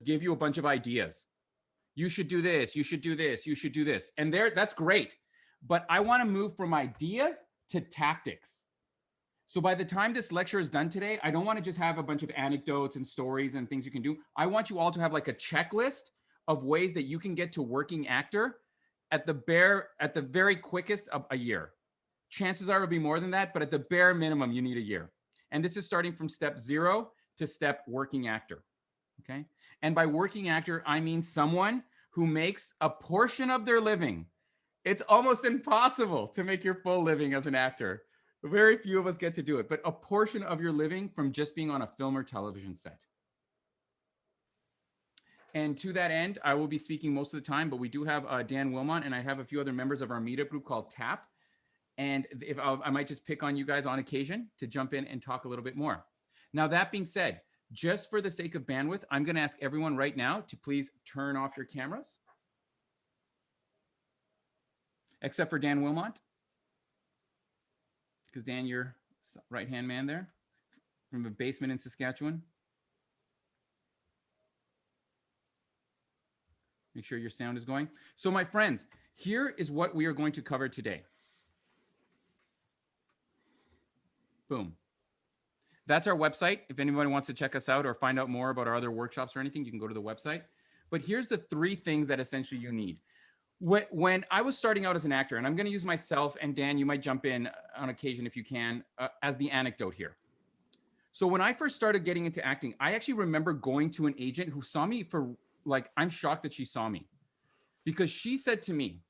give you a bunch of ideas. You should do this, you should do this, you should do this. And that's great. But I want to move from ideas to tactics. So by the time this lecture is done today, I don't want to just have a bunch of anecdotes and stories and things you can do. I want you all to have like a checklist of ways that you can get to working actor at the very quickest of a year. Chances are it'll be more than that, but at the bare minimum, you need a year. And this is starting from step 0 to step working actor. Okay. And by working actor, I mean someone who makes a portion of their living. It's almost impossible to make your full living as an actor. Very few of us get to do it, but a portion of your living from just being on a film or television set. And to that end, I will be speaking most of the time, but we do have Dan Wilmot, and I have a few other members of our meetup group called TAP. And if I might just pick on you guys on occasion to jump in and talk a little bit more. Now, that being said, just for the sake of bandwidth, I'm going to ask everyone right now to please turn off your cameras. Except for Dan Wilmot. Because Dan, you're right-hand man there from the basement in Saskatchewan. Make sure your sound is going. So my friends, here is what we are going to cover today. Boom. That's our website. If anybody wants to check us out or find out more about our other workshops or anything, you can go to the website. But here's the 3 things that essentially you need. When I was starting out as an actor, and I'm going to use myself, and Dan, you might jump in on occasion if you can, as the anecdote here. So when I first started getting into acting, I actually remember going to an agent who saw me for, like, I'm shocked that she saw me. Because she said to me,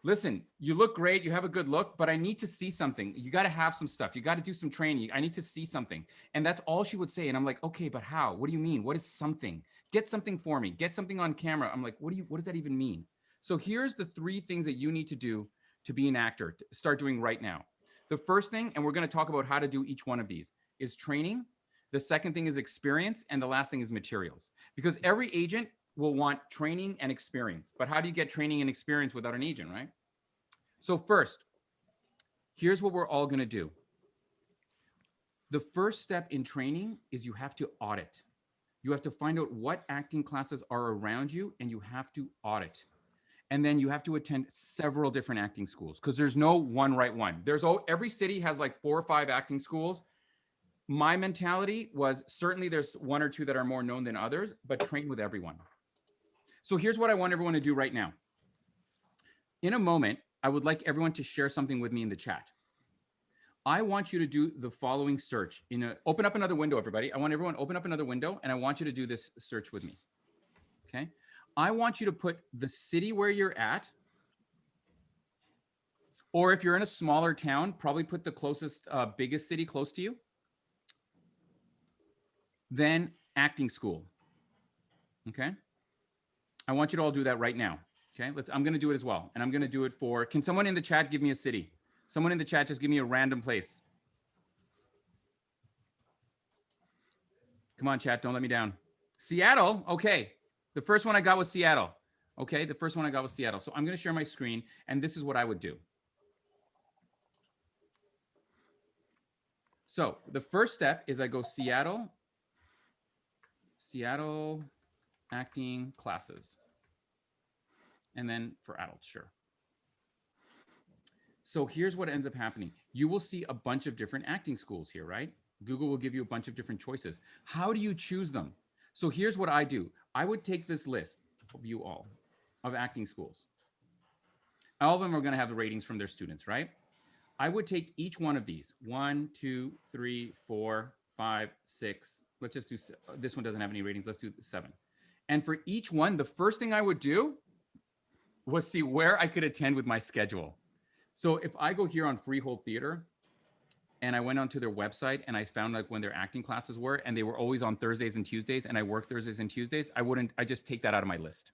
listen, you look great, you have a good look, but I need to see something. You got to have some stuff. You got to do some training. I need to see something. And that's all she would say. And I'm like, okay, but how? What do you mean? What is something? Get something for me. Get something on camera. I'm like, what does that even mean? So here's the 3 things that you need to do to be an actor, to start doing right now. The first thing, and we're going to talk about how to do each one of these, is training. The second thing is experience. And the last thing is materials. Because every agent will want training and experience. But how do you get training and experience without an agent, right? So first, here's what we're all going to do. The first step in training is you have to audit. You have to find out what acting classes are around you, and you have to audit. And then you have to attend several different acting schools because there's no one right one. Every city has like 4 or 5 acting schools. My mentality was certainly there's 1 or 2 that are more known than others, but train with everyone. So here's what I want everyone to do right now. In a moment, I would like everyone to share something with me in the chat. I want you to do the following search. Open up another window, everybody. I want everyone to open up another window, and I want you to do this search with me. Okay? I want you to put the city where you're at, or if you're in a smaller town, probably put the closest, biggest city close to you. Then acting school. Okay? I want you to all do that right now. Okay, I'm going to do it as well. And I'm going to do it for, can someone in the chat give me a city? Someone in the chat, just give me a random place. Come on, chat, don't let me down. Seattle, okay. The first one I got was Seattle. Okay, the first one I got was Seattle. So I'm going to share my screen, and this is what I would do. So the first step is I go Seattle acting classes. And then for adults, sure. So here's what ends up happening. You will see a bunch of different acting schools here, right? Google will give you a bunch of different choices. How do you choose them? So here's what I do. I would take this list of you all of acting schools. All of them are going to have the ratings from their students, right? I would take each one of these. 1, 2, 3, 4, 5, 6. Let's just do, this one doesn't have any ratings. Let's do 7. And for each one, the first thing I would do was see where I could attend with my schedule. So if I go here on Freehold Theater and I went onto their website and I found like when their acting classes were, and they were always on Thursdays and Tuesdays, and I work Thursdays and Tuesdays, I just take that out of my list.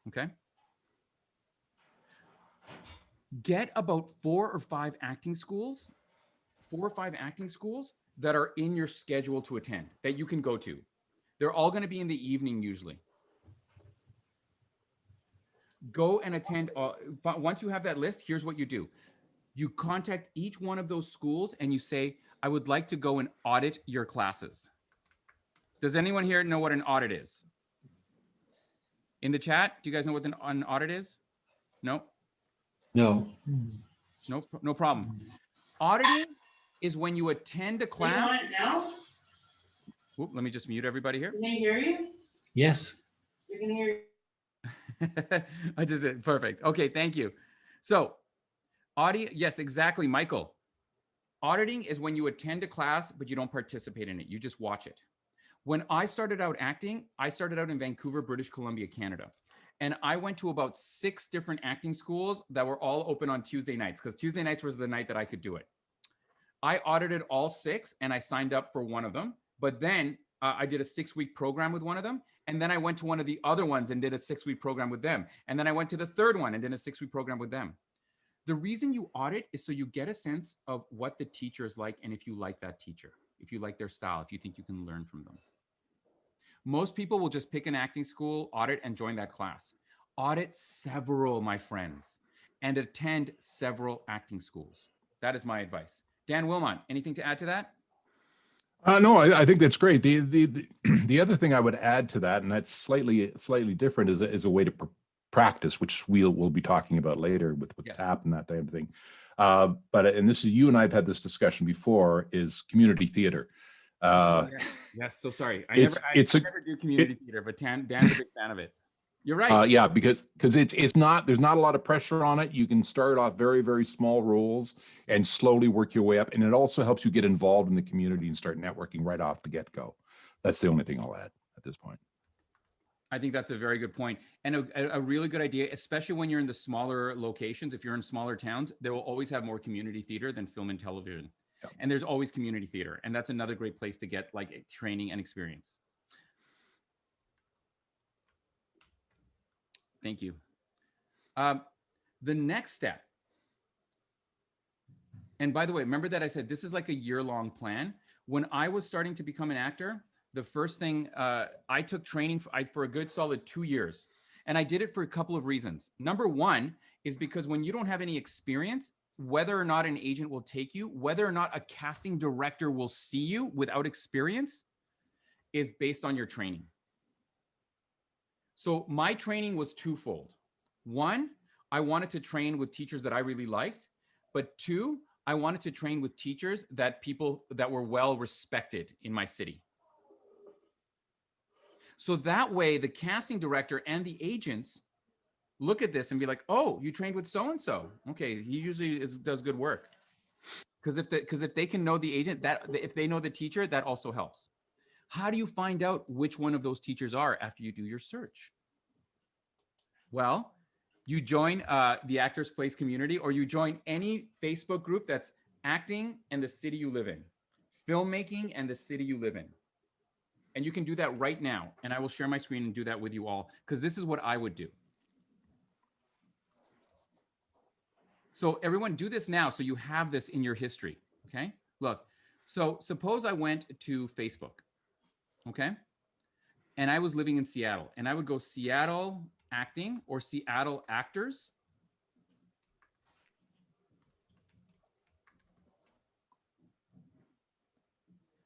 Okay. Get about 4 or 5 acting schools, that are in your schedule to attend that you can go to. They're all going to be in the evening usually. Go and attend. Once you have that list, here's what you do. You contact each one of those schools and you say, I would like to go and audit your classes. Does anyone here know what an audit is? In the chat, do you guys know what an audit is? No? No. No problem. Auditing is when you attend a class. You want it now? Oop, let me just mute everybody here. Can they hear you? Yes. You can hear you. I just did. Perfect. Okay, thank you. So, yes, exactly, Michael. Auditing is when you attend a class, but you don't participate in it. You just watch it. When I started out acting, I started out in Vancouver, British Columbia, Canada. And I went to about 6 different acting schools that were all open on Tuesday nights, because Tuesday nights was the night that I could do it. I audited all 6 and I signed up for one of them. But then I did a 6-week program with one of them. And then I went to one of the other ones and did a 6-week program with them. And then I went to the third one and did a 6-week program with them. The reason you audit is so you get a sense of what the teacher is like and if you like that teacher, if you like their style, if you think you can learn from them. Most people will just pick an acting school, audit, and join that class. Audit several, my friends, and attend several acting schools. That is my advice. Dan Wilmot, anything to add to that? No, I think that's great. The other thing I would add to that, and that's slightly different, is a way to practice, which we'll be talking about later with Yes. TAP and that type of thing. And this is, you and I have had this discussion before, is community theater. Yes, so sorry. I never do community theater, but Dan's a big fan of it. You're right. Yeah, because there's not a lot of pressure on it. You can start off very, very small roles and slowly work your way up. And it also helps you get involved in the community and start networking right off the get-go. That's the only thing I'll add at this point. I think that's a very good point, and a really good idea, especially when you're in the smaller locations. If you're in smaller towns, they will always have more community theater than film and television. Yeah. And there's always community theater. And that's another great place to get like training and experience. Thank you. The next step, and by the way, remember that I said this is like a year-long plan. When I was starting to become an actor, the first thing, I took training for a good solid 2 years. And I did it for a couple of reasons. Number one is because when you don't have any experience, whether or not an agent will take you, whether or not a casting director will see you without experience, is based on your training. So my training was twofold. One, I wanted to train with teachers that I really liked, but two, I wanted to train with teachers that were well respected in my city. So that way the casting director and the agents look at this and be like, oh, you trained with so-and-so. Okay, he usually does good work. Because if they can know the agent, if they know the teacher, that also helps. How do you find out which one of those teachers are after you do your search? Well, you join the Actors Place community, or you join any Facebook group that's acting and the city you live in, filmmaking and the city you live in. And you can do that right now. And I will share my screen and do that with you all, because this is what I would do. So everyone do this now so you have this in your history, okay? Look, so suppose I went to Facebook, okay? And I was living in Seattle, and I would go Seattle Acting or Seattle Actors.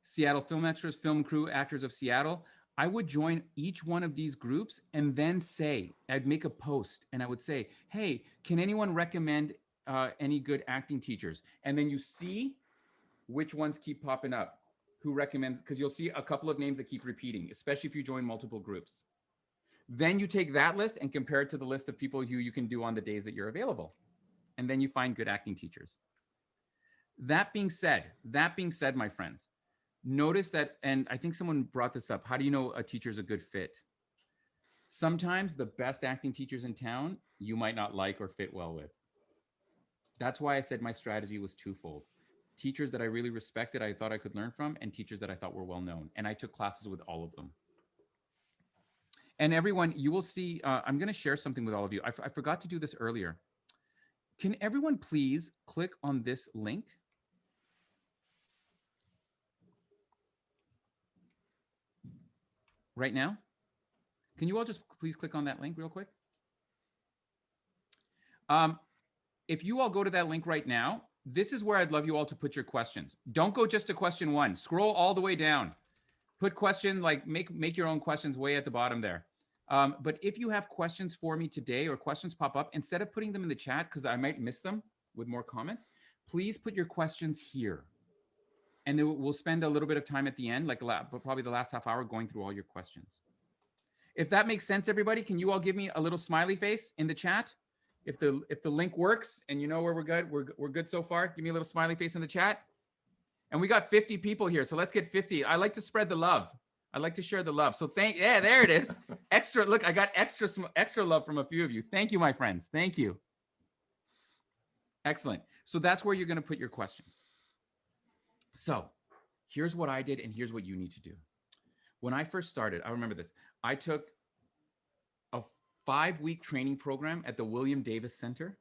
Seattle Film Extras, Film Crew, Actors of Seattle. I would join each one of these groups and then I'd make a post and I would say, hey, can anyone recommend any good acting teachers? And then you see which ones keep popping up, who recommends, because you'll see a couple of names that keep repeating, especially if you join multiple groups. Then you take that list and compare it to the list of people who you can do on the days that you're available. And then you find good acting teachers. That being said, my friends, notice that, and I think someone brought this up, how do you know a teacher's a good fit? Sometimes the best acting teachers in town, you might not like or fit well with. That's why I said my strategy was twofold. Teachers that I really respected, I thought I could learn from, and teachers that I thought were well known. And I took classes with all of them. And everyone, you will see, I'm going to share something with all of you. I forgot to do this earlier. Can everyone please click on this link? Right now? Can you all just please click on that link real quick? If you all go to that link right now, this is where I'd love you all to put your questions. Don't go just to question 1. Scroll all the way down. Put question, like make your own questions way at the bottom there. But if you have questions for me today or questions pop up, instead of putting them in the chat, because I might miss them with more comments, please put your questions here. And then we'll spend a little bit of time at the end, like probably the last half hour, going through all your questions. If that makes sense, everybody, can you all give me a little smiley face in the chat? If the link works and you know where we're good, we're good so far. Give me a little smiley face in the chat. And we got 50 people here, so let's get 50. I like to spread the love. I like to share the love. So yeah, there it is. Extra, look, I got extra love from a few of you. Thank you, my friends. Thank you. Excellent. So that's where you're going to put your questions. So here's what I did, and here's what you need to do. When I first started, I remember this. I took a 5-week training program at the William Davis Center,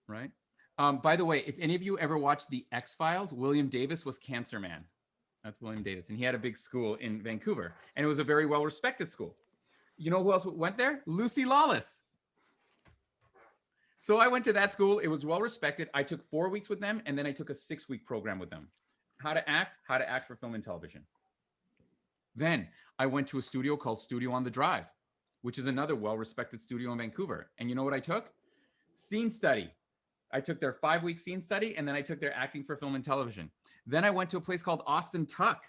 right? By the way, if any of you ever watched the X-Files, William Davis was Cancer Man. That's William Davis. And he had a big school in Vancouver. And it was a very well-respected school. You know who else went there? Lucy Lawless. So I went to that school. It was well-respected. I took 4 weeks with them, and then I took a 6-week program with them. How to act for film and television. Then I went to a studio called Studio on the Drive, which is another well-respected studio in Vancouver. And you know what I took? Scene study. I took their 5-week scene study, and then I took their acting for film and television. Then I went to a place called Austin Tuck,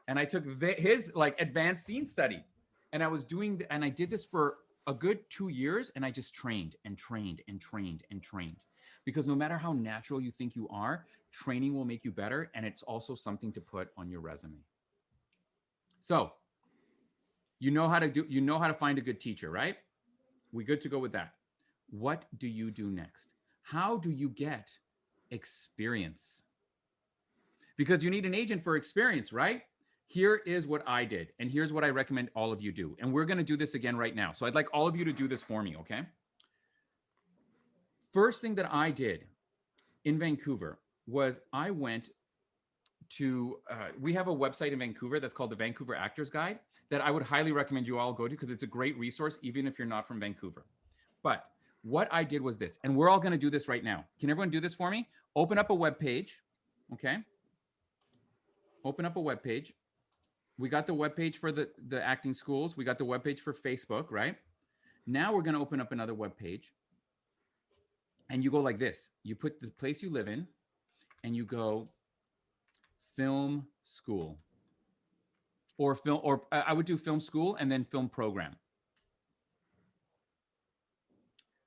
and I took his like advanced scene study. And I did this for a good 2 years, and I just trained and trained and trained and trained. Because no matter how natural you think you are, training will make you better, and it's also something to put on your resume. So, you know how to find a good teacher, right? We good to go with that. What do you do next? How do you get experience? Because you need an agent for experience, right? Here is what I did, and here's what I recommend all of you do. And we're going to do this again right now. So I'd like all of you to do this for me, okay? First thing that I did in Vancouver was I went to, we have a website in Vancouver that's called the Vancouver Actors Guide that I would highly recommend you all go to because it's a great resource, even if you're not from Vancouver. But what I did was this, and we're all going to do this right now. Can everyone do this for me? Open up a web page, okay? Open up a web page. We got the web page for the acting schools. We got the web page for Facebook, right? Now we're going to open up another web page. And you go like this. You put the place you live in, and you go film school. Or I would do film school and then film program.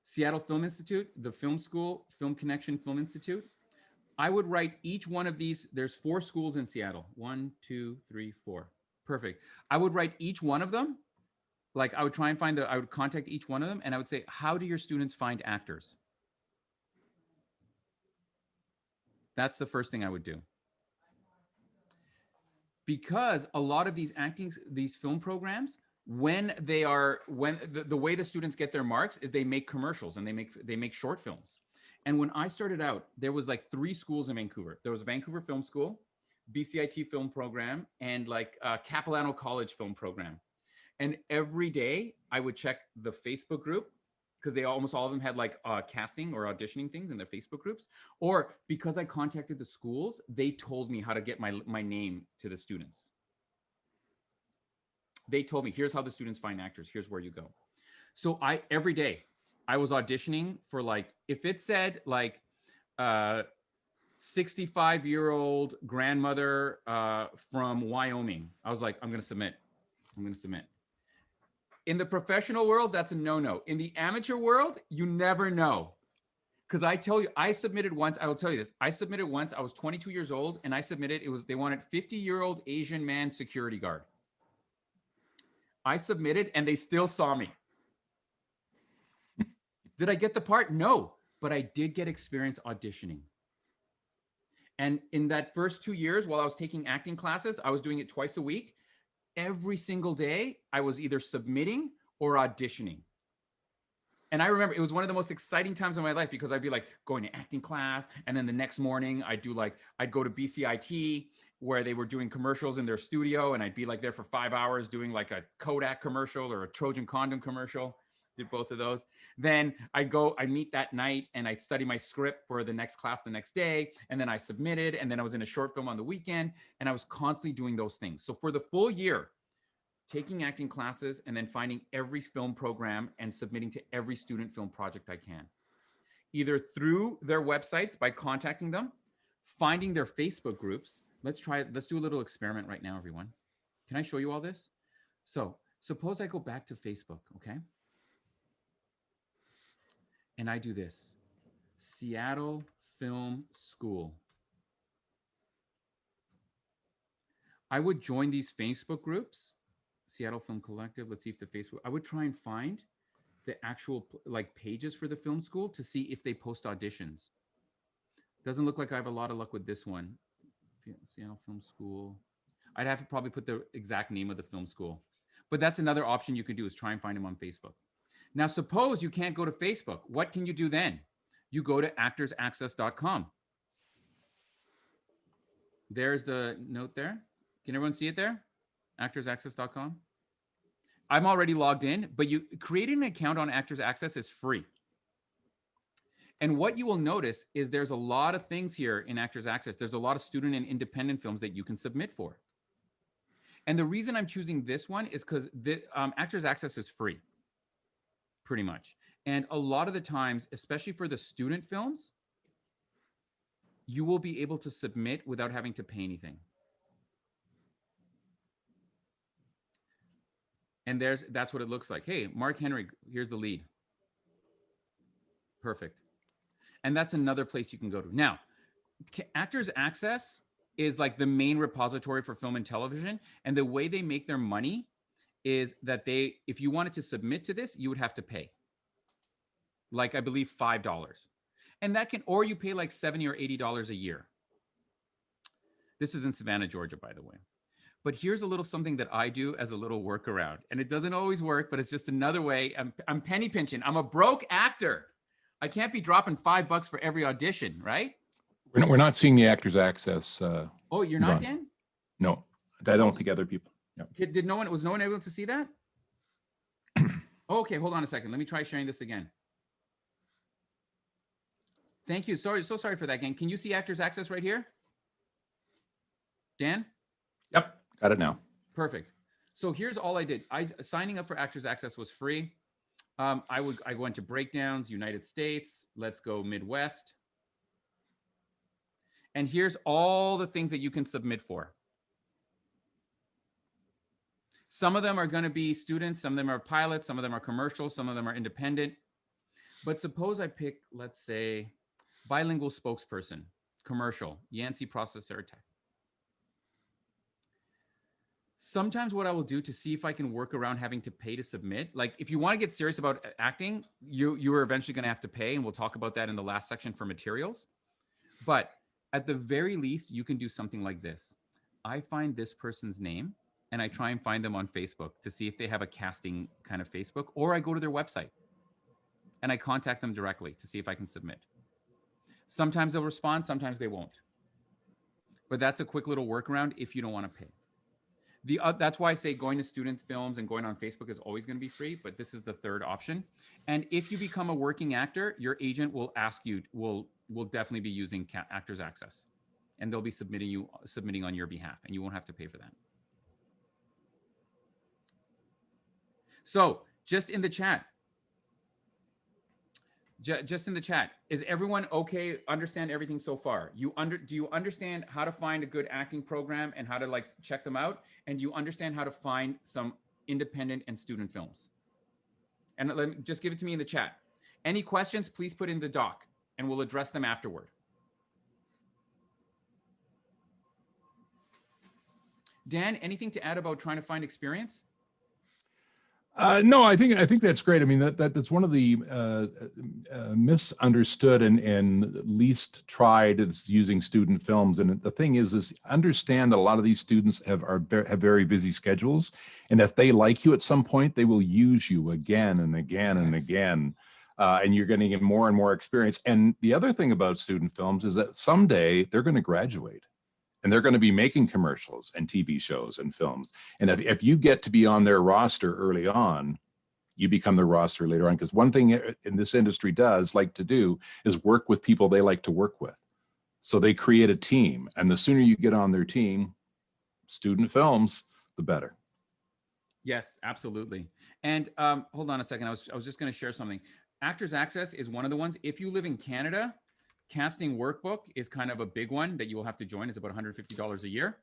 Seattle Film Institute, the film school, Film Connection Film Institute. I would write each one of these. There's 4 schools in Seattle. 1, 2, 3, 4. Perfect. I would write each one of them. Like I would I would contact each one of them and I would say, how do your students find actors? That's the first thing I would do. Because a lot of these film programs, the way the students get their marks is they make commercials and they make short films. And when I started out, there was like 3 schools in Vancouver. There was Vancouver Film School, BCIT Film Program, and like Capilano College Film Program. And every day I would check the Facebook group because almost all of them had like casting or auditioning things in their Facebook groups. Or because I contacted the schools, they told me how to get my name to the students. They told me, here's how the students find actors. Here's where you go. So every day I was auditioning for like, if it said like 65-year-old grandmother from Wyoming, I was like, I'm going to submit. In the professional world, that's a no-no. In the amateur world, you never know. Because I tell you, I submitted once, I will tell you this. I submitted once, I was 22 years old, and I submitted, they wanted 50-year-old Asian man security guard. I submitted, and they still saw me. Did I get the part? No, but I did get experience auditioning. And in that first 2 years, while I was taking acting classes, I was doing it twice a week. Every single day, I was either submitting or auditioning. And I remember it was one of the most exciting times of my life because I'd be like going to acting class. And then the next morning I'd go to BCIT where they were doing commercials in their studio. And I'd be like there for 5 hours doing like a Kodak commercial or a Trojan condom commercial. Did both of those. Then I'd meet that night and I'd study my script for the next class the next day. And then I submitted, and then I was in a short film on the weekend, and I was constantly doing those things. So for the full year, taking acting classes, and then finding every film program and submitting to every student film project I can. Either through their websites by contacting them, finding their Facebook groups. Let's do a little experiment right now, everyone. Can I show you all this? So suppose I go back to Facebook, okay? And I do this, Seattle Film School. I would join these Facebook groups, Seattle Film Collective. Let's see if the Facebook, I would try and find the actual like pages for the film school to see if they post auditions. Doesn't look like I have a lot of luck with this one. Seattle Film School. I'd have to probably put the exact name of the film school. But that's another option you could do, is try and find them on Facebook. Now, suppose you can't go to Facebook. What can you do then? You go to actorsaccess.com. There's the note there. Can everyone see it there? Actorsaccess.com. I'm already logged in, but creating an account on Actors Access is free. And what you will notice is there's a lot of things here in Actors Access. There's a lot of student and independent films that you can submit for. And the reason I'm choosing this one is because Actors Access is free, pretty much. And a lot of the times, especially for the student films, you will be able to submit without having to pay anything. And that's what it looks like. Hey, Mark Henry, here's the lead. Perfect. And that's another place you can go to. Now, Actors Access is like the main repository for film and television. And the way they make their money is that if you wanted to submit to this, you would have to pay. Like, I believe $5. And that or you pay like $70 or $80 a year. This is in Savannah, Georgia, by the way. But here's a little something that I do as a little workaround. And it doesn't always work, but it's just another way. I'm penny pinching. I'm a broke actor. I can't be dropping $5 for every audition, right? We're not seeing the Actors Access. Oh, you're not, Dan? No, I don't think other people. Yeah. Was no one able to see that? Oh, okay, hold on a second. Let me try sharing this again. Thank you. So sorry for that, gang. Can you see Actors Access right here? Dan? Yep, got it now. Perfect. So here's all I did. Signing up for Actors Access was free. I went to breakdowns, United States. Let's go Midwest. And here's all the things that you can submit for. Some of them are going to be students. Some of them are pilots. Some of them are commercial. Some of them are independent. But suppose I pick, let's say, bilingual spokesperson, commercial, Yancey Processor Tech. Sometimes what I will do to see if I can work around having to pay to submit, like if you want to get serious about acting, you are eventually going to have to pay. And we'll talk about that in the last section for materials. But at the very least, you can do something like this. I find this person's name and I try and find them on Facebook to see if they have a casting kind of Facebook, or I go to their website and I contact them directly to see if I can submit. Sometimes they'll respond, sometimes they won't. But that's a quick little workaround if you don't want to pay. That's why I say going to student films and going on Facebook is always going to be free, but this is the third option. And if you become a working actor, your agent will ask you, will definitely be using Actors Access, and they'll be submitting on your behalf, and you won't have to pay for that. So just in the chat, is everyone okay? Understand everything so far? Do you understand how to find a good acting program and how to like check them out? And do you understand how to find some independent and student films? And let me just give it to me in the chat. Any questions, please put in the doc and we'll address them afterward. Dan, anything to add about trying to find experience? No, I think that's great. I mean, that's one of the misunderstood and least tried is using student films. And the thing is understand that a lot of these students have very busy schedules, and if they like you at some point, they will use you again and again and again, and you're going to get more and more experience. And the other thing about student films is that someday they're going to graduate. And they're going to be making commercials and TV shows and films. And if you get to be on their roster early on, you become their roster later on. Because one thing in this industry does like to do is work with people they like to work with. So they create a team. And the sooner you get on their team, student films, the better. Yes, absolutely. And hold on a second. I was just going to share something. Actors Access is one of the ones. If you live in Canada, Casting Workbook is kind of a big one that you will have to join. It's about $150 a year.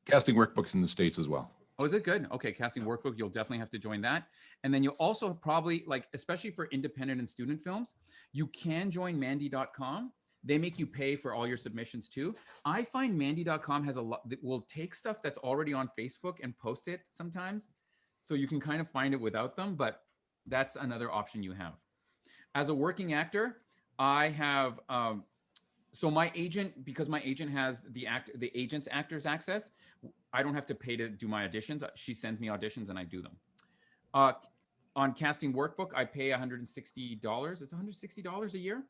Casting workbooks in the States as well. Oh, is it good? Okay, Casting Workbook, you'll definitely have to join that. And then you'll also probably, like, especially for independent and student films, you can join Mandy.com. They make you pay for all your submissions too. I find Mandy.com has a lot that will take stuff that's already on Facebook and post it sometimes. So you can kind of find it without them, but that's another option you have. As a working actor, I have so my agent, because my agent has the agent's Actors Access, I don't have to pay to do my auditions. She sends me auditions and I do them. On Casting Workbook, I pay $160. It's $160 a year.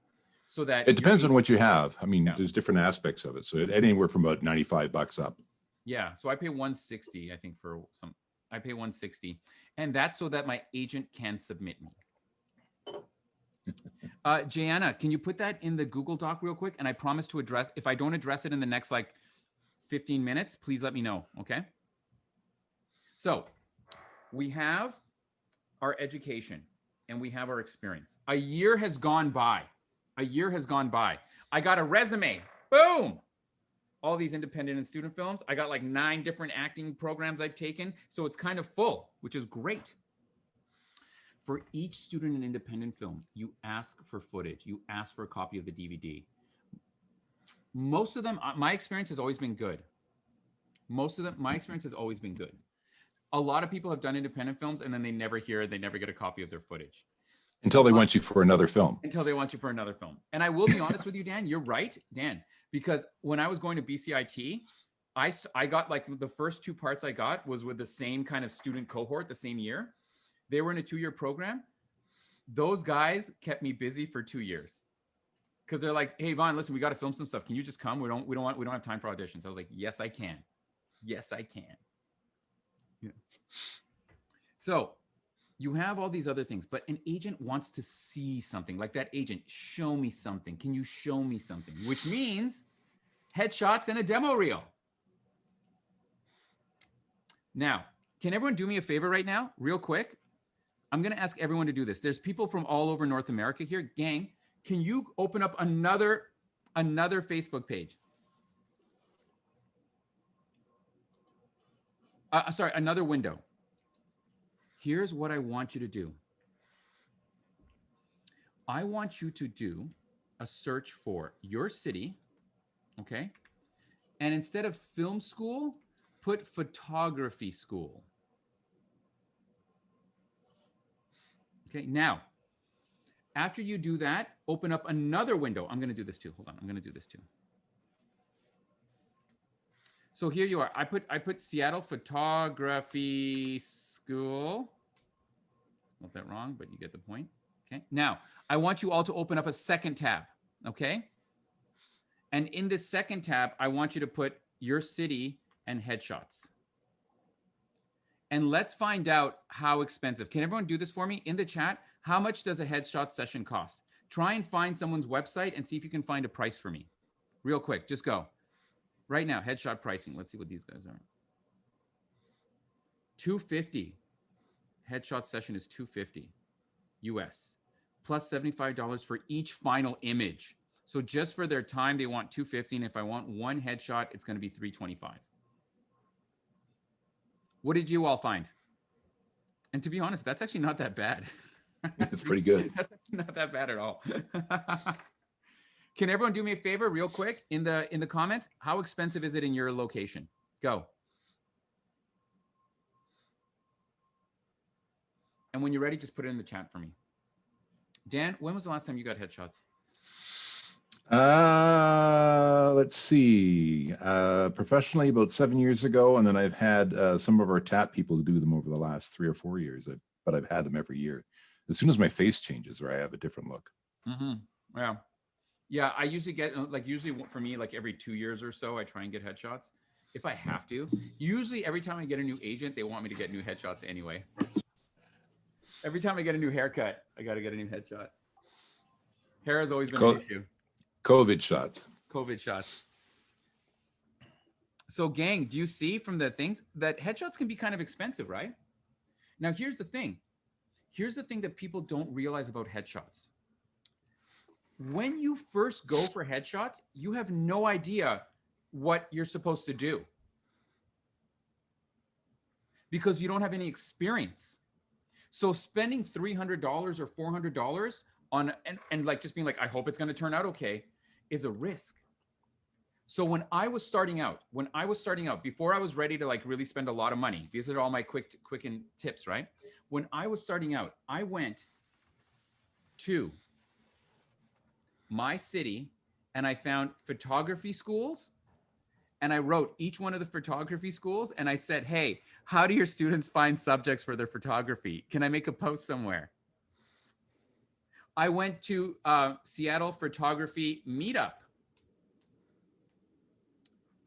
So that It depends on what you have. I mean, Yeah. there's different aspects of it. So anywhere from about $95 up. Yeah, so I pay $160, I think, for some. I pay $160, and that's so that my agent can submit me. Jayana, can you put that in the Google Doc real quick? And I promise to address, if I don't address it in the next like 15 minutes, please let me know, okay? So we have our education and we have our experience. A year has gone by. A year has gone by. I got a resume. Boom. All these independent and student films. I got like 9 different acting programs I've taken. So it's kind of full, which is great. For each student and independent film, you ask for footage. You ask for a copy of the DVD. Most of them, my experience has always been good. My experience has always been good. A lot of people have done independent films and then they never get a copy of their footage. Until they want you for another film. Until they want you for another film. And I will be honest with you, Dan, you're right, Dan, because when I was going to BCIT, I got like the first 2 parts I got was with the same kind of student cohort the same year. They were in a 2-year program. Those guys kept me busy for 2 years. Because they're like, hey, Vaughn, listen, we got to film some stuff. Can you just come? We don't have time for auditions. I was like, yes, I can. Yes, I can. Yeah. So you have all these other things, but an agent wants to see something. Like that agent, show me something. Can you show me something? Which means headshots and a demo reel. Now, can everyone do me a favor right now, real quick? I'm going to ask everyone to do this. There's people from all over North America here. Gang, can you open up another Facebook page? Sorry, another window. Here's what I want you to do. I want you to do a search for your city, okay? And instead of film school, put photography school. Okay, now, after you do that, open up another window. I'm going to do this too. Hold on, I'm going to do this too. So here you are. I put Seattle Photography School. Spelled that wrong, but you get the point. Okay. Now, I want you all to open up a second tab. Okay. And in this second tab, I want you to put your city and headshots. And let's find out how expensive. Can everyone do this for me in the chat? How much does a headshot session cost? Try and find someone's website and see if you can find a price for me. Real quick, just go. Right now, headshot pricing. Let's see what these guys are. $250. Headshot session is $250 US, plus $75 for each final image. So just for their time, they want $250, and if I want one headshot, it's going to be $325. What did you all find? And to be honest, that's actually not that bad. It's pretty good. That's not that bad at all. Can everyone do me a favor real quick in the comments? How expensive is it in your location? Go. And when you're ready, just put it in the chat for me. Dan, when was the last time you got headshots? Let's see. Professionally, about 7 years ago, and then I've had some of our tap people do them over the last 3 or 4 years. But I've had them every year. As soon as my face changes, or I have a different look. Mm-hmm. Yeah, yeah. I usually get usually for me like every 2 years or so, I try and get headshots if I have to. Usually, every time I get a new agent, they want me to get new headshots anyway. Every time I get a new haircut, I got to get a new headshot. Hair has always been an issue. COVID shots. COVID shots. So gang, do you see from the things that headshots can be kind of expensive, right? Now, here's the thing. Here's the thing that people don't realize about headshots. When you first go for headshots, you have no idea what you're supposed to do because you don't have any experience. So spending $300 or $400 on and like just being like, I hope it's going to turn out okay, is a risk. So when I was starting out, before I was ready to like really spend a lot of money, these are all my quick tips, right? When I was starting out, I went to my city and I found photography schools and I wrote each one of the photography schools and I said, hey, how do your students find subjects for their photography? Can I make a post somewhere? I went to Seattle Photography Meetup.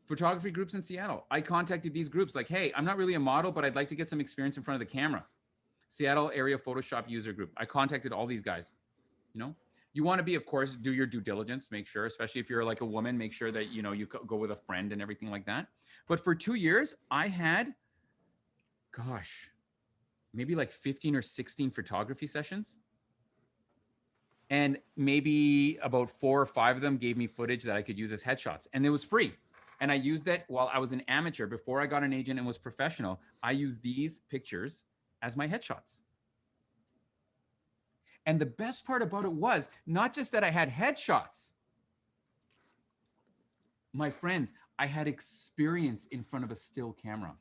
Photography groups in Seattle. I contacted these groups like, hey, I'm not really a model, but I'd like to get some experience in front of the camera. Seattle Area Photoshop User Group. I contacted all these guys. You know, you want to be, of course, do your due diligence, make sure, especially if you're like a woman, make sure that, you know, you go with a friend and everything like that. But for 2 years, I had, gosh, maybe like 15 or 16 photography sessions. And maybe about 4 or 5 of them gave me footage that I could use as headshots. And it was free. And I used that while I was an amateur. Before I got an agent and was professional, I used these pictures as my headshots. And the best part about it was not just that I had headshots. My friends, I had experience in front of a still camera.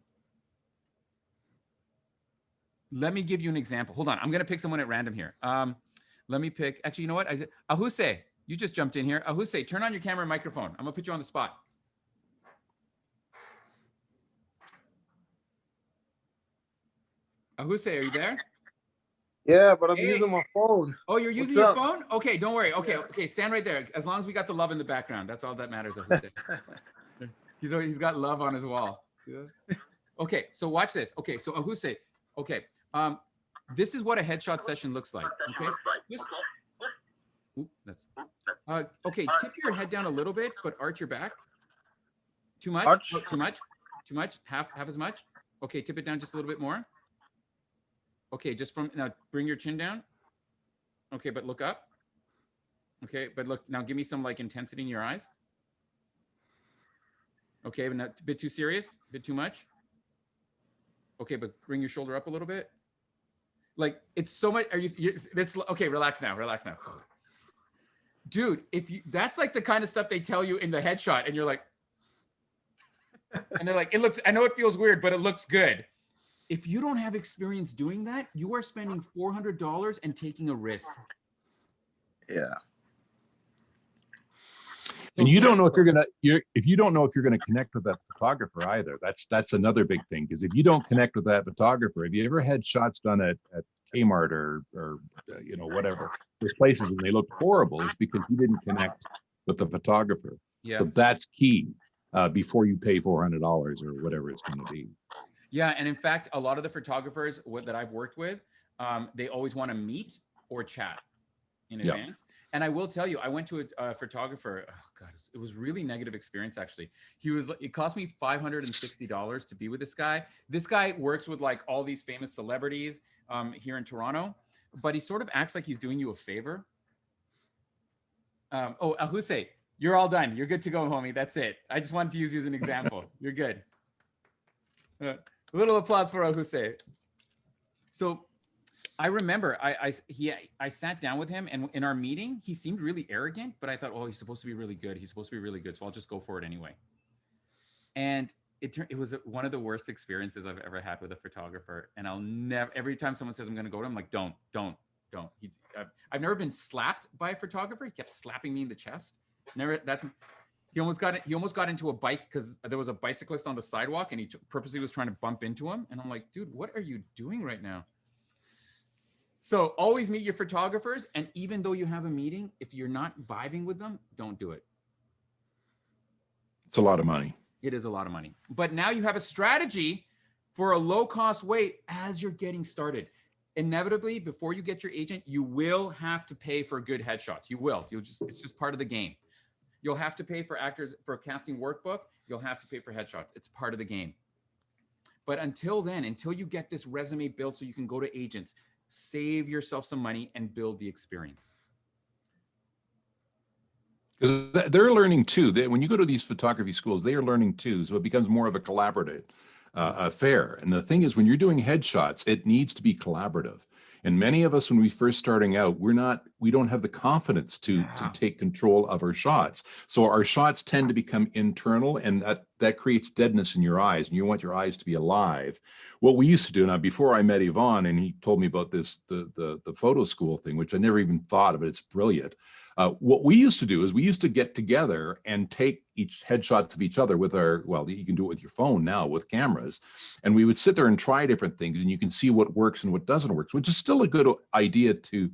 Let me give you an example. Hold on. I'm going to pick someone at random here. Let me pick. Actually, you know what? Ahuse, you just jumped in here. Ahuse, turn on your camera and microphone. I'm going to put you on the spot. Ahuse, are you there? Yeah, but I'm Hey. using my phone. Oh, you're using What's your up? phone? Okay, don't worry. Okay, okay, stand right there. As long as we got the love in the background, that's all that matters. Ahuse. He's got love on his wall. See that? Okay, so watch this. Okay, so Ahuse. Okay, this is what a headshot session looks like. Okay, just, oop, that's, okay, tip your head down a little bit, but arch your back. Too much? Arch? Oh, too much? Too much? Half as much? Okay, tip it down just a little bit more. Okay, just from now, bring your chin down. Okay, but look up. Okay, but look, now give me some like intensity in your eyes. Okay, but not a bit too serious, a bit too much. Okay, but bring your shoulder up a little bit. Like it's so much. Are you that's okay, relax now, relax now. Dude, if you that's like the kind of stuff they tell you in the headshot, and you're like, and they're like, it looks, I know it feels weird, but it looks good. If you don't have experience doing that, you are spending $400 and taking a risk. Yeah. So And you don't know if if you don't know if you're gonna connect with that photographer either. That's another big thing, because if you don't connect with that photographer, have you ever had shots done at Kmart or you know, whatever, there's places and they look horrible, it's because you didn't connect with the photographer. yeah. So that's key before you pay $400 or whatever it's going to be. Yeah, and in fact, a lot of the photographers that I've worked with, they always want to meet or chat in Yeah. advance. And I will tell you, I went to a photographer. Oh God, it was really negative experience actually. It cost me $560 to be with this guy. This guy works with like all these famous celebrities here in Toronto, but he sort of acts like he's doing you a favor. Oh, Ahuse, you're all done. You're good to go, homie. That's it. I just wanted to use you as an example. You're good. A little applause for Ahuse. So I remember I sat down with him, and in our meeting, he seemed really arrogant, but I thought, oh, he's supposed to be really good. He's supposed to be really good. So I'll just go for it anyway. And it was one of the worst experiences I've ever had with a photographer. And I'll never, every time someone says I'm going to go to him, I'm like, don't. I've never been slapped by a photographer. He kept slapping me in the chest. He almost got into a bike because there was a bicyclist on the sidewalk and he purposely was trying to bump into him. And I'm like, dude, what are you doing right now? So always meet your photographers. And even though you have a meeting, if you're not vibing with them, don't do it. It's a lot of money. It is a lot of money. But now you have a strategy for a low cost way as you're getting started. Inevitably, before you get your agent, you will have to pay for good headshots. You will. It's just part of the game. You'll have to pay for actors for a casting workbook. You'll have to pay for headshots. It's part of the game. But until then, until you get this resume built so you can go to agents, save yourself some money and build the experience. Because they're learning too. When you go to these photography schools, they are learning too. So it becomes more of a collaborative affair. And the thing is, when you're doing headshots, it needs to be collaborative. And many of us, when we first starting out, we don't have the confidence to take control of our shots. So our shots tend to become internal, and that creates deadness in your eyes, and you want your eyes to be alive. What we used to do, now before I met Yvonne, and he told me about this, the photo school thing, which I never even thought of it. It's brilliant. What we used to do is we used to get together and take each headshots of each other with you can do it with your phone now with cameras. And we would sit there and try different things, and you can see what works and what doesn't work, which is still a good idea to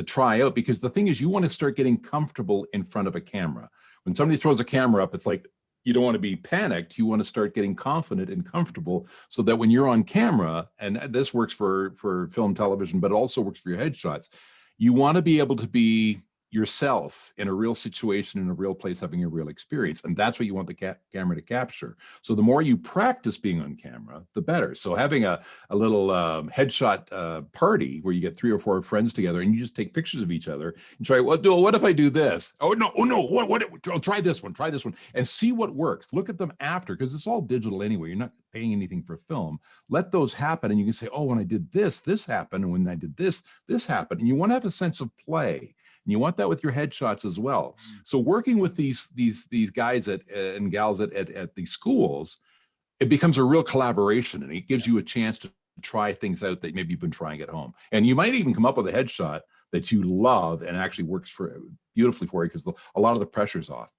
try out, because the thing is, you want to start getting comfortable in front of a camera. When somebody throws a camera up, it's like, you don't want to be panicked. You want to start getting confident and comfortable so that when you're on camera, and this works for film, television, but it also works for your headshots, you want to be able to be yourself in a real situation, in a real place, having a real experience. And that's what you want the camera to capture. So the more you practice being on camera, the better. So having a little headshot party where you get 3 or 4 friends together and you just take pictures of each other and try, what if I do this? Oh no, try this one, and see what works. Look at them after, because it's all digital anyway. You're not paying anything for film. Let those happen, and you can say, oh, when I did this happened, and when I did this happened. And you want to have a sense of play. And you want that with your headshots as well. So working with these guys and gals at these schools, it becomes a real collaboration, and it gives you a chance to try things out that maybe you've been trying at home. And you might even come up with a headshot that you love and actually works beautifully for you, because a lot of the pressure's off.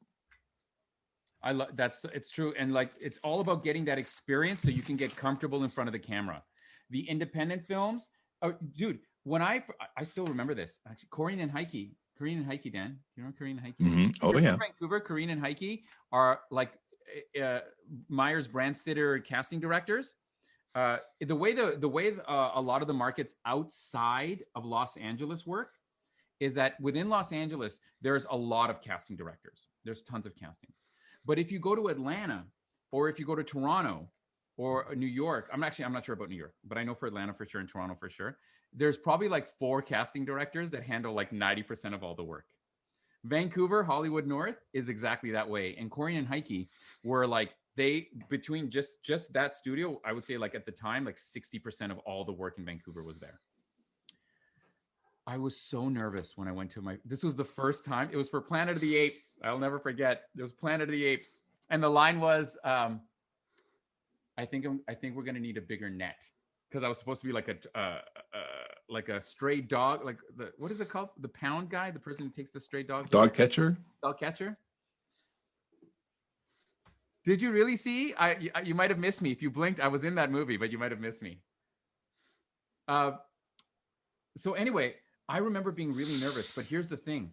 I love it's true. And like, it's all about getting that experience so you can get comfortable in front of the camera. The independent films, oh, dude, when I still remember this, actually, Corinne and Heike, Dan, you know Corinne and Heike? Mm-hmm. Oh yeah. Vancouver, Corinne and Heike are like Myers Brandstatter casting directors. The way a lot of the markets outside of Los Angeles work is that within Los Angeles, there's a lot of casting directors. There's tons of casting. But if you go to Atlanta, or if you go to Toronto or New York, I'm not sure about New York, but I know for Atlanta for sure and Toronto for sure, there's probably like 4 casting directors that handle like 90% of all the work. Vancouver, Hollywood North is exactly that way. And Corinne and Heike were like, between just that studio, I would say like at the time, like 60% of all the work in Vancouver was there. I was so nervous when I went to this was the first time, it was for Planet of the Apes. I'll never forget. It was Planet of the Apes. And the line was, I think we're going to need a bigger net. Because I was supposed to be like a stray dog, like what is it called? The pound guy, the person who takes the stray dogs. Dog catcher. Dog catcher. Did you really see? You might have missed me. If you blinked, I was in that movie, but you might have missed me. So anyway, I remember being really nervous, but here's the thing.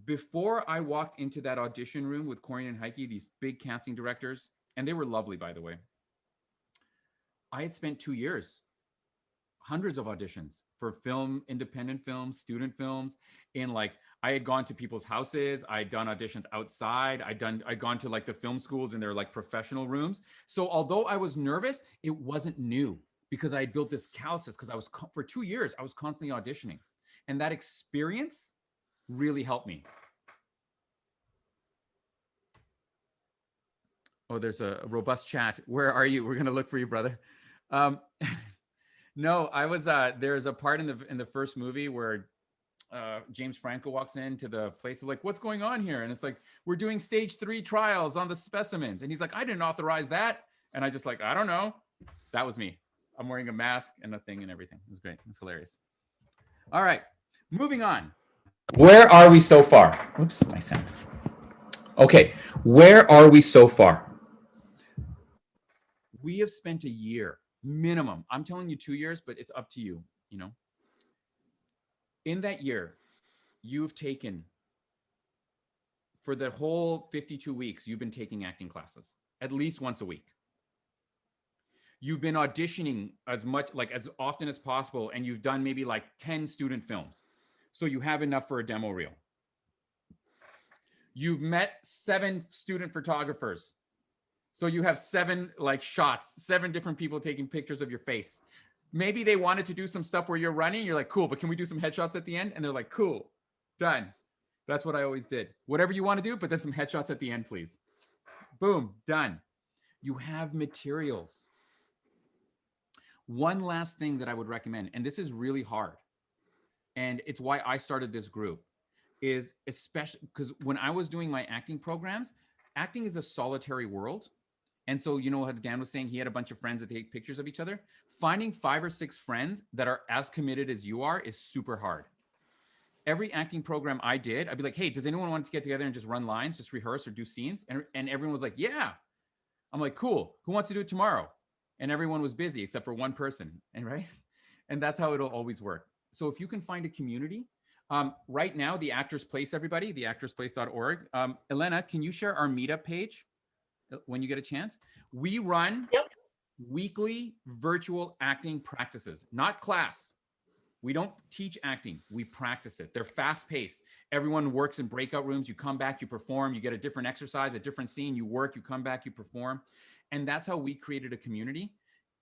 Before I walked into that audition room with Corinne and Heike, these big casting directors, and they were lovely, by the way, I had spent 2 years, hundreds of auditions for film, independent films, student films. I had gone to people's houses. I'd done auditions outside. I'd gone to like the film schools in their like professional rooms. So although I was nervous, it wasn't new, because I had built this calluses, because for 2 years, I was constantly auditioning. And that experience really helped me. Oh, there's a robust chat. Where are you? We're going to look for you, brother. No, I was, there's a part in the first movie where James Franco walks into the place of like, what's going on here? And it's like, we're doing stage 3 trials on the specimens. And he's like, I didn't authorize that. And I just like, I don't know. That was me. I'm wearing a mask and a thing and everything. It was great. It was hilarious. All right, moving on. Where are we so far? Whoops, my sound. Okay, where are we so far? We have spent a year minimum. I'm telling you 2 years, but it's up to you, you know. In that year, you've taken, for the whole 52 weeks, you've been taking acting classes at least once a week. You've been auditioning as often as possible, and you've done maybe like 10 student films. So you have enough for a demo reel. You've met 7 student photographers. So you have 7 like shots, 7 different people taking pictures of your face. Maybe they wanted to do some stuff where you're running. You're like, cool, but can we do some headshots at the end? And they're like, cool, done. That's what I always did. Whatever you want to do, but then some headshots at the end, please. Boom, done. You have materials. One last thing that I would recommend, and this is really hard, and it's why I started this group, is especially because when I was doing my acting programs, acting is a solitary world. And so, you know, how Dan was saying he had a bunch of friends that take pictures of each other. Finding 5 or 6 friends that are as committed as you are is super hard. Every acting program I did, I'd be like, hey, does anyone want to get together and just run lines, just rehearse or do scenes? And everyone was like, yeah. I'm like, cool. Who wants to do it tomorrow? And everyone was busy except for one person. And right. And that's how it'll always work. So if you can find a community, right now, the Actors Place, everybody, theactorsplace.org. Elena, can you share our meetup page when you get a chance? We run weekly virtual acting practices, not class. We don't teach acting. We practice it. They're fast paced. Everyone works in breakout rooms. You come back, you perform, you get a different exercise, a different scene, you work, you come back, you perform. And that's how we created a community.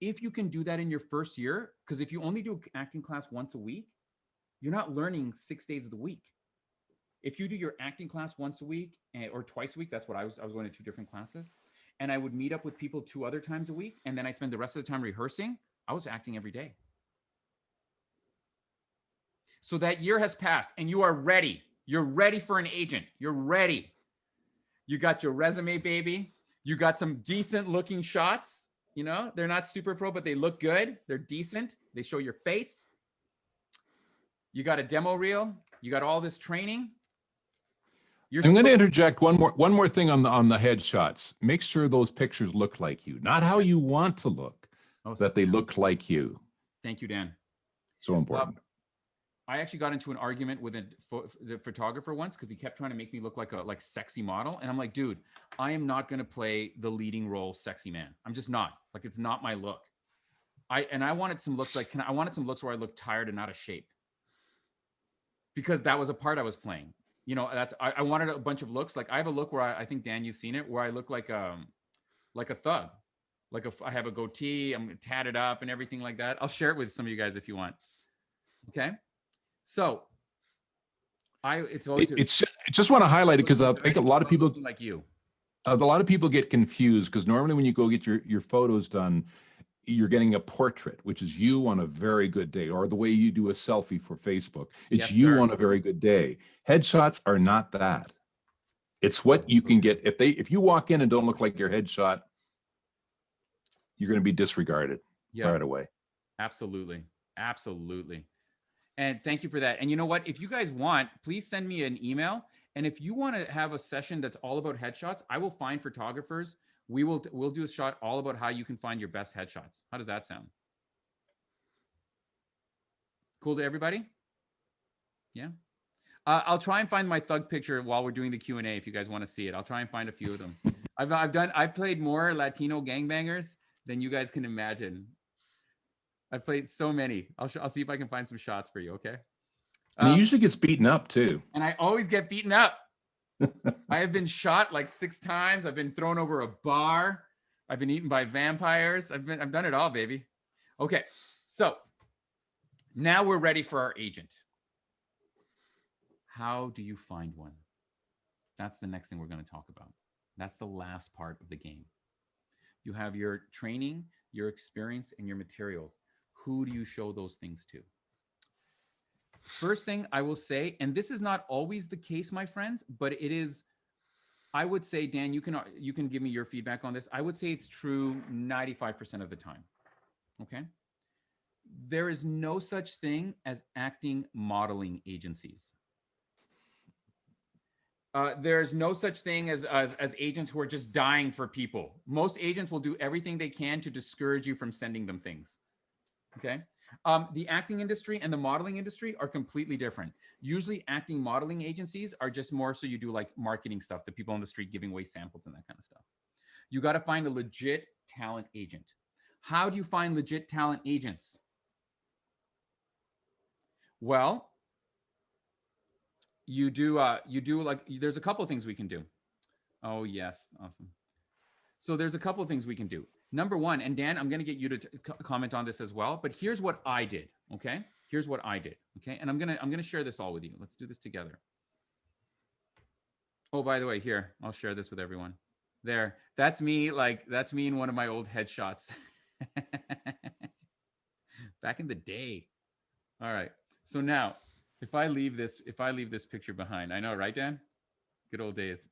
If you can do that in your first year, because if you only do acting class once a week, you're not learning 6 days of the week. If you do your acting class once a week or twice a week, that's what I was going to 2 different classes. And I would meet up with people 2 other times a week. And then I'd spend the rest of the time rehearsing. I was acting every day. So that year has passed and you are ready. You're ready for an agent. You're ready. You got your resume, baby. You got some decent looking shots. You know, they're not super pro, but they look good. They're decent. They show your face. You got a demo reel. You got all this training. I'm going to interject one more thing on the headshots. Make sure those pictures look like you, not how you want to look, that they look like you. Thank you, Dan. So important. I actually got into an argument with the photographer once because he kept trying to make me look like a sexy model. And I'm like, dude, I am not going to play the leading role sexy man. I'm just not. Like, it's not my look. I wanted some looks like, I wanted some looks where I look tired and out of shape. Because that was a part I was playing. You know, I wanted a bunch of looks. Like I have a look where I think, Dan, you've seen it, where I look like a thug. I have a goatee, I'm tatted up and everything like that. I'll share it with some of you guys if you want. Okay. So I just want to highlight it because I think a lot of people like you. A lot of people get confused because normally when you go get your photos done, you're getting a portrait, which is you on a very good day, or the way you do a selfie for Facebook. It's you on a very good day. Headshots are not that. It's what you can get. If you walk in and don't look like your headshot, you're going to be disregarded right away. Absolutely. Absolutely. And thank you for that. And you know what? If you guys want, please send me an email. And if you want to have a session that's all about headshots, I will find photographers. We'll do a shot all about how you can find your best headshots. How does that sound? Cool to everybody? Yeah. I'll try and find my thug picture while we're doing the Q&A if you guys want to see it. I'll try and find a few of them. I've played more Latino gangbangers than you guys can imagine. I've played so many. I'll see if I can find some shots for you, okay? And he usually gets beaten up too. And I always get beaten up. I have been shot like 6 times. I've been thrown over a bar. I've been eaten by vampires. I've done it all, baby. Okay, so now we're ready for our agent. How do you find one? That's the next thing we're going to talk about. That's the last part of the game. You have your training, your experience, and your materials. Who do you show those things to? First thing I will say, and this is not always the case, my friends, but it is, I would say, Dan, you can give me your feedback on this. I would say it's true 95% of the time. Okay. There is no such thing as acting modeling agencies. There's no such thing as agents who are just dying for people. Most agents will do everything they can to discourage you from sending them things. Okay. The acting industry and the modeling industry are completely different. Usually acting modeling agencies are just more so you do like marketing stuff, the people on the street giving away samples and that kind of stuff. You got to find a legit talent agent. How do you find legit talent agents? Well, you do like, there's a couple of things we can do. Oh yes. Awesome. So there's a couple of things we can do. Number one, and Dan, I'm going to get you to comment on this as well, but here's what I did. Okay. Here's what I did. Okay. And I'm going to share this all with you. Let's do this together. Oh, by the way, here, I'll share this with everyone. There, that's me. That's me in one of my old headshots. Back in the day. All right. So now if I leave this picture behind, I know, right, Dan? Good old days.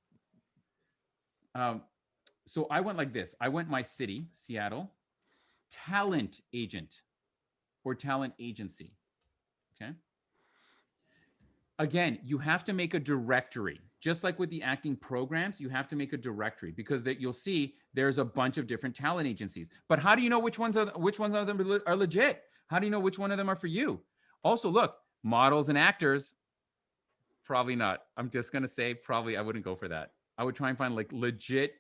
So I went like this. I went my city, Seattle, talent agent or talent agency. Okay. Again, you have to make a directory. Just like with the acting programs, you have to make a directory because you'll see there's a bunch of different talent agencies. But how do you know which ones of them are legit? How do you know which one of them are for you? Also, look, models and actors, probably not. I'm just going to say probably I wouldn't go for that. I would try and find like legit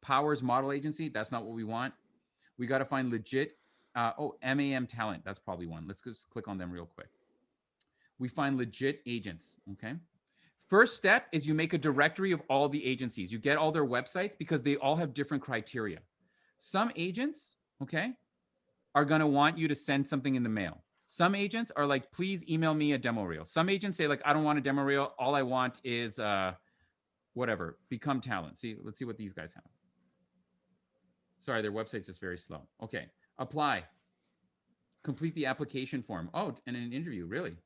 Powers model agency. That's not what we want. We got to find legit. MAM talent. That's probably one. Let's just click on them real quick. We find legit agents. Okay. First step is you make a directory of all the agencies. You get all their websites because they all have different criteria. Some agents, okay, are going to want you to send something in the mail. Some agents are like, please email me a demo reel. Some agents say like, I don't want a demo reel. All I want is whatever, become talent. Let's see what these guys have. Sorry, their website's just very slow. Okay, apply. Complete the application form. Oh, and an interview, really?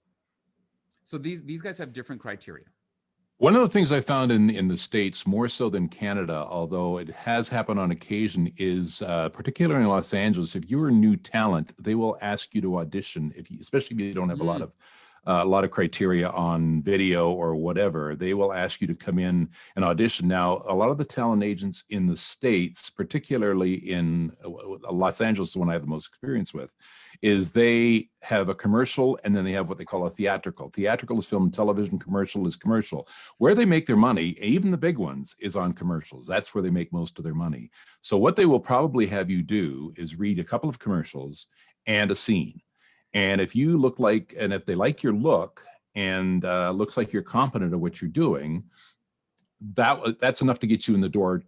So these guys have different criteria. One of the things I found in the States, more so than Canada, although it has happened on occasion, is particularly in Los Angeles, if you're a new talent, they will ask you to audition, especially if you don't have a lot of criteria on video or whatever. They will ask you to come in and audition. Now, a lot of the talent agents in the States, particularly in Los Angeles, the one I have the most experience with, is they have a commercial and then they have what they call a theatrical. Theatrical is film and television, commercial is commercial. Where they make their money, even the big ones, is on commercials. That's where they make most of their money. So what they will probably have you do is read a couple of commercials and a scene. And if you look like, and if they like your look and looks like you're competent at what you're doing, that's enough to get you in the door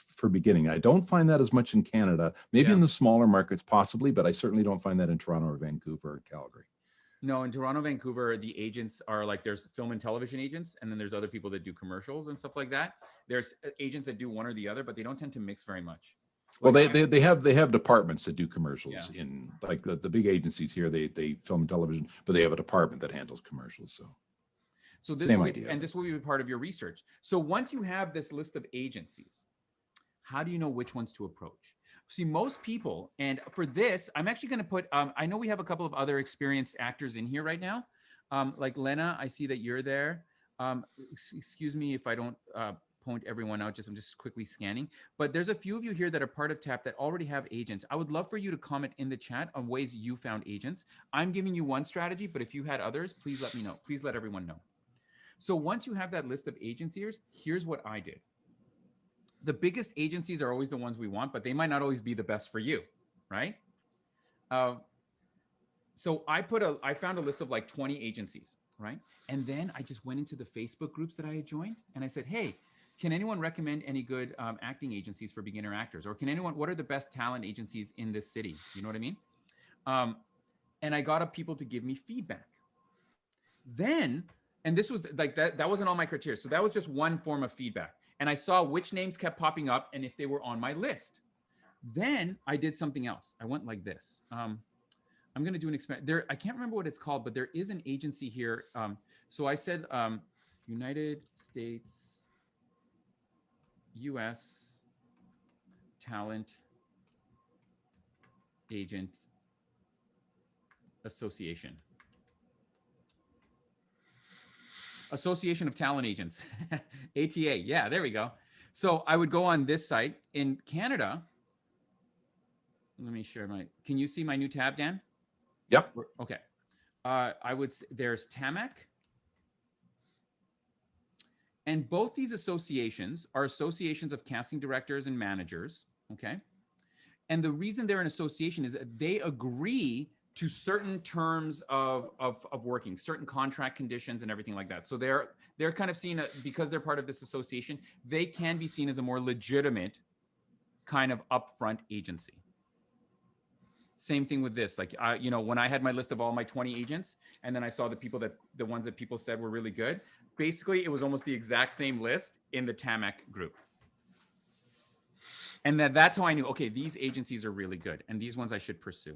for beginning. I don't find that as much in Canada, maybe in the smaller markets possibly, but I certainly don't find that in Toronto or Vancouver or Calgary. No, in Toronto, Vancouver, the agents are like, there's film and television agents, and then there's other people that do commercials and stuff like that. There's agents that do one or the other, but they don't tend to mix very much. Well, they have departments that do commercials in like the big agencies here. They film and television, but they have a department that handles commercials. So this same will, idea. And this will be part of your research. So once you have this list of agencies, how do you know which ones to approach? See, most people, and for this, I'm actually going to put, I know we have a couple of other experienced actors in here right now. Like Lena, I see that you're there. Excuse me if I don't point everyone out, I'm just quickly scanning. But there's a few of you here that are part of TAP that already have agents. I would love for you to comment in the chat on ways you found agents. I'm giving you one strategy, but if you had others, please let me know. Please let everyone know. So once you have that list of agencies, here's what I did. The biggest agencies are always the ones we want, but they might not always be the best for you, right? So I found a list of like 20 agencies, right? And then I just went into the Facebook groups that I had joined and I said, hey, can anyone recommend any good acting agencies for beginner actors? Or what are the best talent agencies in this city? You know what I mean? And I got people to give me feedback. Then, and this was like, that wasn't all my criteria. So that was just one form of feedback. And I saw which names kept popping up and if they were on my list. Then I did something else. I went like this. I'm going to do an experiment. I can't remember what it's called, but there is an agency here. So I said United States, U.S. Talent Agent Association. Association of Talent Agents, ATA. Yeah, there we go. So I would go on this site in Canada. Let me share can you see my new tab, Dan? Yep. Okay. There's TAMAC. And both these associations are associations of casting directors and managers. Okay. And the reason they're an association is that they agree to certain terms of working, certain contract conditions and everything like that. So they're kind of seen, because they're part of this association, they can be seen as a more legitimate kind of upfront agency. Same thing with this. Like, you know, when I had my list of all my 20 agents, and then I saw the ones that people said were really good, basically it was almost the exact same list in the TAMAC group. And that's how I knew, okay, these agencies are really good, and these ones I should pursue.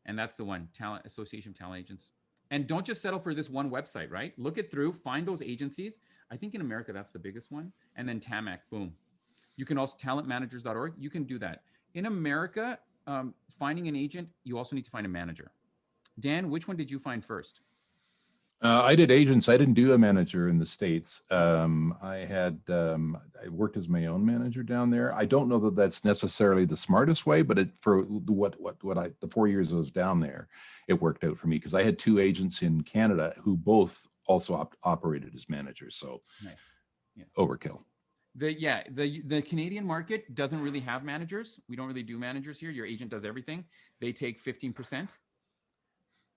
And that's the one, Talent Association of Talent Agents. And don't just settle for this one website, right? Look it through, find those agencies. I think in America, that's the biggest one. And then TAMAC, boom. You can also, talentmanagers.org, you can do that. In America, finding an agent, you also need to find a manager. Dan, which one did you find first? I did agents. I didn't do a manager in the States. I worked as my own manager down there. I don't know that that's necessarily the smartest way, but for the 4 years I was down there, it worked out for me because I had two agents in Canada who both also operated as managers. So Nice. Yeah. Overkill. The Canadian market doesn't really have managers. We don't really do managers here. Your agent does everything. They take 15%.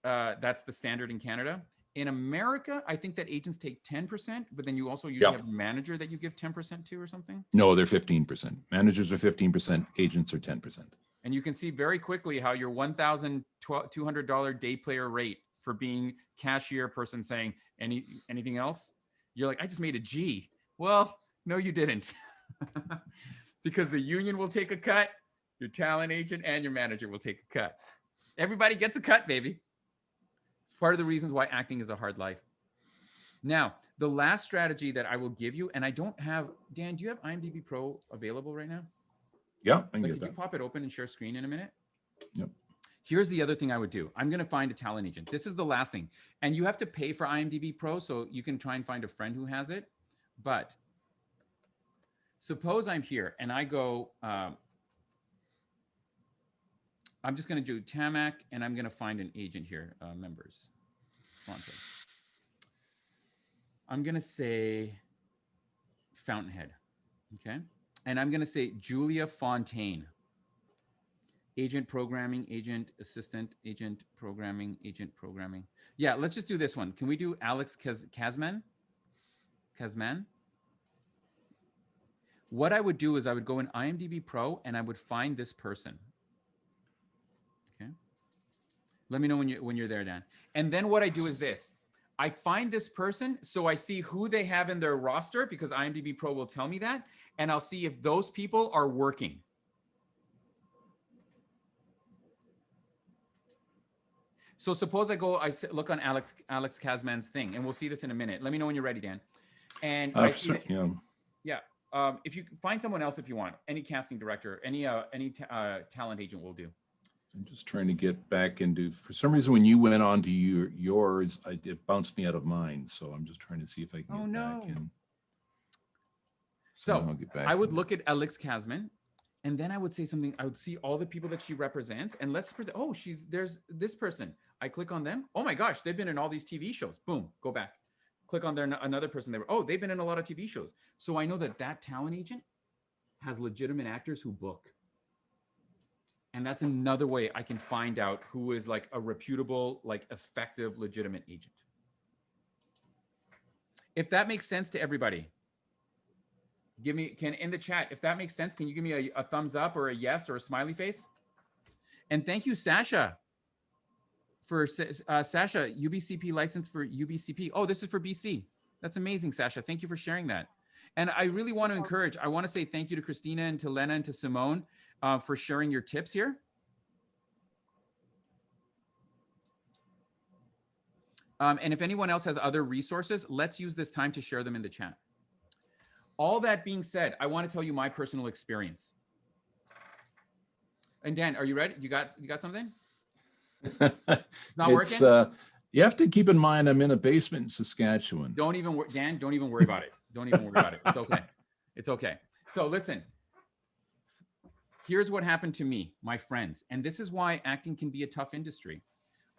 That's the standard in Canada. In America, I think that agents take 10%, but then you also usually have a manager that you give 10% to or something. No, they're 15%. Managers are 15%. Agents are 10%. And you can see very quickly how your $1,200 day player rate for being cashier person saying anything else, you're like, I just made a G. Well, no, you didn't. Because the union will take a cut, your talent agent and your manager will take a cut. Everybody gets a cut, baby. It's part of the reasons why acting is a hard life. Now, the last strategy that I will give you, and I don't have, Dan, do you have IMDb Pro available right now? Yeah, I can Like, get could that. you pop it open and share screen in a minute? Yep. Here's the other thing I would do. I'm going to find a talent agent. This is the last thing. And you have to pay for IMDb Pro, so you can try and find a friend who has it. But suppose I'm here and I go, I'm just going to do TAMAC, and I'm going to find an agent here, members. Toronto. I'm going to say Fountainhead, okay? And I'm going to say Julia Fontaine. Agent programming, agent assistant, agent programming, agent programming. Yeah, let's just do this one. Can we do Alex Kazman? Kazman? What I would do is I would go in IMDb Pro and I would find this person. Okay. Let me know when you're there, Dan. And then what I do is this. I find this person, so I see who they have in their roster because IMDb Pro will tell me that, and I'll see if those people are working. So suppose I go, I look on Alex Kazman's thing, and we'll see this in a minute. Let me know when you're ready, Dan. And I see that, if you find someone else, if you want, any casting director, any talent agent will do. I'm just trying to get back into, for some reason, when you went on to yours, it bounced me out of mine. So I'm just trying to see if I can get back in. So I would look at Alex Kazman, and then I would say something. I would see all the people that she represents, and there's this person. I click on them. Oh my gosh, they've been in all these TV shows. Boom, go back. Click on another person. They've been in a lot of TV shows. So I know that talent agent has legitimate actors who book. And that's another way I can find out who is like a reputable, like effective, legitimate agent. If that makes sense to everybody, in the chat, if that makes sense, can you give me a thumbs up or a yes or a smiley face? And thank you, Sasha, for Sasha, UBCP license for UBCP. Oh, this is for BC. That's amazing, Sasha. Thank you for sharing that. And I really want to encourage, I want to say thank you to Christina and to Lena and to Simone for sharing your tips here. And if anyone else has other resources, let's use this time to share them in the chat. All that being said, I want to tell you my personal experience. And Dan, are you ready? You got something? It's not working? You have to keep in mind, I'm in a basement in Saskatchewan. Dan, don't even worry about it. Don't even worry about it. It's okay. It's okay. So listen, here's what happened to me, my friends. And this is why acting can be a tough industry.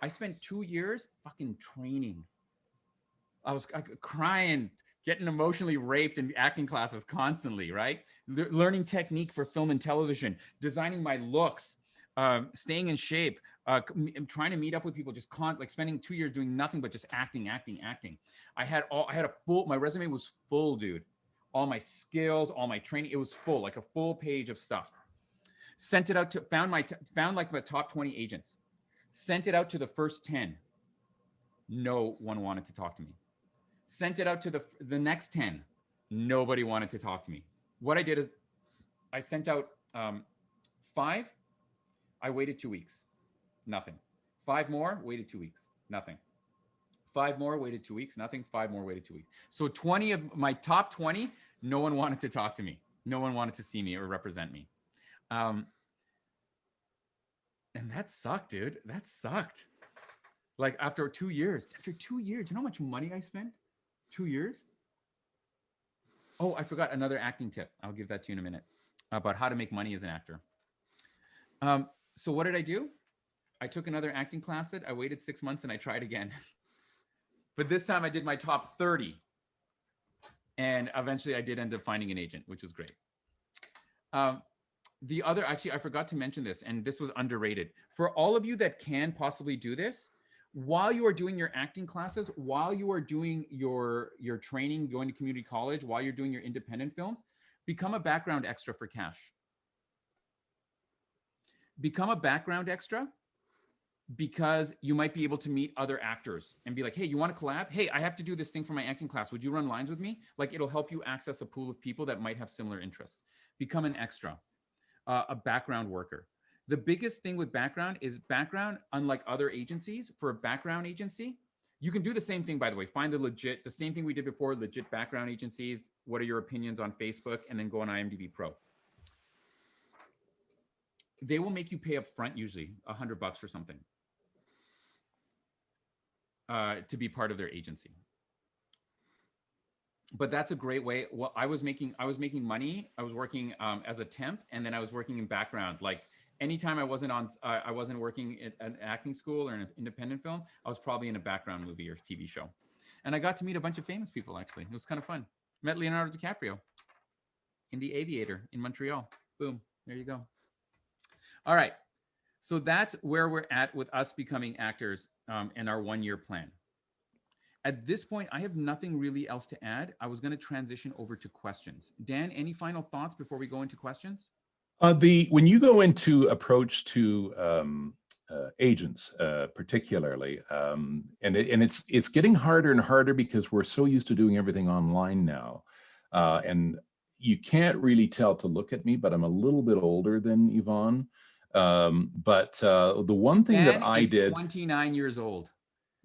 I spent 2 years fucking training. I was crying, getting emotionally raped in acting classes constantly, right? Learning technique for film and television, designing my looks, staying in shape, trying to meet up with people, just like spending 2 years doing nothing but just acting. I had a full, my resume was full, dude. All my skills, all my training, it was full, like a full page of stuff. Sent it out to, found like the top 20 agents. Sent it out to the first 10. No one wanted to talk to me. Sent it out to the next 10. Nobody wanted to talk to me. What I did is I sent out 5. I waited 2 weeks. Nothing. 5 more, waited 2 weeks. Nothing. 5 more, waited 2 weeks. Nothing. 5 more, waited 2 weeks. So 20 of my top 20, no one wanted to talk to me. No one wanted to see me or represent me. And that sucked, dude. That sucked. Like after 2 years, you know how much money I spent? 2 years? Oh, I forgot another acting tip. I'll give that to you in a minute about how to make money as an actor. So what did I do? I took another acting class. I waited 6 months and I tried again. But this time I did my top 30. And eventually I did end up finding an agent, which was great. The other, actually, I forgot to mention this, and this was underrated. For all of you that can possibly do this, while you are doing your acting classes, while you are doing your training, going to community college, while you're doing your independent films, become a background extra for cash. Become a background extra because you might be able to meet other actors and be like, hey, you want to collab? Hey, I have to do this thing for my acting class. Would you run lines with me? Like, it'll help you access a pool of people that might have similar interests. Become an extra, a background worker. The biggest thing with background is background, unlike other agencies, for a background agency, you can do the same thing, by the way. Find the same thing we did before, legit background agencies. What are your opinions on Facebook? And then go on IMDb Pro. They will make you pay up front, usually $100 or something, to be part of their agency. But that's a great way. Well, I was making money. I was working as a temp, and then I was working in background. Like anytime I wasn't working at an acting school or an independent film, I was probably in a background movie or TV show. And I got to meet a bunch of famous people, actually. It was kind of fun. Met Leonardo DiCaprio in The Aviator in Montreal. Boom, there you go. All right, so that's where we're at with us becoming actors and our 1-year plan. At this point, I have nothing really else to add. I was going to transition over to questions. Dan, any final thoughts before we go into questions? When you go into approach to agents, particularly, and it's getting harder and harder because we're so used to doing everything online now, and you can't really tell to look at me, but I'm a little bit older than Yvonne. But the one thing Dan that I did, 29 years old.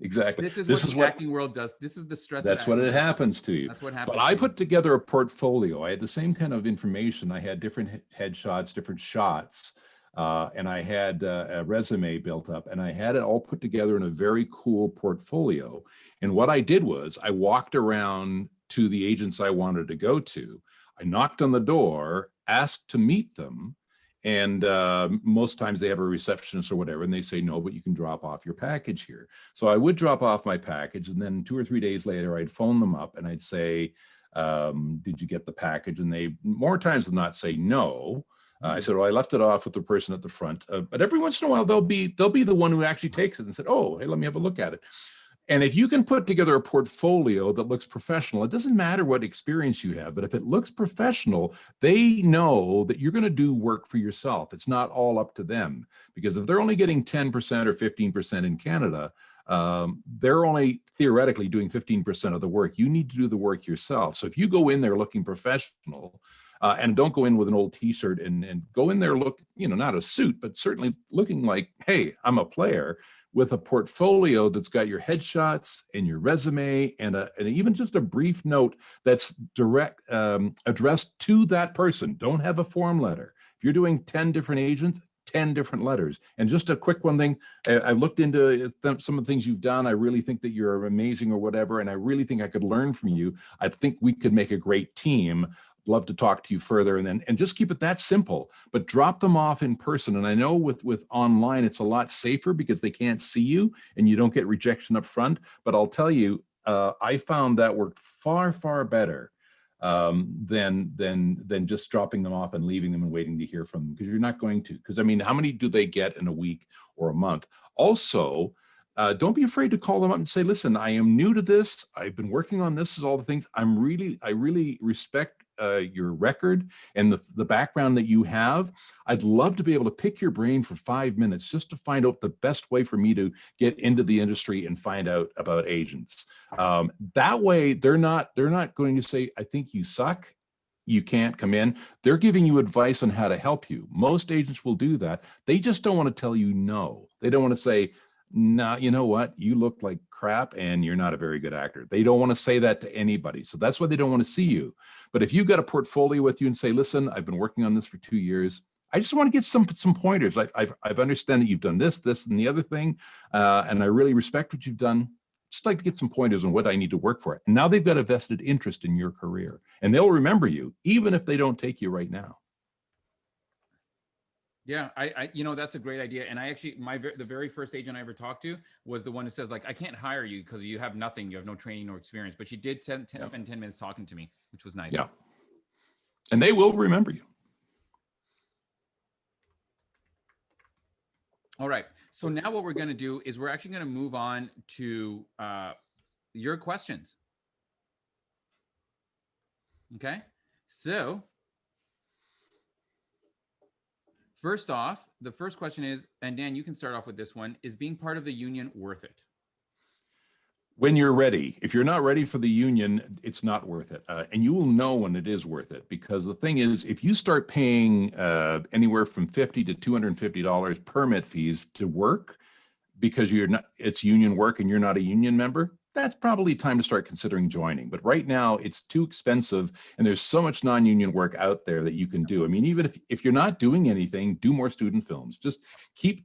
exactly. This is what the acting world does. This is the stress. That's what it happens to you. That's what happens. But I put together a portfolio. I had the same kind of information. I had different headshots, different shots, and I had a resume built up, and I had it all put together in a very cool portfolio. And what I did was I walked around to the agents I wanted to go to. I knocked on the door, asked to meet them. And most times they have a receptionist or whatever, and they say, no, but you can drop off your package here. So I would drop off my package, and then 2 or 3 days later, I'd phone them up and I'd say, did you get the package? And they, more times than not, say no. I said, well, I left it off with the person at the front. But every once in a while, they'll be the one who actually takes it and said, oh, hey, let me have a look at it. And if you can put together a portfolio that looks professional, it doesn't matter what experience you have, but if it looks professional, they know that you're going to do work for yourself. It's not all up to them, because if they're only getting 10% or 15% in Canada, they're only theoretically doing 15% of the work. You need to do the work yourself. So if you go in there looking professional, and don't go in with an old t-shirt and go in there look, not a suit, but certainly looking like, hey, I'm a player, with a portfolio that's got your headshots and your resume and even just a brief note that's direct, addressed to that person. Don't have a form letter. If you're doing 10 different agents, 10 different letters. And just a quick one thing, I looked into some of the things you've done. I really think that you're amazing or whatever, and I really think I could learn from you. I think we could make a great team. Love to talk to you further, and just keep it that simple, but drop them off in person. And I know with online, it's a lot safer because they can't see you and you don't get rejection up front. But I'll tell you, I found that worked far, far better than just dropping them off and leaving them and waiting to hear from them, because you're not going to. Because I mean, how many do they get in a week or a month? Also, don't be afraid to call them up and say, listen, I am new to this. I've been working on this, is all the things. I really respect your record and the background that you have. I'd love to be able to pick your brain for 5 minutes just to find out the best way for me to get into the industry and find out about agents. That way, they're not going to say, I think you suck, you can't come in. They're giving you advice on how to help you. Most agents will do that. They just don't want to tell you no. They don't want to say, no, you know what? You look like crap and you're not a very good actor. They don't want to say that to anybody. So that's why they don't want to see you. But if you've got a portfolio with you and say, listen, I've been working on this for 2 years. I just want to get some pointers. I've understand that you've done this, and the other thing. And I really respect what you've done. Just like to get some pointers on what I need to work for. And now they've got a vested interest in your career, and they'll remember you, even if they don't take you right now. Yeah, that's a great idea. And I actually, the very first agent I ever talked to was the one who says, like, I can't hire you because you have nothing, you have no training or experience. But she did spend 10 minutes talking to me, which was nice. Yeah, and they will remember you. All right. So now what we're going to do is we're actually going to move on to your questions. Okay. So first off, the first question is, and Dan, you can start off with this one, is being part of the union worth it? When you're ready. If you're not ready for the union, it's not worth it. And you will know when it is worth it, because the thing is, if you start paying anywhere from $50 to $250 permit fees to work because it's union work and you're not a union member, that's probably time to start considering joining. But right now it's too expensive, and there's so much non-union work out there that you can do. I mean, even if you're not doing anything, do more student films. Just keep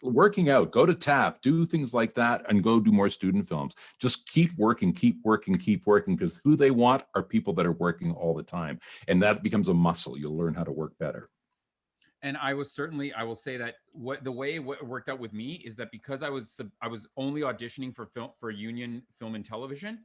working out, go to TAP, do things like that, and go do more student films. Just keep working, because who they want are people that are working all the time. And that becomes a muscle. You'll learn how to work better. And I will say that the way it worked out with me is that because I was only auditioning for union film and television,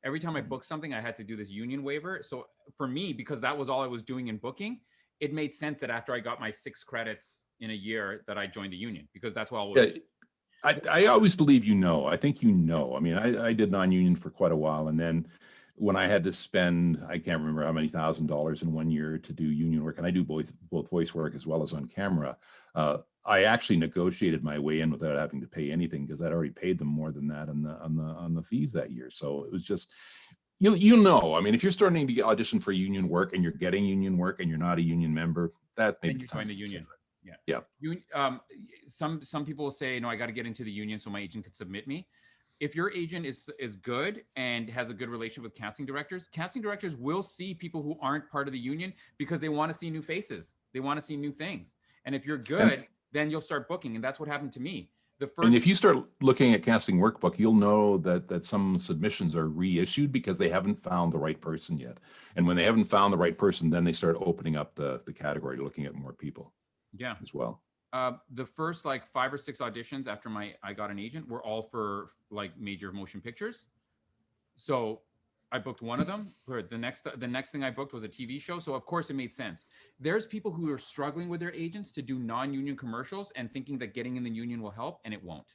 every time I booked something, I had to do this union waiver. So for me, because that was all I was doing in booking, it made sense that after I got my 6 credits in a year that I joined the union, because that's what I was. I always believe I think I mean, I did non-union for quite a while, and then when I had to spend, I can't remember how many $1,000s in 1 year to do union work, and I do both voice work as well as on camera. I actually negotiated my way in without having to pay anything, because I'd already paid them more than that on the fees that year. So it was just, I mean, if you're starting to audition for union work and you're getting union work and you're not a union member, that may be join the union. Yeah. Some people will say, no, I got to get into the union so my agent could submit me. If your agent is good and has a good relationship with casting directors will see people who aren't part of the union because they want to see new faces. They want to see new things. And if you're good, then you'll start booking. And that's what happened to me. And if you start looking at Casting Workbook, you'll know that some submissions are reissued because they haven't found the right person yet. And when they haven't found the right person, then they start opening up the category to looking at more people. Yeah. As well. The first 5 or 6 auditions after I got an agent were all for major motion pictures. So I booked one of them. The next thing I booked was a TV show. So of course it made sense. There's people who are struggling with their agents to do non-union commercials and thinking that getting in the union will help, and it won't.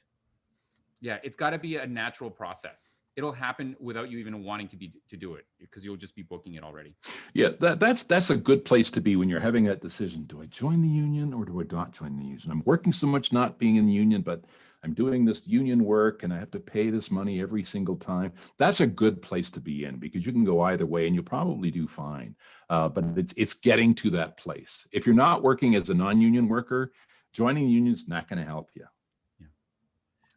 Yeah, it's got to be a natural process. It'll happen without you even wanting to do it, because you'll just be booking it already. Yeah, that's a good place to be when you're having that decision. Do I join the union or do I not join the union? I'm working so much not being in the union, but I'm doing this union work and I have to pay this money every single time. That's a good place to be in, because you can go either way and you'll probably do fine. But it's getting to that place. If you're not working as a non-union worker, joining the union is not going to help you.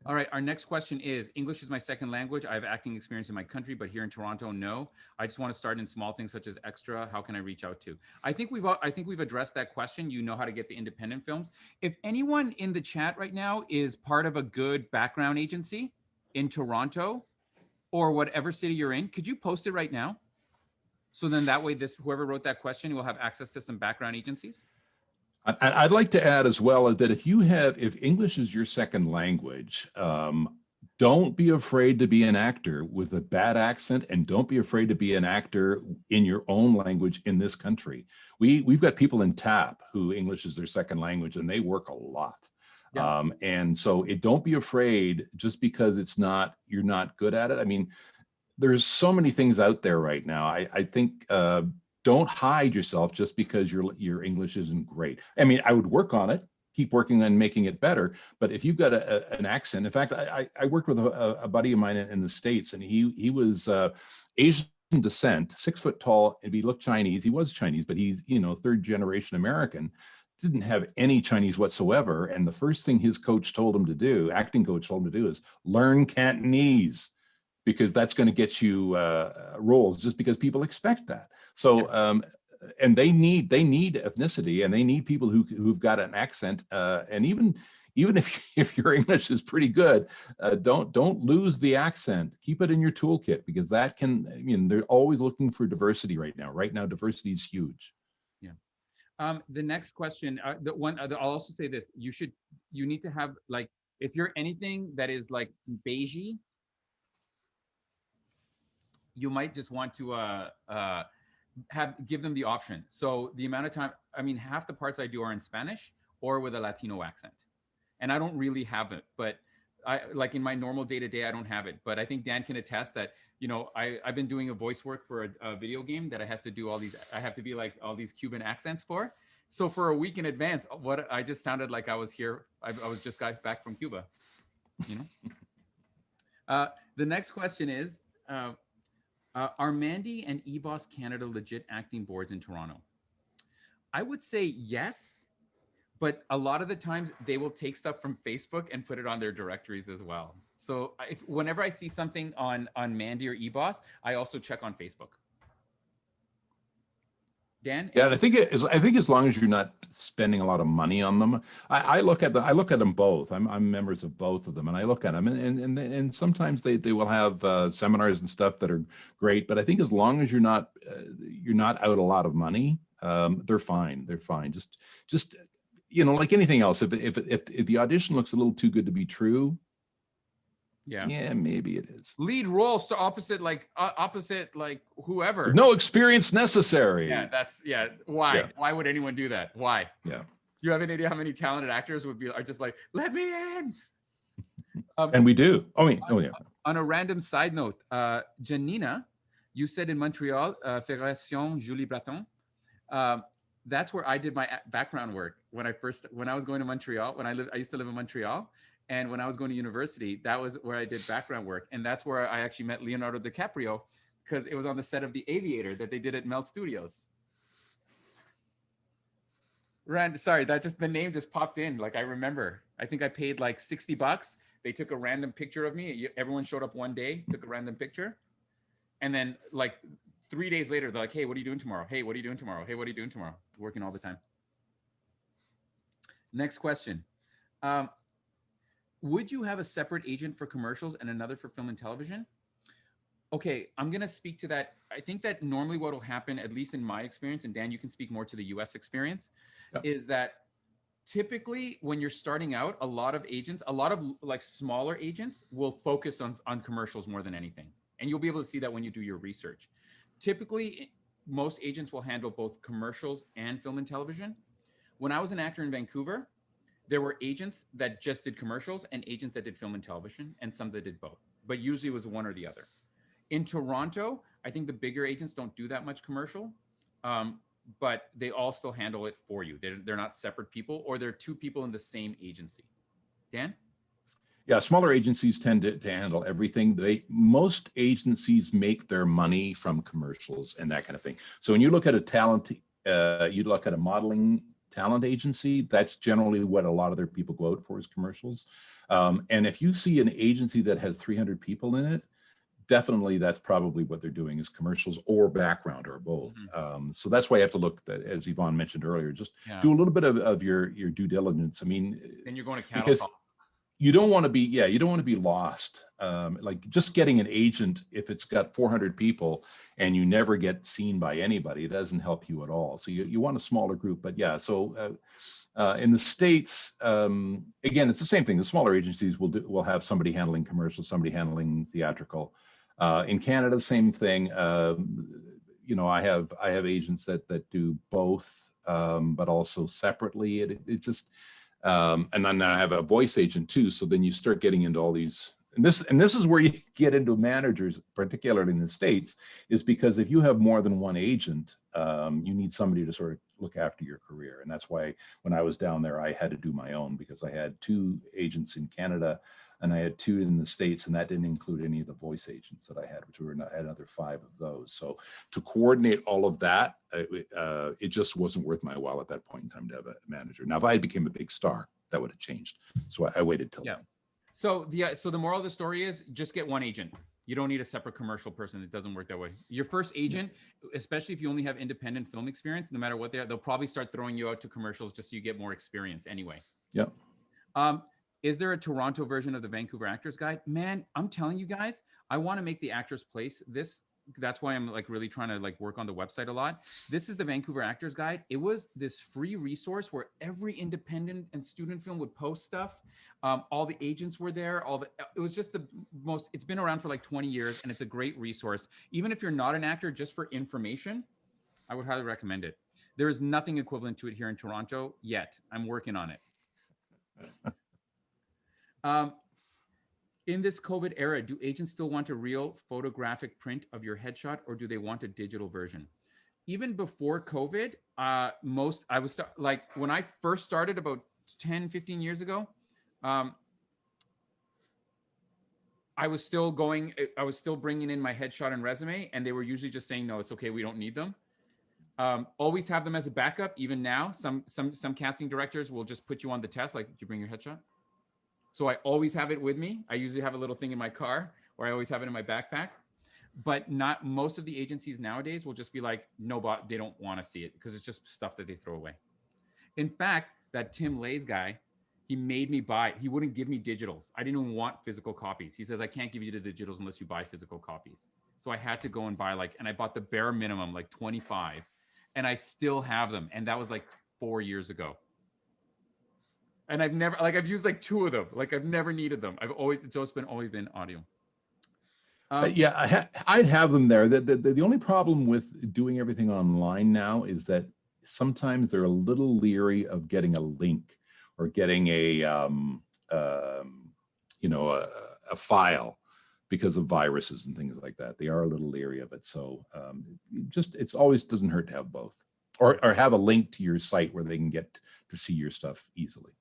All right. Our next question is, English is my second language. I have acting experience in my country, but here in Toronto, no. I just want to start in small things such as extra. How can I reach out to? I think we've addressed that question. You know how to get the independent films. If anyone in the chat right now is part of a good background agency in Toronto or whatever city you're in, could you post it right now? So then that way, whoever wrote that question will have access to some background agencies. I'd like to add as well that if English is your second language, don't be afraid to be an actor with a bad accent, and don't be afraid to be an actor in your own language in this country. We've got people in TAP who English is their second language, and they work a lot. Yeah. And so don't be afraid just because you're not good at it. I mean, there's so many things out there right now. I think don't hide yourself just because your English isn't great. I mean, I would work on it, keep working on making it better. But if you've got an accent, in fact, I worked with a buddy of mine in the States, and he was Asian descent, 6 foot tall, and he looked Chinese. He was Chinese, but he's, third generation American, didn't have any Chinese whatsoever. And the first thing his coach told him to do, acting coach told him to do, is learn Cantonese, because that's going to get you roles, just because people expect that. So, and they need ethnicity, and they need people who've got an accent. And even if your English is pretty good, don't lose the accent. Keep it in your toolkit, because that can, they're always looking for diversity right now. Right now, diversity is huge. Yeah. The next question, I'll also say this: you need to have, like, if you're anything that is like beigey, you might just want to give them the option. So the amount of time, I mean, half the parts I do are in Spanish or with a Latino accent, and I don't really have it. But I, like, in my normal day-to-day, I don't have it. But I think Dan can attest that, I've been doing a voice work for a video game that I have to do I have to be like all these Cuban accents for. So for a week in advance, I just sounded like I was here. I was just back from Cuba, The next question is, are Mandy and Ebos Canada legit acting boards in Toronto? I would say yes, but a lot of the times they will take stuff from Facebook and put it on their directories as well. So whenever I see something on Mandy or Ebos, I also check on Facebook. Dan? Yeah, and I think as long as you're not spending a lot of money on them, I look at them both. I'm members of both of them, and I look at them, and sometimes they will have seminars and stuff that are great. But I think as long as you're not out a lot of money, they're fine. They're fine. Just like anything else, if the audition looks a little too good to be true, yeah, maybe it is. Lead roles to opposite whoever. No experience necessary. Yeah, why? Yeah. Why would anyone do that? Why? Yeah. Do you have any idea how many talented actors are just like, let me in? And we do. Yeah. On a random side note, Janina, you said in Montreal, Fédération Julie Breton. That's where I did my background work when I was going to Montreal. I used to live in Montreal. And when I was going to university, that was where I did background work. And that's where I actually met Leonardo DiCaprio, because it was on the set of The Aviator that they did at Mel Studios. Sorry, the name just popped in. Like, I remember. I think I paid like $60. They took a random picture of me. Everyone showed up one day, took a random picture. And then like 3 days later, they're like, hey, what are you doing tomorrow? Hey, what are you doing tomorrow? Hey, what are you doing tomorrow? Working all the time. Next question. Would you have a separate agent for commercials and another for film and television? Okay, I'm going to speak to that. I think that normally what will happen, at least in my experience, and Dan, you can speak more to the US experience, is that typically when you're starting out, a lot of like smaller agents will focus on commercials more than anything. And you'll be able to see that when you do your research. Typically, most agents will handle both commercials and film and television. When I was an actor in Vancouver, there were agents that just did commercials and agents that did film and television, and some that did both, but usually it was one or the other. In Toronto, I think the bigger agents don't do that much commercial, but they all still handle it for you. They're not separate people, or they're two people in the same agency. Dan? Yeah, smaller agencies tend to handle everything. Most agencies make their money from commercials and that kind of thing. So when you look at you look at a modeling talent agency, that's generally what a lot of their people go out for, is commercials. And if you see an agency that has 300 people in it, definitely that's probably what they're doing, is commercials or background or both. Mm-hmm. So that's why you have to look, as Yvonne mentioned earlier, just do a little bit of your due diligence. I mean, and you're going to cattle because you don't want to be lost. Like just getting an agent, if it's got 400 people and you never get seen by anybody, it doesn't help you at all. So you want a smaller group. But yeah, so In the States, again, it's the same thing. The smaller agencies will have somebody handling commercial, somebody handling theatrical. In Canada, same thing. You know, I have agents that do both, but also separately. It just, and then I have a voice agent too. So then you start getting into all these, and this is where you get into managers, particularly in the States, is because if you have more than one agent, you need somebody to sort of look after your career. And that's why when I was down there, I had to do my own, because I had 2 agents in Canada and I had 2 in the States, and that didn't include any of the voice agents that I had, which were another 5 of those. So to coordinate all of that, it just wasn't worth my while at that point in time to have a manager. Now, if I became a big star, that would have changed. So I waited till then. So the moral of the story is just get one agent. You don't need a separate commercial person. It doesn't work that way. Your first agent, especially if you only have independent film experience, no matter what they'll probably start throwing you out to commercials just so you get more experience anyway. Yep. Is there a Toronto version of the Vancouver Actors Guide? Man, I'm telling you guys, I want to make the Actors Place this. That's why I'm like really trying to like work on the website a lot. This is the Vancouver Actors Guide. It was this free resource where every independent and student film would post stuff. All the agents were there. It was just the most, it's been around for like 20 years and it's a great resource. Even if you're not an actor, just for information, I would highly recommend it. There is nothing equivalent to it here in Toronto yet. I'm working on it. In this COVID era, do agents still want a real photographic print of your headshot, or do they want a digital version? Even before COVID, like when I first started about 10, 15 years ago, I was still bringing in my headshot and resume, and they were usually just saying, no, it's okay, we don't need them. Always have them as a backup. Even now, some casting directors will just put you on the test, like, did you bring your headshot? So I always have it with me. I usually have a little thing in my car, or I always have it in my backpack. But not most of the agencies nowadays will just be like, no, but they don't want to see it because it's just stuff that they throw away. In fact, that Tim Lays guy, he made me buy. He wouldn't give me digitals. I didn't even want physical copies. He says, I can't give you the digitals unless you buy physical copies. So I had to go and buy and I bought the bare minimum, like 25, and I still have them. And that was like 4 years ago. And I've used like 2 of them. Like I've never needed them. It's always been audio. Yeah, I'd have them there. The only problem with doing everything online now is that sometimes they're a little leery of getting a link or getting a file because of viruses and things like that. They are a little leery of it. So it's always doesn't hurt to have both, or have a link to your site where they can get to see your stuff easily.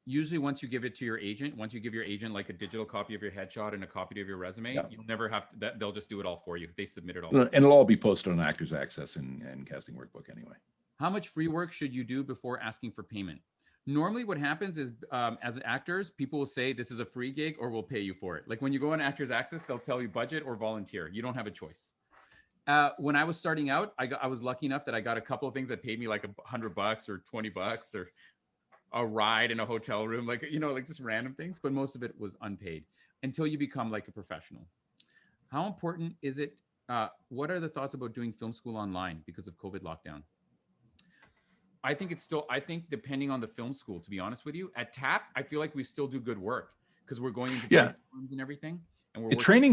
Usually once you give it to your agent, once you give your agent like a digital copy of your headshot and a copy of your resume, you'll never have to, they'll just do it all for you. They submit it all. And it'll all be posted on Actors Access and Casting Workbook anyway. How much free work should you do before asking for payment? Normally what happens is as actors, people will say this is a free gig or we'll pay you for it. Like when you go on Actors Access, they'll tell you budget or volunteer. You don't have a choice. When I was starting out, I was lucky enough that I got a couple of things that paid me like $100 or $20 or a ride in a hotel room, like just random things, but most of it was unpaid until you become like a professional. How important is it? What are the thoughts about doing film school online because of COVID lockdown? I think depending on the film school, to be honest with you, at TAP, I feel like we still do good work because we're going into rooms and everything. And training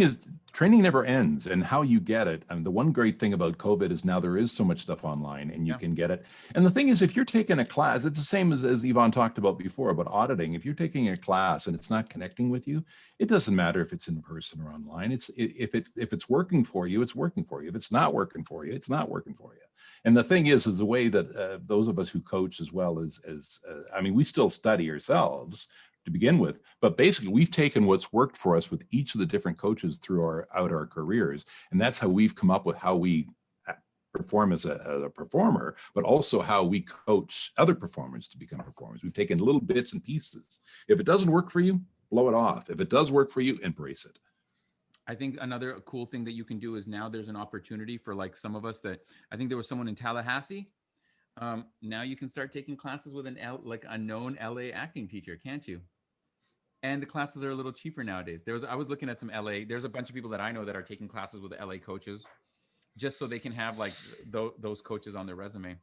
never ends, and how you get it. And the one great thing about COVID is now there is so much stuff online and you can get it. And the thing is, if you're taking a class, it's the same as Yvonne talked about before about auditing. If you're taking a class and it's not connecting with you, it doesn't matter if it's in person or online. If it's working for you, it's working for you. If it's not working for you, it's not working for you. And the thing is the way that those of us who coach as well as I mean, we still study ourselves to begin with, but basically we've taken what's worked for us with each of the different coaches throughout our careers, and that's how we've come up with how we perform as a performer, but also how we coach other performers to become performers. We've taken little bits and pieces. If it doesn't work for you, blow it off. If it does work for you, embrace it. I think another cool thing that you can do is now there's an opportunity for like some of us that I think there was someone in Tallahassee. Now you can start taking classes with a known LA acting teacher, can't you? And the classes are a little cheaper nowadays. I was looking at some there's a bunch of people that I know that are taking classes with LA coaches just so they can have like those coaches on their resume.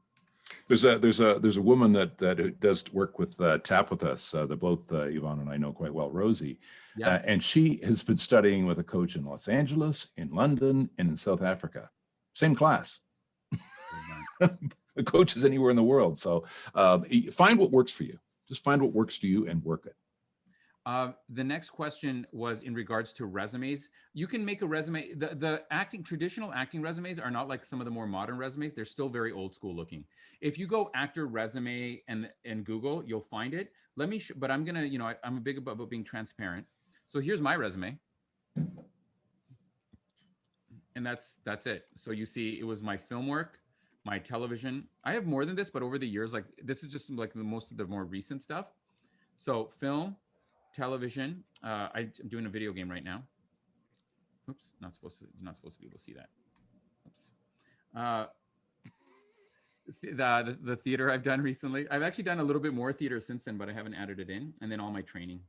There's a woman that does work with TAP with us that both Yvonne and I know quite well, Rosie, Yeah. and she has been studying with a coach in Los Angeles, in London, and in South Africa. Same class. The coach is anywhere in the world. So find what works for you. Just find what works for you and work it. The next question was in regards to resumes. You can make a resume. The traditional acting resumes are not like some of the more modern resumes. They're still very old school looking. If you go actor resume and Google, you'll find it. But I'm gonna, I'm a big about being transparent. So here's my resume, and that's it. So you see, it was my film work, my television. I have more than this, but over the years, like this is just like most of the more recent stuff. So film, television. I'm doing a video game right now. Oops, not supposed to be able to see that. Oops. The theater I've done recently. I've actually done a little bit more theater since then, but I haven't added it in. And then all my training,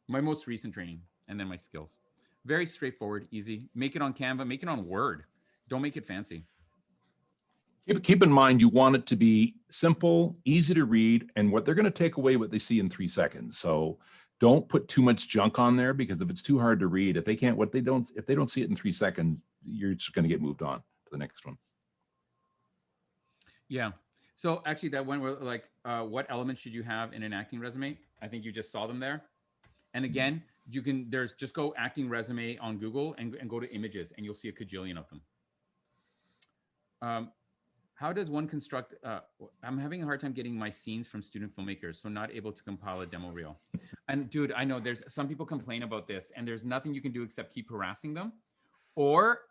my most recent training, and then my skills. Very straightforward, easy. Make it on Canva. Make it on Word. Don't make it fancy. Keep in mind, you want it to be simple, easy to read, and what they're going to take away what they see in 3 seconds. So don't put too much junk on there, because if it's too hard to read, if they don't see it in 3 seconds, you're just going to get moved on to the next one. Yeah. So actually that one where like, what elements should you have in an acting resume? I think you just saw them there. And again, just go acting resume on Google and go to images, and you'll see a cajillion of them. How does one construct, I'm having a hard time getting my scenes from student filmmakers, so not able to compile a demo reel. And dude, I know there's some people complain about this, and there's nothing you can do except keep harassing them. Or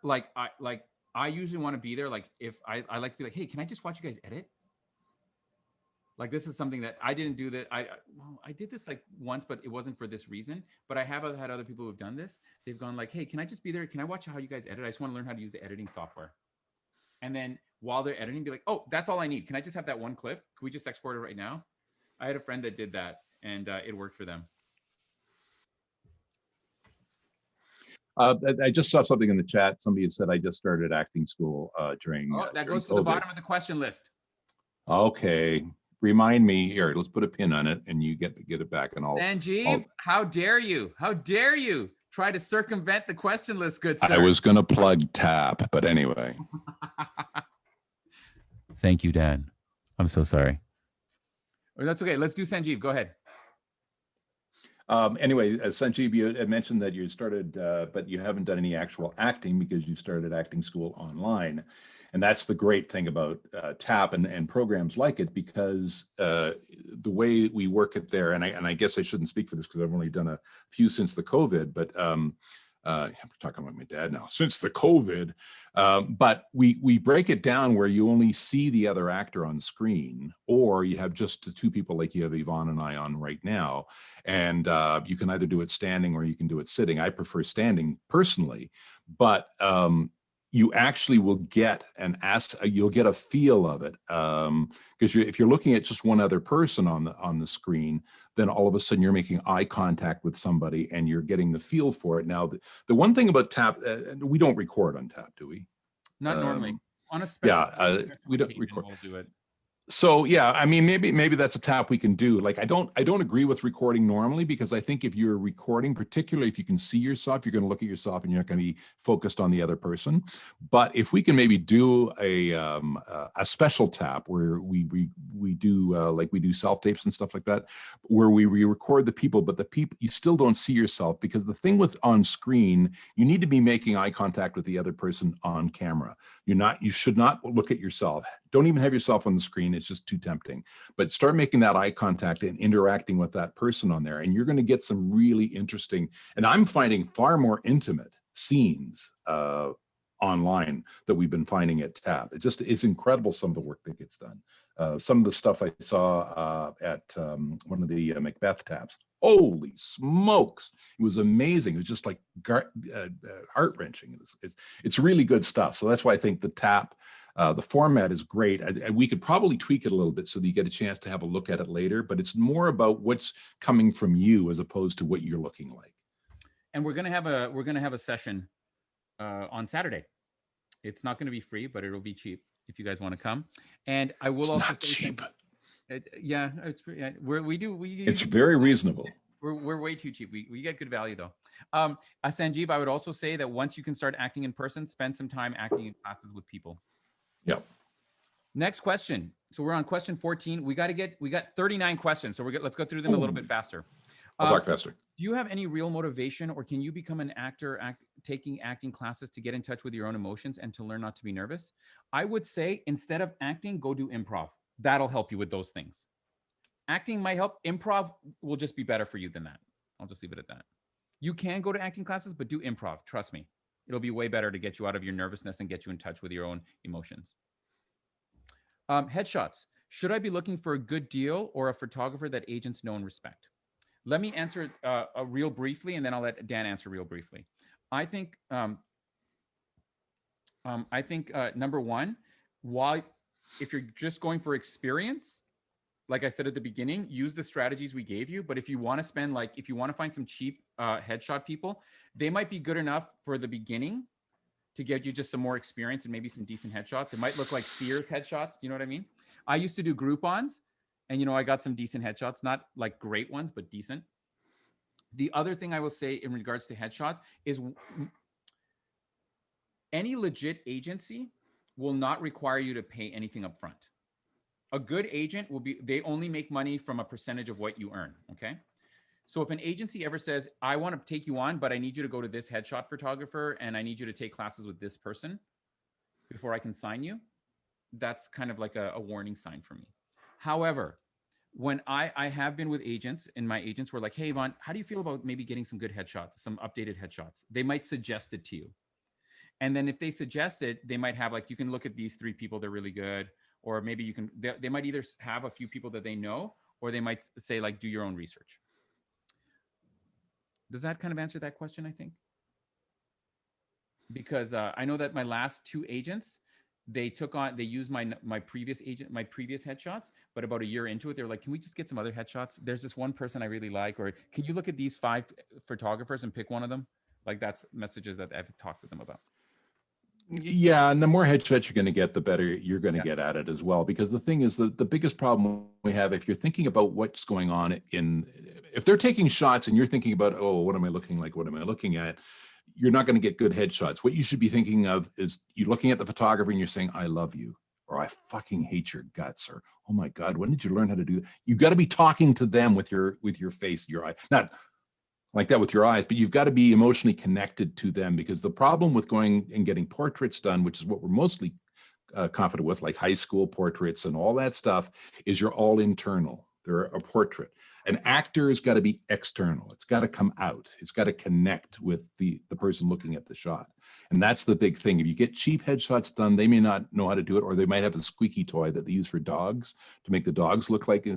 I usually want to be there. Like if I like to be like, hey, can I just watch you guys edit? Like this is something that I didn't do that. I did this like once, but it wasn't for this reason. But I have had other people who've done this. They've gone like, hey, can I just be there? Can I watch how you guys edit? I just want to learn how to use the editing software. And then while they're editing, be like, oh, that's all I need. Can I just have that one clip? Can we just export it right now? I had a friend that did that, and it worked for them. I just saw something in the chat. Somebody had said, I just started acting school during. That during goes to COVID. the bottom of the question list. Okay. Remind me here. Let's put a pin on it, and you get it back, and Sanjeev, how dare you? How dare you try to circumvent the question list, good sir? I was going to plug TAP, but anyway. Thank you, Dad. I'm so sorry. Oh, that's okay. Let's do Sanjeev. Go ahead. Anyway, Sanjeev, you had mentioned that you started, but you haven't done any actual acting because you started acting school online. And that's the great thing about TAP and programs like it, because the way we work it there, and I guess I shouldn't speak for this because I've only done a few since the COVID, but I'm talking about my dad now, since the COVID, but we break it down where you only see the other actor on screen, or you have just the 2 people like you have Yvonne and I on right now. And you can either do it standing or you can do it sitting. I prefer standing personally, but you actually will get you'll get a feel of it, because if you're looking at just one other person on the screen, then all of a sudden you're making eye contact with somebody and you're getting the feel for it. Now, the one thing about TAP, we don't record on TAP, do we? Not normally. On a special we don't record. We'll do it. So yeah, I mean, maybe that's a TAP we can do. Like I don't agree with recording normally, because I think if you're recording, particularly if you can see yourself, you're going to look at yourself and you're not going to be focused on the other person. But if we can maybe do a special TAP where we do like we do self tapes and stuff like that, where we record the people, but the people, you still don't see yourself, because the thing with on screen, you need to be making eye contact with the other person on camera. You should not look at yourself. Don't even have yourself on the screen. It's just too tempting. But start making that eye contact and interacting with that person on there, and you're going to get some really interesting, and I'm finding far more intimate scenes online that we've been finding at TAP. It's incredible, some of the work that gets done. Some of the stuff I saw at one of the Macbeth TAPs. Holy smokes. It was amazing. It was just like heart-wrenching. It's really good stuff. So that's why I think the TAP, the format is great. We could probably tweak it a little bit so that you get a chance to have a look at it later, but it's more about what's coming from you as opposed to what you're looking like. And we're gonna have a session on Saturday. It's not going to be free, but it'll be cheap. if you guys want to come. And I will It's also not say cheap. yeah, it's yeah, we It's very reasonable. we're way too cheap. We get good value though. Sanjeev, I would also say that once you can start acting in person, spend some time acting in classes with people. Yep. Next question. So we're on question 14. We got 39 questions. So let's go through them a little bit faster. I'll talk faster. Do you have any real motivation, or can you become an actor taking acting classes to get in touch with your own emotions and to learn not to be nervous? I would say instead of acting, go do improv. That'll help you with those things. Acting might help. Improv will just be better for you than that. I'll just leave it at that. You can go to acting classes, but do improv. Trust me. It'll be way better to get you out of your nervousness and get you in touch with your own emotions. Headshots. Should I be looking for a good deal or a photographer that agents know and respect? Let me answer real briefly, and then I'll let Dan answer real briefly. I think number one, if you're just going for experience, like I said at the beginning, use the strategies we gave you. But if you want to find some cheap headshot people, they might be good enough for the beginning to get you just some more experience and maybe some decent headshots. It might look like Sears headshots. Do you know what I mean? I used to do Groupons, and I got some decent headshots, not like great ones, but decent. The other thing I will say in regards to headshots is any legit agency will not require you to pay anything up front. A good agent they only make money from a percentage of what you earn. Okay. So if an agency ever says, I want to take you on, but I need you to go to this headshot photographer and I need you to take classes with this person before I can sign you, that's kind of like a warning sign for me. However, when I have been with agents, and my agents were like, hey, Yvonne, how do you feel about maybe getting some good headshots, some updated headshots? They might suggest it to you. And then if they suggest it, they might have you can look at these 3 people, they're really good. Or maybe they might either have a few people that they know, or they might say do your own research. Does that kind of answer that question, I think? Because I know that my last 2 agents, they used my previous headshots, but about a year into it, they're like, can we just get some other headshots? There's this one person I really like, or can you look at these 5 photographers and pick one of them? That's messages that I've talked with them about. Yeah, and the more headshots you're going to get, the better you're going to get at it as well. Because the thing is, the biggest problem we have, if you're thinking about what's going on if they're taking shots and you're thinking about, oh, what am I looking like? What am I looking at? You're not going to get good headshots. What you should be thinking of is you're looking at the photographer and you're saying, I love you, or I fucking hate your guts, or, oh my God, when did you learn how to do that? You got to be talking to them with your face, your eye, not like that with your eyes, but you've got to be emotionally connected to them, because the problem with going and getting portraits done, which is what we're mostly confident with, like high school portraits and all that stuff, is you're all internal. They're a portrait. An actor has got to be external. It's got to come out. It's got to connect with the person looking at the shot. And that's the big thing. If you get cheap headshots done, they may not know how to do it, or they might have a squeaky toy that they use for dogs to make the dogs look like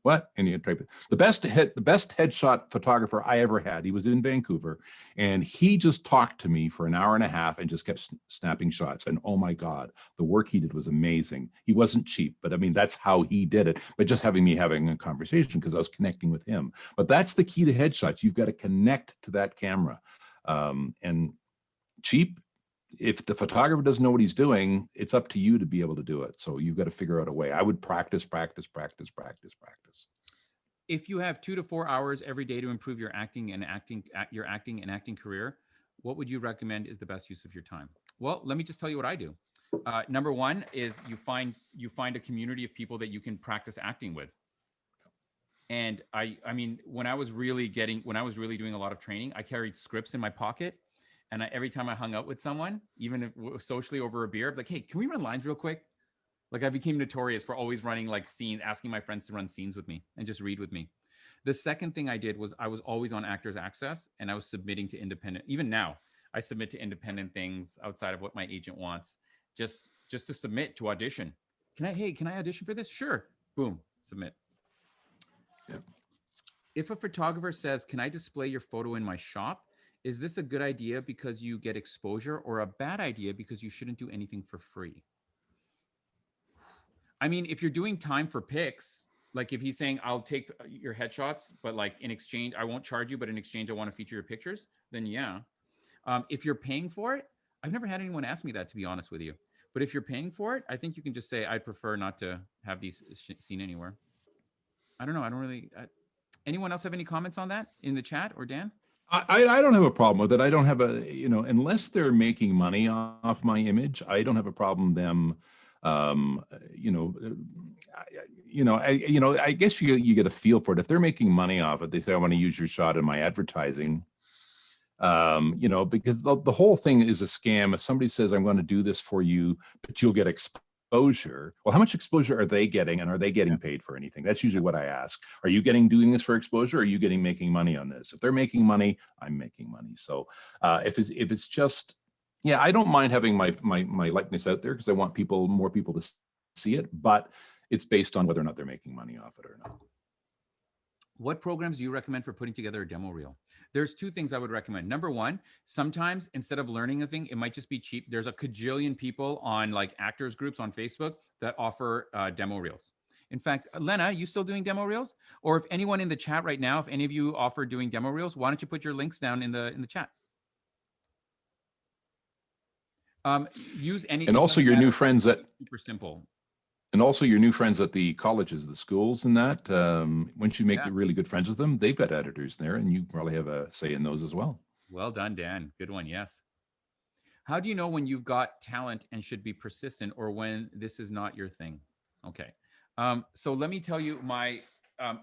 what? And you type it. The best headshot photographer I ever had, he was in Vancouver, and he just talked to me for an hour and a half and just kept snapping shots. And oh my God, the work he did was amazing. He wasn't cheap, but I mean, that's how he did it. But just having a conversation, because I was connecting with him. But that's the key to headshots. You've got to connect to that camera. And cheap, if the photographer doesn't know what he's doing, it's up to you to be able to do it. So you've got to figure out a way. I would practice. If you have 2 to 4 hours every day to improve your acting and acting career, what would you recommend is the best use of your time? Well, let me just tell you what I do. Number one is you find a community of people that you can practice acting with. And I mean, when I was really doing a lot of training, I carried scripts in my pocket. And every time I hung out with someone, even if socially over a beer, I'd be like, hey, can we run lines real quick? I became notorious for always running scenes, asking my friends to run scenes with me and just read with me. The second thing I did was I was always on Actors Access, and I was submitting to independent. Even now, I submit to independent things outside of what my agent wants, just to submit to audition. Can I audition for this? Sure. Boom, submit. Yeah. If a photographer says, can I display your photo in my shop? Is this a good idea because you get exposure, or a bad idea because you shouldn't do anything for free? I mean, if you're doing time for pics, if he's saying, I'll take your headshots, but in exchange, I won't charge you, but in exchange, I want to feature your pictures, then yeah. If you're paying for it, I've never had anyone ask me that, to be honest with you. But if you're paying for it, I think you can just say, I prefer not to have these seen anywhere. I don't know. I don't really. Anyone else have any comments on that in the chat, or Dan? I don't have a problem with it. I don't have a, unless they're making money off my image, I don't have a problem them, I guess you get a feel for it. If they're making money off it, they say, I want to use your shot in my advertising. Because the whole thing is a scam. If somebody says, I'm going to do this for you, but you'll get exposure. Well, how much exposure are they getting, and are they getting paid for anything? That's usually what I ask. Are you doing this for exposure? Or are you making money on this? If they're making money, I'm making money. So if it's just, yeah, I don't mind having my likeness out there because I want more people to see it, but it's based on whether or not they're making money off it or not. What programs do you recommend for putting together a demo reel? There's two things I would recommend. Number one, sometimes instead of learning a thing, it might just be cheap. There's a cajillion people on like actors groups on Facebook that offer demo reels. In fact, Lena, you still doing demo reels? Or if anyone in the chat right now, if any of you offer doing demo reels, why don't you put your links down in the chat? Use any. And also your new friends that super simple. And also your new friends at the colleges, the schools and that, once you make the really good friends with them, they've got editors there and you probably have a say in those as well. Well done, Dan. Good one. Yes. How do you know when you've got talent and should be persistent, or when this is not your thing? Okay. So let me tell you I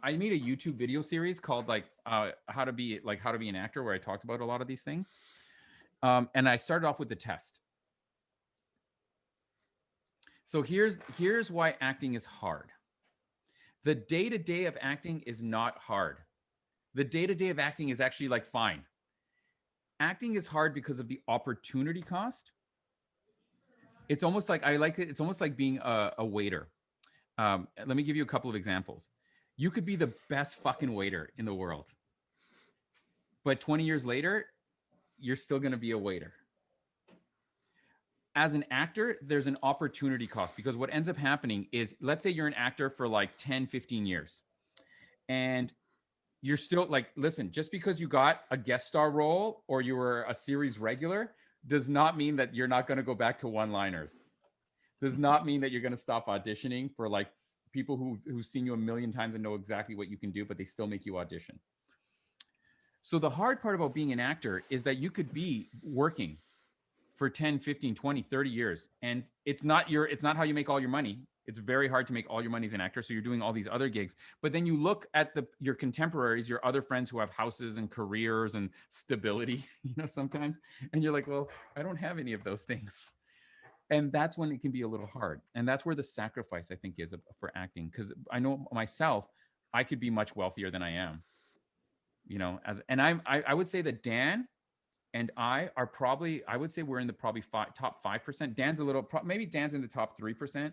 made a YouTube video series called how to be an actor, where I talked about a lot of these things. And I started off with the test. So here's why acting is hard. The day-to-day of acting is not hard. The day-to-day of acting is actually like fine. Acting is hard because of the opportunity cost. It's almost like, it's almost like being a waiter. Let me give you a couple of examples. You could be the best fucking waiter in the world, but 20 years later, you're still going to be a waiter. As an actor, there's an opportunity cost, because what ends up happening is, let's say you're an actor for like 10, 15 years and you're still like, listen, just because you got a guest star role or you were a series regular does not mean that you're not going to go back to one-liners. Does not mean that you're going to stop auditioning for like people who've seen you a million times and know exactly what you can do, but they still make you audition. So the hard part about being an actor is that you could be working for 10, 15, 20, 30 years. And it's not how you make all your money. It's very hard to make all your money as an actor. So you're doing all these other gigs. But then you look at your contemporaries, your other friends who have houses and careers and stability, sometimes. And you're like, well, I don't have any of those things. And that's when it can be a little hard. And that's where the sacrifice, I think, is for acting. Because I know myself, I could be much wealthier than I am. I would say that Dan and I are probably, I would say we're in the top 5%. Dan's a little, maybe Dan's in the top 3%,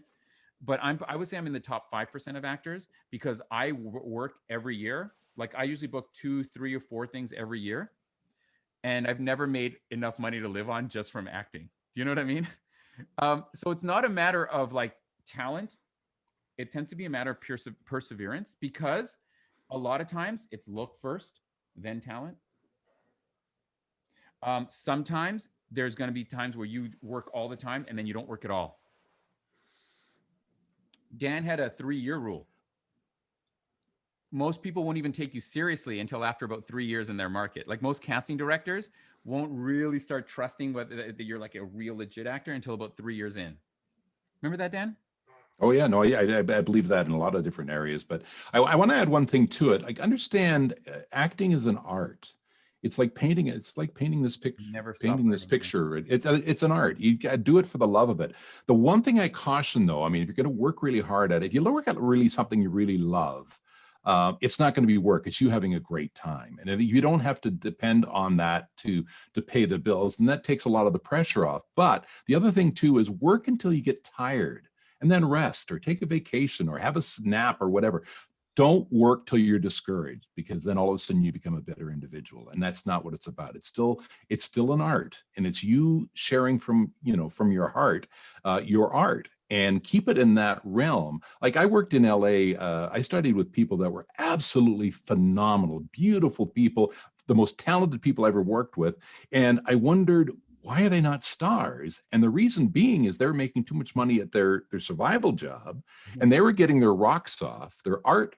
but I would say I'm in the top 5% of actors, because I work every year. Like I usually book 2, 3, or 4 things every year. And I've never made enough money to live on just from acting. Do you know what I mean? So it's not a matter of like talent. It tends to be a matter of pure perseverance, because a lot of times it's look first, then talent. Sometimes there's going to be times where you work all the time and then you don't work at all. Dan had a 3-year rule. Most people won't even take you seriously until after about 3 years in their market. Like most casting directors won't really start trusting that you're like a real legit actor until about 3 years in. Remember that, Dan? Oh yeah, no, I believe that in a lot of different areas. But I want to add one thing to it. Like, understand, acting is an art. It's like painting. It's like painting this picture. It's an art. You got to do it for the love of it. The one thing I caution, though, I mean, if you're going to work really hard at it, if you work at really something you really love, it's not going to be work. It's you having a great time, and if you don't have to depend on that to pay the bills, and that takes a lot of the pressure off. But the other thing too is work until you get tired, and then rest or take a vacation or have a snap or whatever. Don't work till you're discouraged, because then all of a sudden you become a better individual, and that's not what it's about. It's still an art, and it's you sharing from your heart, your art, and keep it in that realm. Like I worked in LA, I studied with people that were absolutely phenomenal, beautiful people, the most talented people I ever worked with, and I wondered, why are they not stars? And the reason being is they're making too much money at their survival job, and they were getting their rocks off, their art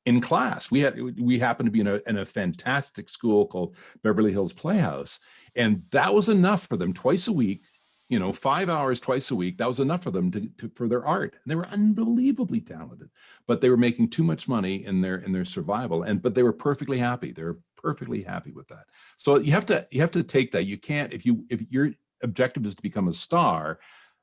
in class. We happened to be in a fantastic school called Beverly Hills Playhouse, and that was enough for them twice a week. 5 hours twice a week. That was enough for them for their art. And they were unbelievably talented, but they were making too much money in their survival. But they were perfectly happy. They're perfectly happy with that. So you have to take that. You can't, if your objective is to become a star,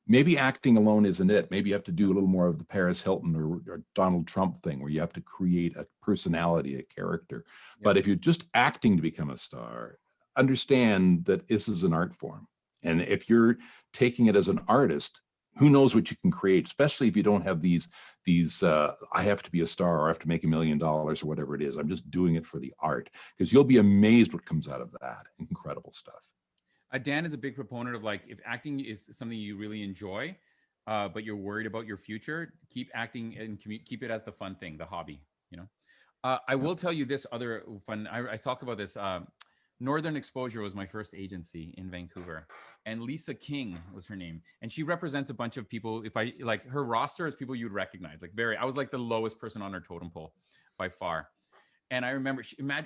maybe acting alone isn't it. Maybe you have to do a little more of the Paris Hilton or Donald Trump thing, where you have to create a personality, a character. Yeah. But if you're just acting to become a star, understand that this is an art form. And if you're taking it as an artist, who knows what you can create, especially if you don't have these I have to be a star, or I have to make $1 million, or whatever it is. I'm just doing it for the art, because you'll be amazed what comes out of that. Incredible stuff. Dan is a big proponent of, like, if acting is something you really enjoy, but you're worried about your future, keep acting and keep it as the fun thing, the hobby, I will tell you this other fun, I talk about this, Northern Exposure was my first agency in Vancouver, and Lisa King was her name. And she represents a bunch of people. If I like, her roster is people you'd recognize, I was like the lowest person on her totem pole by far. And I remember,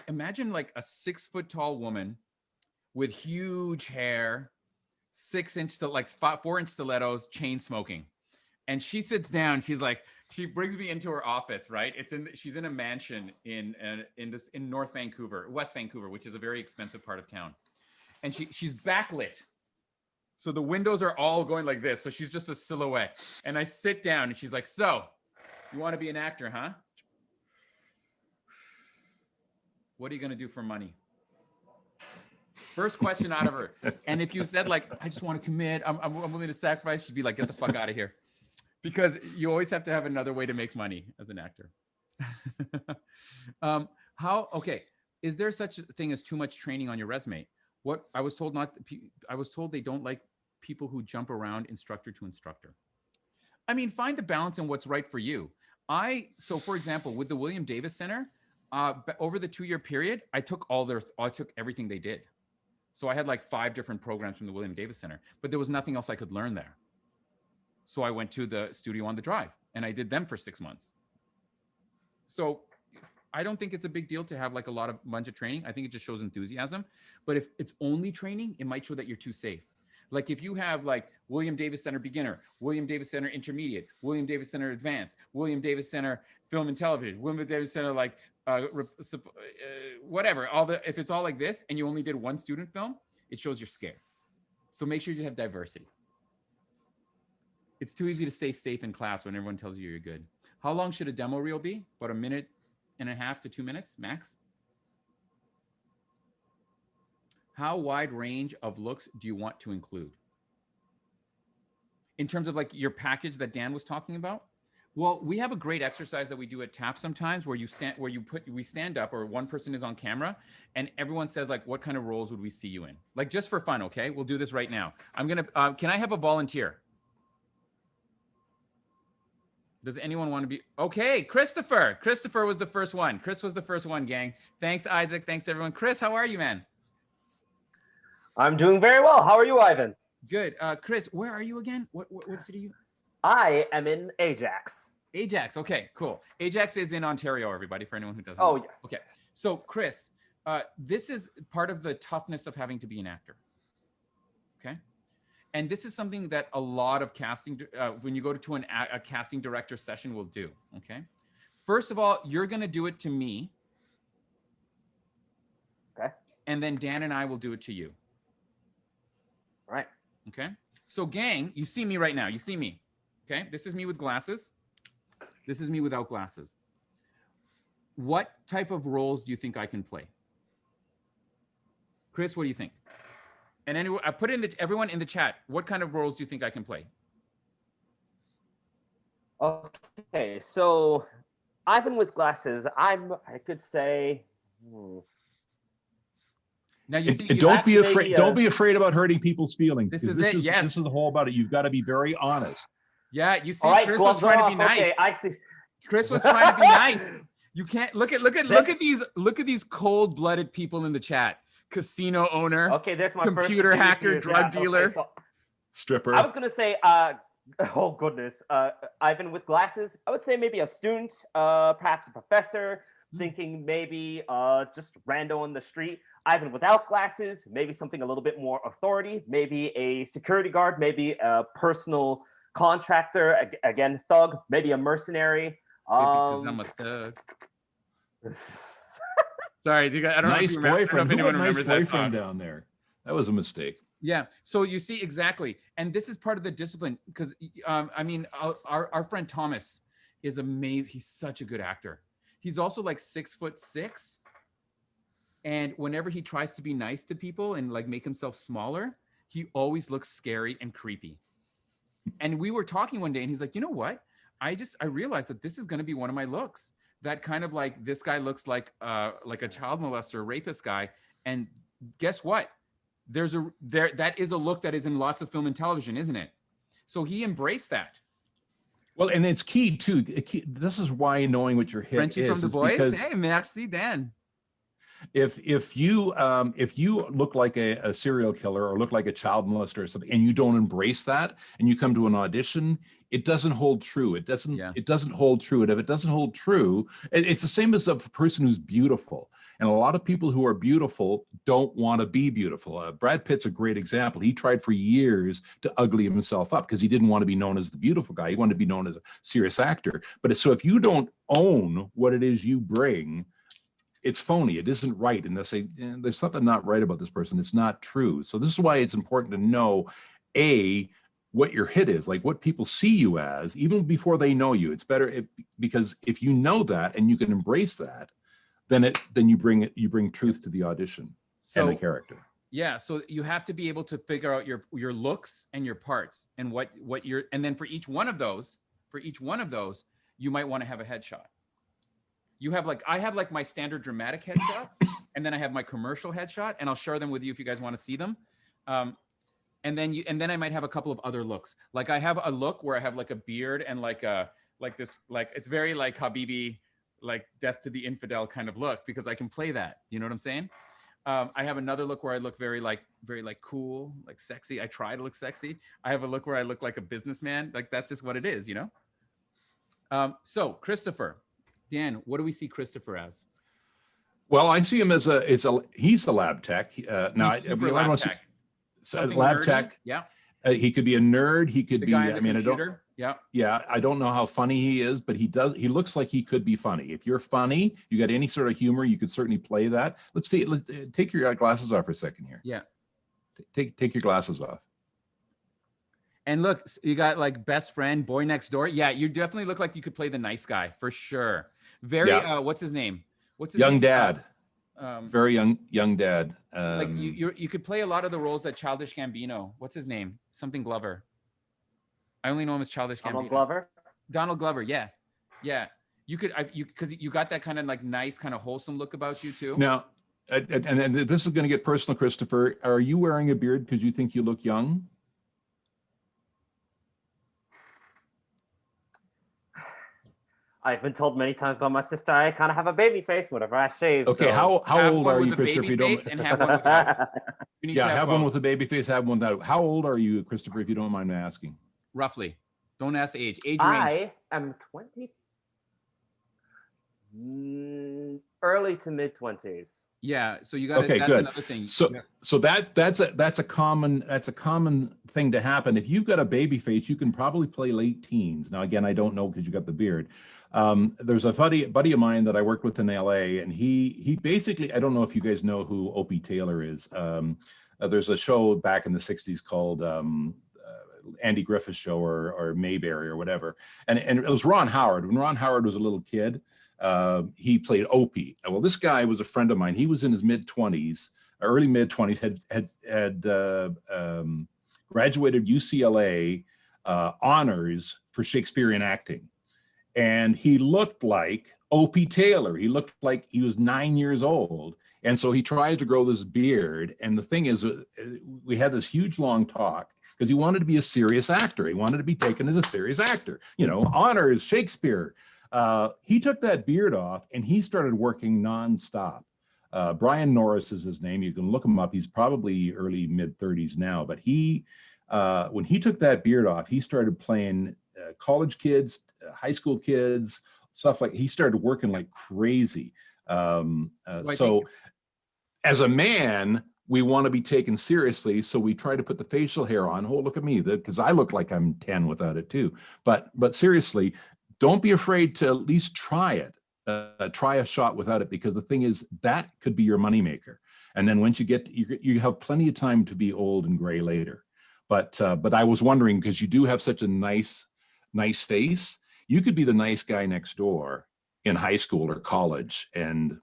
imagine like a 6 foot tall woman with huge hair, 4 inch stilettos, chain smoking. And she sits down, she brings me into her office, right? She's in a mansion in North Vancouver, West Vancouver, which is a very expensive part of town. And she's backlit. So the windows are all going like this. So she's just a silhouette. And I sit down and she's like, "So, you want to be an actor, huh? What are you going to do for money?" First question out of her. And if you said, like, "I just want to commit, I'm willing to sacrifice," she'd be like, "Get the fuck out of here." Because you always have to have another way to make money as an actor. Okay. Is there such a thing as too much training on your resume? What I was told they don't like people who jump around instructor to instructor. I mean, find the balance in what's right for you. So for example, with the William Davis Center, over the 2-year period, I took everything they did. So I had like 5 different programs from the William Davis Center, but there was nothing else I could learn there. So I went to the studio on the Drive and I did them for 6 months. So I don't think it's a big deal to have like a bunch of training. I think it just shows enthusiasm. But if it's only training, it might show that you're too safe. Like if you have like William Davis Center Beginner, William Davis Center Intermediate, William Davis Center Advanced, William Davis Center Film and Television, William Davis Center whatever, if it's all like this and you only did 1 student film, it shows you're scared. So make sure you have diversity. It's too easy to stay safe in class when everyone tells you you're good. How long should a demo reel be? About 1.5 minutes to 2 minutes max. How wide range of looks do you want to include? In terms of like your package that Dan was talking about? Well, we have a great exercise that we do at TAP sometimes where we stand up, or one person is on camera and everyone says like, what kind of roles would we see you in? Like just for fun, okay? We'll do this right now. Can I have a volunteer? Does anyone want to be? Okay, Christopher. Christopher was the first one. Chris was the first one, gang. Thanks, Isaac. Thanks, everyone. Chris, how are you, man? I'm doing very well. How are you, Ivan? Good. Chris, where are you again? What city are you? I am in Ajax. Ajax. Okay, cool. Ajax is in Ontario, everybody, for anyone who doesn't know. Yeah. Okay. So, Chris, this is part of the toughness of having to be an actor. Okay. And this is something that a lot of casting, when you go to a casting director session, will do, okay? First of all, you're going to do it to me. Okay. And then Dan and I will do it to you. All right. Okay? So, gang, you see me right now. You see me, okay? This is me with glasses. This is me without glasses. What type of roles do you think I can play? Chris, what do you think? And anyway, I put everyone in the chat. What kind of roles do you think I can play? Okay, so Ivan with glasses. I could say. Now you see. Don't be afraid. Don't be afraid about hurting people's feelings. This is it. Yes. This is the whole about it. You've got to be very honest. Yeah, you see, right, Chris was trying to be nice. Okay, I see. Chris was trying to be nice. You can't look at these cold-blooded people in the chat. casino owner, Okay, there's my computer first hacker, serious drug example. dealer. Okay, so Stripper. I was gonna say, oh goodness, Ivan with glasses. I would say maybe a student, perhaps a professor, thinking maybe just rando on the street. Ivan without glasses, maybe something a little bit more authority, maybe a security guard, maybe a personal contractor, again thug, maybe a mercenary. Because I'm a thug. Sorry, I don't know if Nice you remember. I don't know boyfriend. if Who anyone put nice remembers that boyfriend song. down there? That was a mistake. Yeah. So you see exactly, and this is part of the discipline because I mean, our friend Thomas is amazing. He's such a good actor. He's also like 6'6", and whenever he tries to be nice to people and like make himself smaller, he always looks scary and creepy. And we were talking one day, and he's like, you know what? I realized that this is going to be one of my looks. That kind of like this guy looks like a child molester, rapist guy, and guess what? That is a look that is in lots of film and television, isn't it? So he embraced that. Well, and it's key too. This is why knowing what your hit Frenchie is from The is Boys. because Hey, merci, Dan. if you look like a serial killer or look like a child molester or something, and you don't embrace that, and you come to an audition, it doesn't hold true. It doesn't. Yeah. It doesn't hold true. And if it doesn't hold true, it's the same as a person who's beautiful. And a lot of people who are beautiful don't want to be beautiful. Brad Pitt's a great example. He tried for years to ugly himself up because he didn't want to be known as the beautiful guy. He wanted to be known as a serious actor. But so if you don't own what it is you bring, it's phony. It isn't right. And they say, there's something not right about this person. It's not true. So this is why it's important to know, what your hit is, like what people see you as, even before they know you. It's better because if you know that and you can embrace that, then you bring truth to the audition and the character. Yeah, so you have to be able to figure out your looks and your parts and and then for each one of those, you might want to have a headshot. I have like my standard dramatic headshot, and then I have my commercial headshot, and I'll share them with you if you guys want to see them. And then I might have a couple of other looks. Like I have a look where I have like a beard and it's very like Habibi, like Death to the Infidel kind of look, because I can play that. You know what I'm saying? I have another look where I look very cool, like sexy. I try to look sexy. I have a look where I look like a businessman. Like that's just what it is, you know? So Christopher, Dan, what do we see Christopher as? Well, I see him as he's a lab tech. Now, He's super lab tech. Lab nerdy. tech. Yeah. He could be a nerd. He could be. I mean, computer. Yeah. Yeah, I don't know how funny he is, but he looks like he could be funny. If you're funny, you got any sort of humor, you could certainly play that. Let's take your glasses off for a second here. Yeah. Take your glasses off. And look, you got like best friend, boy next door. Yeah, you definitely look like you could play the nice guy for sure. Very. Yeah. What's his name? Young dad. Very young dad. Like you could play a lot of the roles that Childish Gambino. What's his name? Something Glover. I only know him as Childish Gambino. Donald Glover. Yeah. You could, because you got that kind of like nice, kind of wholesome look about you too. Now, and this is going to get personal, Christopher. Are you wearing a beard because you think you look young? I've been told many times by my sister I kind of have a baby face whenever I shave. Okay, so. how old are you, Christopher? If you don't, and have one without. Yeah, have one with a baby face, have one without. How old are you, Christopher? If you don't mind me asking. Roughly. Don't ask age. Age range. I am 20, early to mid 20s. Yeah, so you got. Okay, that's good. Another thing. So that's a common thing to happen. If you've got a baby face, you can probably play late teens. Now, again, I don't know because you got the beard. There's a buddy of mine that I worked with in LA, and he basically, I don't know if you guys know who Opie Taylor is. There's a show back in the 60s called Andy Griffith's Show or Mayberry or whatever, and it was Ron Howard. When Ron Howard was a little kid, he played Opie. Well, this guy was a friend of mine. He was in his early mid 20s, had graduated UCLA honors for Shakespearean acting. And he looked like Opie Taylor. He looked like he was 9 years old. And so he tried to grow this beard. And the thing is, we had this huge long talk because he wanted to be a serious actor. He wanted to be taken as a serious actor, honors, Shakespeare. He took that beard off and he started working nonstop. Brian Norris is his name. You can look him up. He's probably early mid 30s now, but he, when he took that beard off, he started playing college kids, high school kids, stuff like. He started working like crazy. So, as a man, we want to be taken seriously, so we try to put the facial hair on. Oh, look at me, because I look like I'm 10 without it too. But seriously, don't be afraid to at least try it. Try a shot without it, because the thing is that could be your moneymaker. And then once you have plenty of time to be old and gray later. But I was wondering, because you do have such a nice face, you could be the nice guy next door in high school or college. And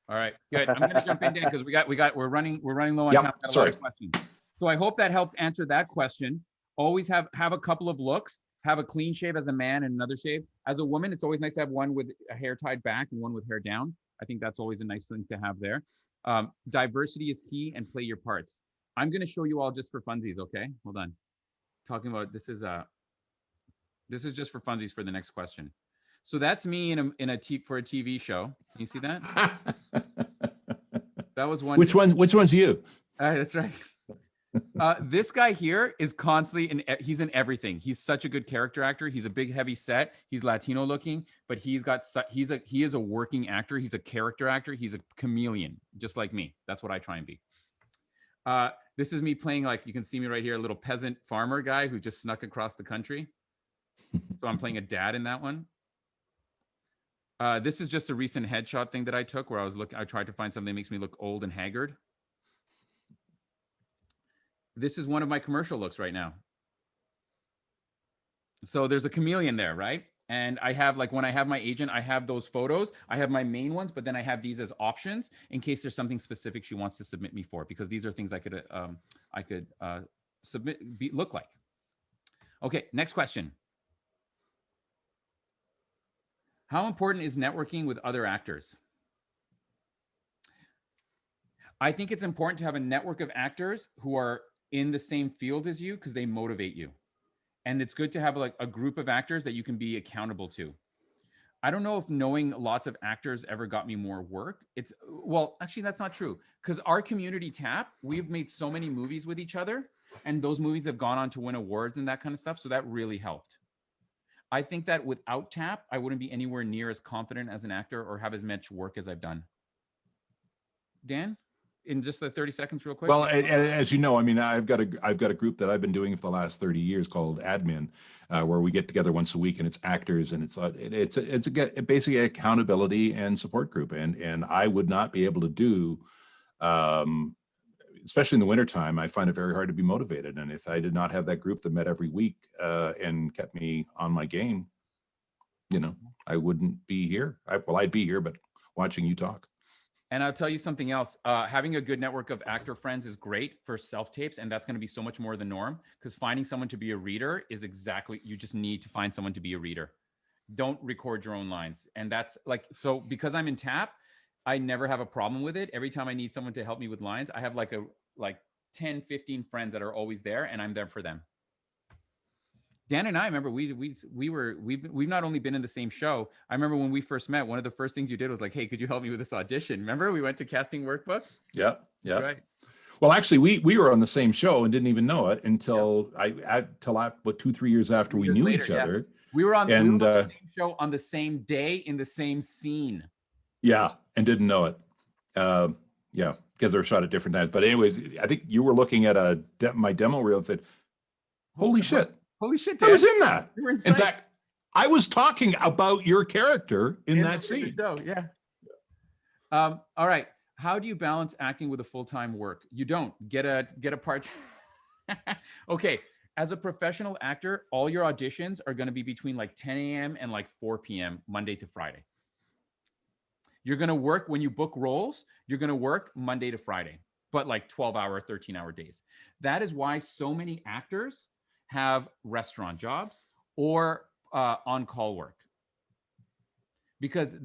all right, good. I'm going to jump in, Dan, because we're running low on Yep, time. Got a sorry. lot of questions. So I hope that helped answer that question. Always have a couple of looks. Have a clean shave as a man and another shave. As a woman, it's always nice to have one with a hair tied back and one with hair down. I think that's always a nice thing to have there. Diversity is key, and play your parts. I'm going to show you all just for funsies, okay? Hold on. Talking about this is just for funsies for the next question. So that's me for a TV show. Can you see that? That was one. Which one's you? That's right. This guy here is constantly he's in everything. He's such a good character actor. He's a big, heavy set. He's Latino looking, but he is a working actor. He's a character actor. He's a chameleon, just like me. That's what I try and be. This is me playing, like, you can see me right here, a little peasant farmer guy who just snuck across the country. So I'm playing a dad in that one. This is just a recent headshot thing that I took where I tried to find something that makes me look old and haggard. This is one of my commercial looks right now. So there's a chameleon there, right? And I have, like, when I have my agent, I have those photos. I have my main ones, but then I have these as options in case there's something specific she wants to submit me for, because these are things I could look like. Okay, next question. How important is networking with other actors? I think it's important to have a network of actors who are in the same field as you, because they motivate you. And it's good to have, like, a group of actors that you can be accountable to. I don't know if knowing lots of actors ever got me more work. Well, actually, that's not true, because our community TAP, we've made so many movies with each other, and those movies have gone on to win awards and that kind of stuff. So that really helped. I think that without TAP, I wouldn't be anywhere near as confident as an actor or have as much work as I've done. Dan, in just the 30 seconds, real quick. Well, as you know, I mean, I've got a group that I've been doing for the last 30 years called Admin, where we get together once a week, and it's actors, and it's basically accountability and support group, and I would not be able to do, especially in the wintertime, I find it very hard to be motivated. And if I did not have that group that met every week and kept me on my game, I wouldn't be here. I'd be here, but watching you talk. And I'll tell you something else. Having a good network of actor friends is great for self-tapes, and that's going to be so much more the norm, because finding someone to be a reader is you just need to find someone to be a reader. Don't record your own lines. And that's so because I'm in TAP, I never have a problem with it. Every time I need someone to help me with lines, I have like 10, 15 friends that are always there, and I'm there for them. Dan and I remember we've not only been in the same show. I remember when we first met, one of the first things you did was like, "Hey, could you help me with this audition?" Remember, we went to Casting Workbook. Yeah. Right. Well, actually, we were on the same show and didn't even know it until 2-3 years after we knew each other. We were on the same show on the same day in the same scene. Yeah, and didn't know it. Yeah, because they were shot at different times. But anyways, I think you were looking at my demo reel and said, "Holy shit! Holy shit, Dan. I was in that." You were in fact, I was talking about your character in that scene. Yeah. All right. How do you balance acting with a full-time work? You don't get a part. Okay. As a professional actor, all your auditions are going to be between like 10 a.m. and like 4 p.m. Monday to Friday. You're going to work when you book roles. You're going to work Monday to Friday, but like 12-hour, 13-hour days. That is why so many actors have restaurant jobs or on-call work, because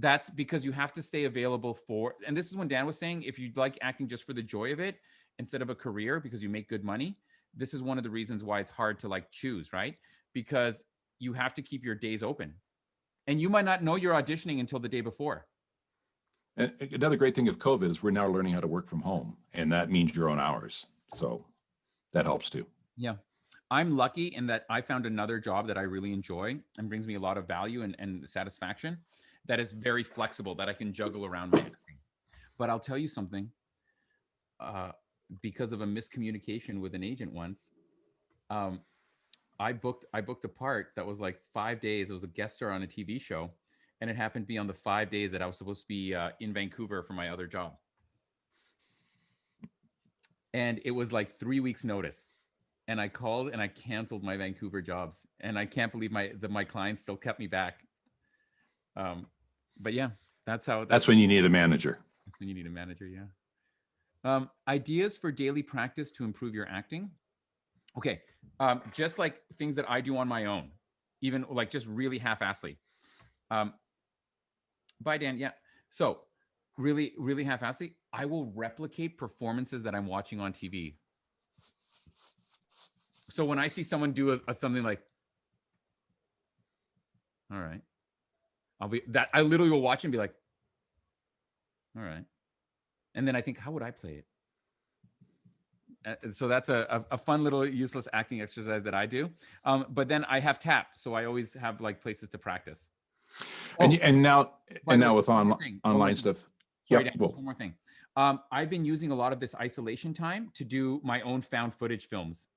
you have to stay available for, and this is when Dan was saying, if you like acting just for the joy of it instead of a career because you make good money, this is one of the reasons why it's hard to like choose, right? Because you have to keep your days open, and you might not know you're auditioning until the day before. And another great thing of COVID is we're now learning how to work from home, and that means your own hours. So that helps too. Yeah. I'm lucky in that I found another job that I really enjoy and brings me a lot of value and satisfaction that is very flexible, that I can juggle around my everything. But I'll tell you something, because of a miscommunication with an agent once, I booked a part that was like 5 days. It was a guest star on a TV show, and it happened to be on the 5 days that I was supposed to be in Vancouver for my other job. And it was like 3 weeks notice. And I called and I canceled my Vancouver jobs. And I can't believe my clients still kept me back. But yeah, that's That's when you need a manager. That's when you need a manager, yeah. Ideas for daily practice to improve your acting. Okay, just like things that I do on my own, even like just really half-assly. Bye, Dan. Yeah. So really, really half-assly, I will replicate performances that I'm watching on TV. So when I see someone do something like, all right, I literally will watch and be like, all right. And then I think, how would I play it? So that's a fun little useless acting exercise that I do. But then I have tap. So I always have like places to practice. And now with thing. online stuff. Sorry, Yeah. Dan, one more thing. I've been using a lot of this isolation time to do my own found footage films.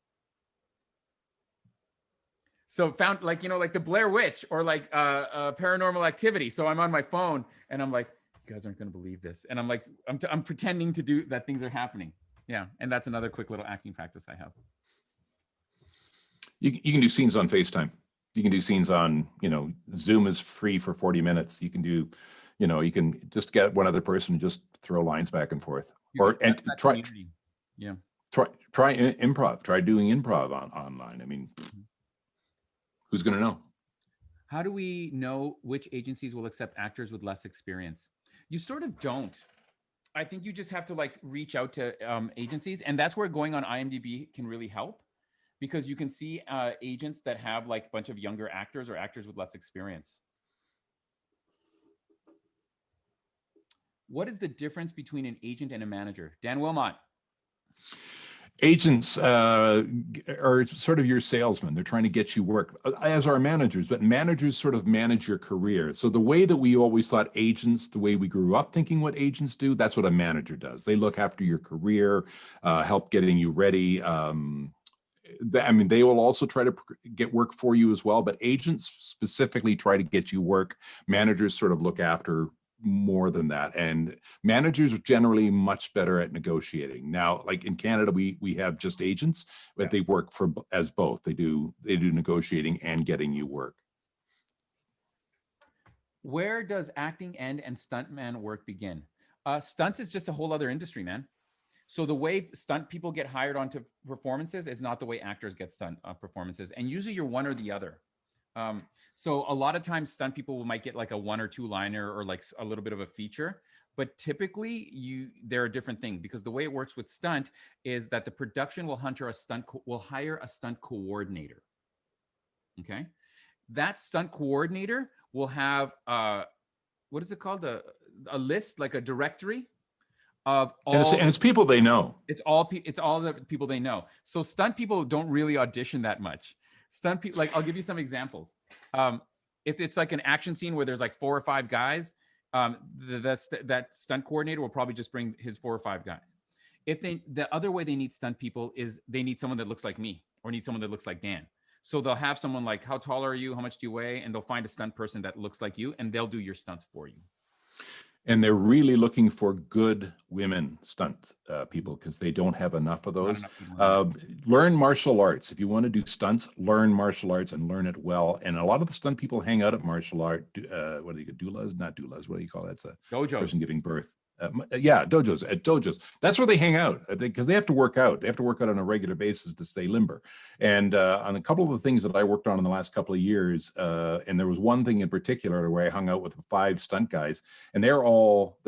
So found like, like the Blair Witch or like Paranormal Activity. So I'm on my phone and I'm like, you guys aren't going to believe this. And I'm like, I'm pretending to do that things are happening. Yeah. And that's another quick little acting practice I have. You can do scenes on FaceTime. You can do scenes on, Zoom is free for 40 minutes. You can do, you can just get one other person and just throw lines back and forth. And try improv. Try doing improv online. I mean, who's going to know? How do we know which agencies will accept actors with less experience? You sort of don't. I think you just have to like reach out to agencies, and that's where going on IMDb can really help, because you can see agents that have like a bunch of younger actors or actors with less experience. What is the difference between an agent and a manager? Dan Wilmot. Agents are sort of your salesmen. They're trying to get you work, as are managers, but managers sort of manage your career. So the way that we always thought agents, the way we grew up thinking what agents do, that's what a manager does. They look after your career, help getting you ready. They will also try to get work for you as well, but agents specifically try to get you work. Managers sort of look after more than that, and managers are generally much better at negotiating. Now, like in Canada, we have just agents, but they work as both. They do negotiating and getting you work. Where does acting end and stuntman work begin? Stunts is just a whole other industry, man. So the way stunt people get hired onto performances is not the way actors get stunt performances, and usually you're one or the other. So a lot of times stunt people might get like a 1 or 2 liner or like a little bit of a feature, but typically they're a different thing, because the way it works with stunt is that the production will hire a stunt coordinator. Okay. That stunt coordinator will have, what is it called? A list, like a directory of all, and it's people they know. It's all the people they know. So stunt people don't really audition that much. Stunt people, like, I'll give you some examples. If it's like an action scene where there's like 4 or 5 guys, that stunt coordinator will probably just bring his 4 or 5 guys. The other way they need stunt people is they need someone that looks like me, or need someone that looks like Dan. So they'll have someone like, how tall are you? How much do you weigh? And they'll find a stunt person that looks like you, and they'll do your stunts for you. And they're really looking for good women stunt people, because they don't have enough of those. Learn martial arts. If you want to do stunts, learn martial arts and learn it well. And a lot of the stunt people hang out at martial art. What do you get? Doulas? Not doulas. What do you call that? It's a Dojos. Person giving birth. Dojos. At dojos. That's where they hang out, because they have to work out. They have to work out on a regular basis to stay limber. And on a couple of the things that I worked on in the last couple of years, and there was one thing in particular where I hung out with 5 stunt guys, and they're all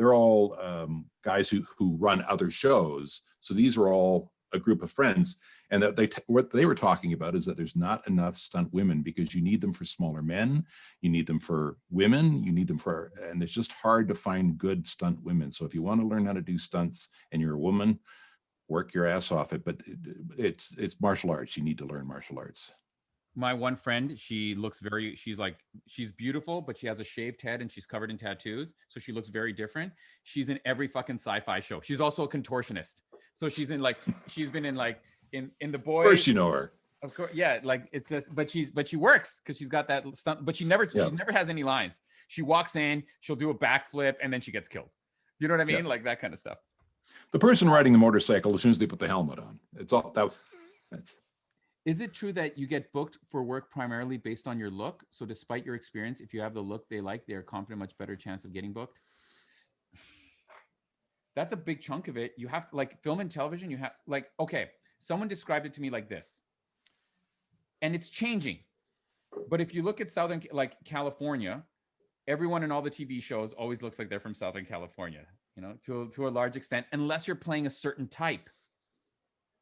guys who run other shows. So these are all a group of friends, and that what they were talking about is that there's not enough stunt women because you need them for smaller men, you need them for women, you need them for, and it's just hard to find good stunt women. So if you want to learn how to do stunts and you're a woman, work your ass off it. But it's martial arts. You need to learn martial arts. My one friend, she's beautiful, but she has a shaved head and she's covered in tattoos. So she looks very different. She's in every fucking sci-fi show. She's also a contortionist. So she's been in in The Boys. Of course you know her. Of course. Yeah. Like it's just, but she works because she's got that stunt, but she never has any lines. She walks in, she'll do a backflip and then she gets killed. You know what I mean? Like that kind of stuff. The person riding the motorcycle, as soon as they put the helmet on, it's all that's. Is it true that you get booked for work primarily based on your look? So despite your experience, if you have the look they like, they are confident, much better chance of getting booked. That's a big chunk of it. You have to, like, film and television, you have, like, okay, someone described it to me like this. And it's changing. But if you look at Southern, like California, everyone in all the TV shows always looks like they're from Southern California, you know, to a large extent, unless you're playing a certain type.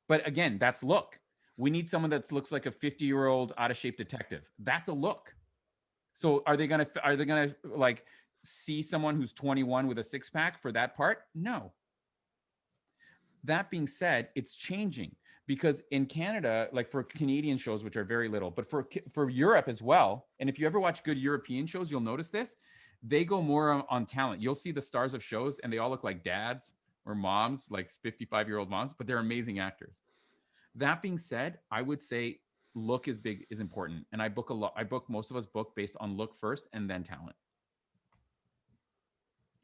But again, that's look. We need someone that looks like a 50-year-old out of shape detective. That's a look. So are they gonna like see someone who's 21 with a six-pack for that part? No. That being said, it's changing because in Canada, like for Canadian shows, which are very little, but for Europe as well, and if you ever watch good European shows, you'll notice this, they go more on talent. You'll see the stars of shows and they all look like dads or moms, like 55-year-old moms, but they're amazing actors. That being said, I would say look is important. And I book most of us book based on look first and then talent.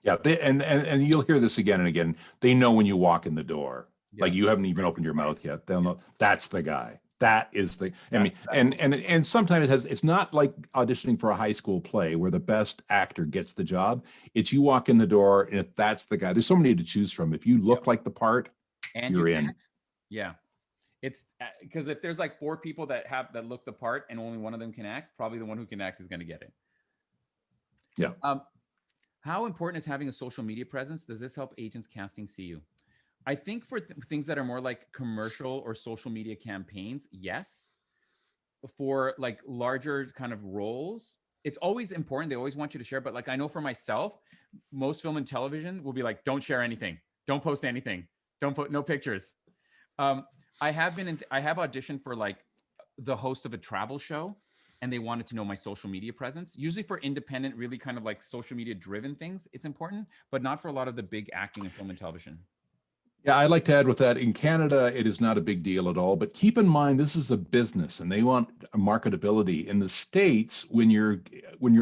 Yeah, and you'll hear this again and again. They know when you walk in the door, like you haven't even opened your mouth yet. They'll know that's the guy. That is the. I mean, and sometimes it's not like auditioning for a high school play where the best actor gets the job. It's you walk in the door and if that's the guy, there's so many to choose from. If you look like the part, and you're in. Yeah. It's because if there's like 4 people that look the part and only one of them can act, probably the one who can act is going to get it. Yeah. How important is having a social media presence? Does this help agents casting see you? I think for things that are more like commercial or social media campaigns, yes. For like larger kind of roles, it's always important. They always want you to share. But like I know for myself, most film and television will be like, don't share anything. Don't post anything. Don't put no pictures. I have auditioned for like the host of a travel show and they wanted to know my social media presence. Usually for independent, really kind of like social media driven things, it's important, but not for a lot of the big acting in film and television. Yeah, I'd like to add with that, in Canada, it is not a big deal at all, but keep in mind, this is a business and they want a marketability. In the States, when you're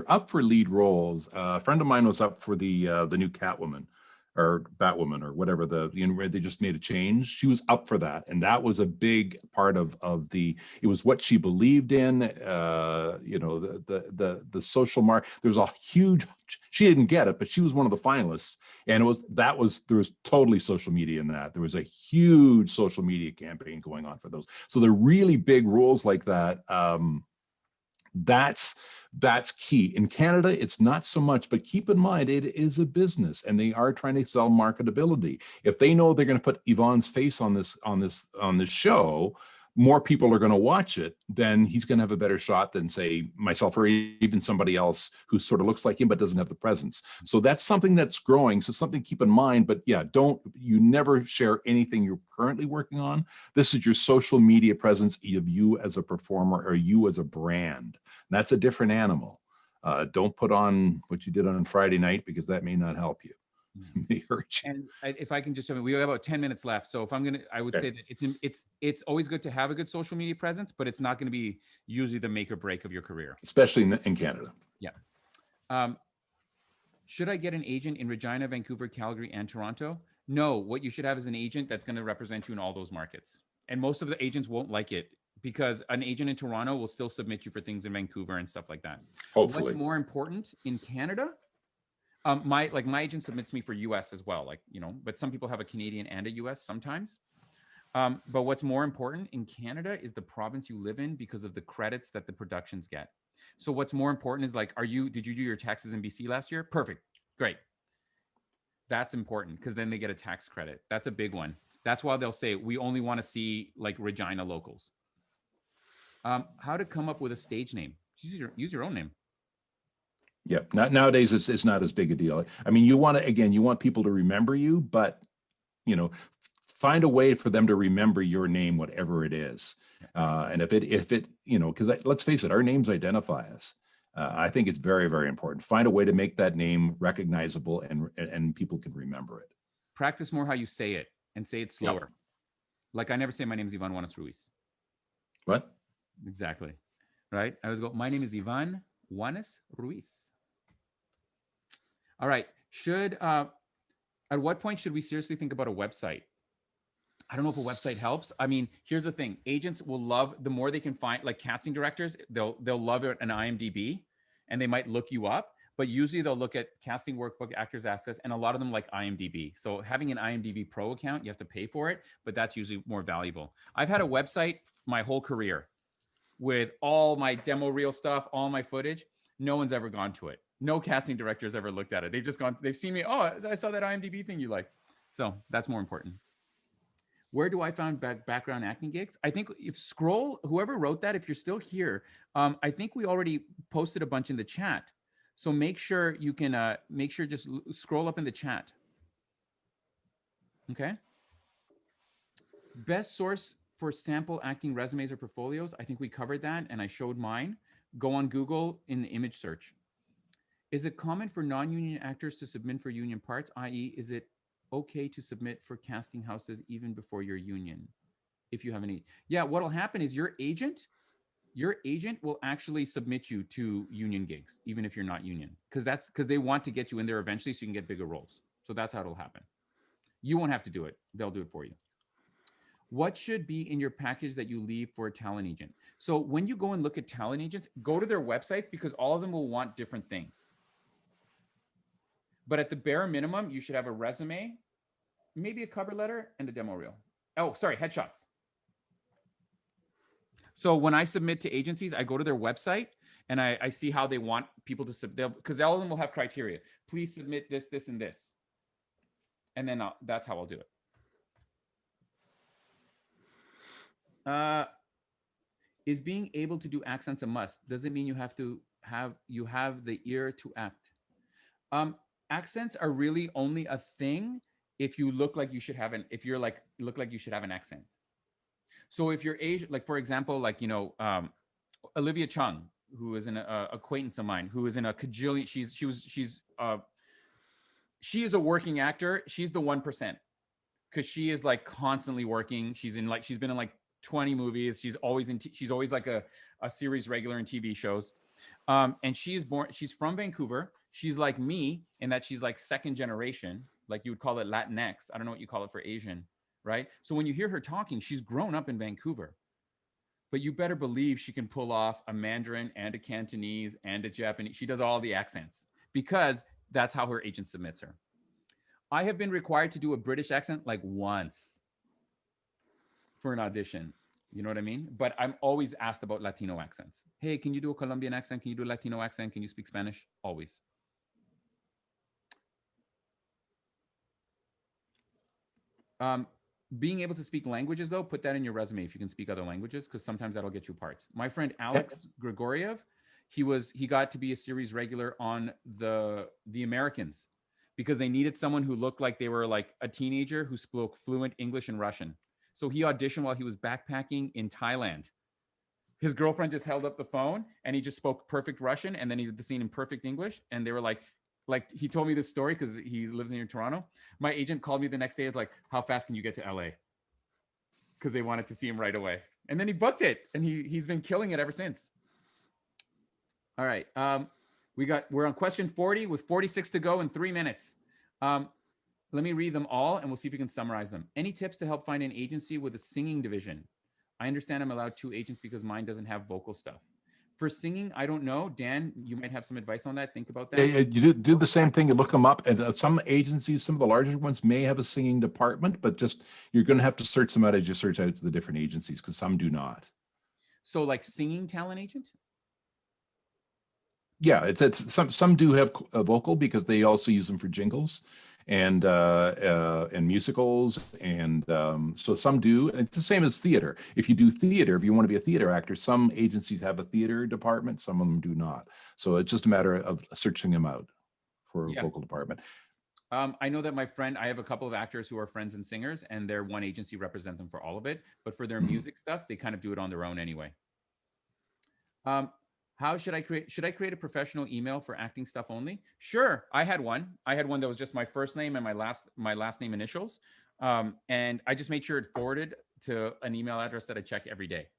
up for lead roles, a friend of mine was up for the new Catwoman or Batwoman or whatever, they just made a change. She was up for that. And that was a big part of it was what she believed in, the social there was a huge, she didn't get it, but she was one of the finalists. And there was totally social media in that. There was a huge social media campaign going on for those. So the really big roles like that, that's key. In Canada, it's not so much, but keep in mind, it is a business and they are trying to sell marketability. If they know they're going to put Yvonne's face on this show, more people are going to watch it, then he's going to have a better shot than say myself or even somebody else who sort of looks like him but doesn't have the presence. So that's something that's growing. So something to keep in mind, but yeah, you never share anything you're currently working on. This is your social media presence of you as a performer or you as a brand. And that's a different animal. Don't put on what you did on Friday night because that may not help you. May hurt you. And if I can just, we have about 10 minutes left. So if I would say that it's always good to have a good social media presence, but it's not going to be usually the make or break of your career. Especially in Canada. Yeah. Should I get an agent in Regina, Vancouver, Calgary, and Toronto? No, what you should have is an agent that's going to represent you in all those markets. And most of the agents won't like it because an agent in Toronto will still submit you for things in Vancouver and stuff like that. Hopefully. What's more important in Canada? My agent submits me for US as well, but some people have a Canadian and a US sometimes. But what's more important in Canada is the province you live in because of the credits that the productions get. So what's more important is like, did you do your taxes in BC last year? Perfect. Great. That's important because then they get a tax credit. That's a big one. That's why they'll say we only want to see like Regina locals. How to come up with a stage name? Use your own name. Yeah, not nowadays. It's not as big a deal. I mean, you want people to remember you, but you know, find a way for them to remember your name, whatever it is. And if it, because let's face it, our names identify us. I think it's very, very important. Find a way to make that name recognizable and people can remember it. Practice more how you say it and say it slower. Like I never say my name is Ivan Juanes Ruiz. What? Exactly. Right? I always go, my name is Ivan Juanes Ruiz. All right. At what point should we seriously think about a website? I don't know if a website helps. I mean, here's the thing. Agents will love, the more they can find, like casting directors, they'll love it an IMDb and they might look you up, but usually they'll look at casting workbook, actors access, and a lot of them like IMDb. So having an IMDb Pro account, you have to pay for it, but that's usually more valuable. I've had a website my whole career with all my demo reel stuff, all my footage. No one's ever gone to it. No casting directors ever looked at it. They've seen me. Oh, I saw that IMDb thing you like. So that's more important. Where do I find background acting gigs? I think whoever wrote that, if you're still here, I think we already posted a bunch in the chat. So make sure you can, just scroll up in the chat. Okay. Best source for sample acting resumes or portfolios. I think we covered that and I showed mine. Go on Google in the image search. Is it common for non-union actors to submit for union parts? I.e., is it okay to submit for casting houses even before your union? If you have any. Yeah, what'll happen is your agent will actually submit you to union gigs, even if you're not union. Because they want to get you in there eventually so you can get bigger roles. So that's how it'll happen. You won't have to do it. They'll do it for you. What should be in your package that you leave for a talent agent? So when you go and look at talent agents, go to their websites because all of them will want different things. But at the bare minimum, you should have a resume, maybe a cover letter, and a demo reel. Oh, sorry, headshots. So when I submit to agencies, I go to their website and I see how they want people to submit, because all of them will have criteria. Please submit this, this, and this. And then that's how I'll do it. Is being able to do accents a must? Does it mean you have the ear to act? Accents are really only a thing if you look like you should have look like you should have an accent. So if you're Asian, like for example, Olivia Chung, who is an acquaintance of mine, who is in a cajillion, she is a working actor. She's the 1%, because she is like constantly working. She's been in like 20 movies. She's always like a series regular in TV shows. And she's from Vancouver. She's like me in that she's like second generation, like you would call it Latinx. I don't know what you call it for Asian, right? So when you hear her talking, she's grown up in Vancouver. But you better believe she can pull off a Mandarin and a Cantonese and a Japanese. She does all the accents because that's how her agent submits her. I have been required to do a British accent like once for an audition. You know what I mean? But I'm always asked about Latino accents. Hey, can you do a Colombian accent? Can you do a Latino accent? Can you speak Spanish? Always. Being able to speak languages, though, put that in your resume if you can speak other languages, because sometimes that'll get you parts. My friend Alex Grigoriev, he got to be a series regular on the Americans because they needed someone who looked like they were like a teenager who spoke fluent English and Russian. So he auditioned while he was backpacking in Thailand. His girlfriend just held up the phone and he just spoke perfect Russian, and then he did the scene in perfect English. And they were like he told me this story because he lives near Toronto. My agent called me the next day. It's like, how fast can you get to LA? Because they wanted to see him right away. And then he booked it, and he's been killing it ever since. All right. We're on question 40 with 46 to go in 3 minutes. Let me read them all and we'll see if we can summarize them. Any tips to help find an agency with a singing division? I understand I'm allowed 2 agents because mine doesn't have vocal stuff. For singing, I don't know. Dan, you might have some advice on that. Think about that. Yeah, you do the same thing. You look them up, and some agencies, some of the larger ones, may have a singing department, but just you're going to have to search them out as you search out the different agencies, because some do not. So, like singing talent agent? Yeah, it's some do have a vocal because they also use them for jingles, and musicals, and so some do. And it's the same as theater. If you do theater, if you want to be a theater actor, some agencies have a theater department, some of them do not. So it's just a matter of searching them out for a Yeah. local department. I know that I have a couple of actors who are friends and singers, and their one agency represent them for all of it. But for their Mhm. music stuff, they kind of do it on their own anyway. How should I create? Should I create a professional email for acting stuff only? Sure, I had one. I had one that was just my first name and my last name initials, and I just made sure it forwarded to an email address that I check every day,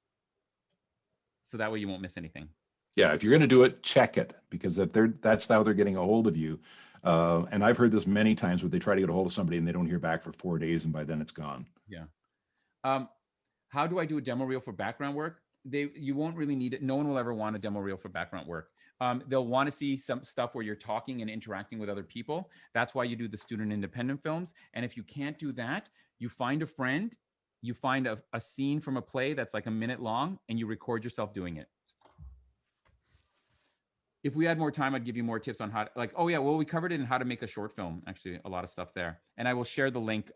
so that way you won't miss anything. Yeah, if you're going to do it, check it, because that's how they're getting a hold of you. And I've heard this many times where they try to get a hold of somebody and they don't hear back for 4 days, and by then it's gone. Yeah. How do I do a demo reel for background work? You won't really need it. No one will ever want a demo reel for background work. They'll want to see some stuff where you're talking and interacting with other people. That's why you do the student independent films. And if you can't do that, you find a friend, you find a scene from a play that's like a minute long, and you record yourself doing it. If we had more time, I'd give you more tips on how to, like, oh yeah, well, we covered it in how to make a short film, actually, a lot of stuff there. And I will share the link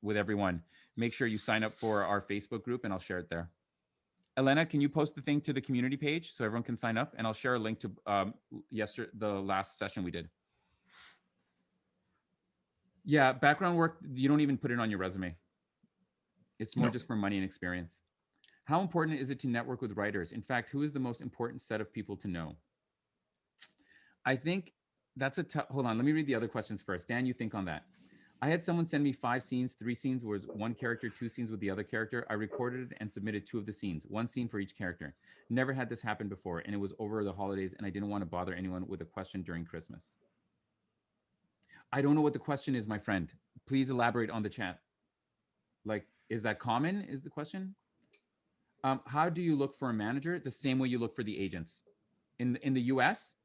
with everyone. Make sure you sign up for our Facebook group, and I'll share it there. Elena, can you post the thing to the community page so everyone can sign up? And I'll share a link to the last session we did. Yeah, background work, you don't even put it on your resume. It's more just for money and experience. How important is it to network with writers? In fact, who is the most important set of people to know? I think that's hold on, let me read the other questions first. Dan, you think on that. I had someone send me 5 scenes, 3 scenes was one character, 2 scenes with the other character. I recorded and submitted 2 of the scenes, 1 scene for each character. Never had this happen before, and it was over the holidays, and I didn't want to bother anyone with a question during Christmas. I don't know what the question is, my friend. Please elaborate on the chat. Like, is that common, is the question? How do you look for a manager? The same way you look for the agents. In the US,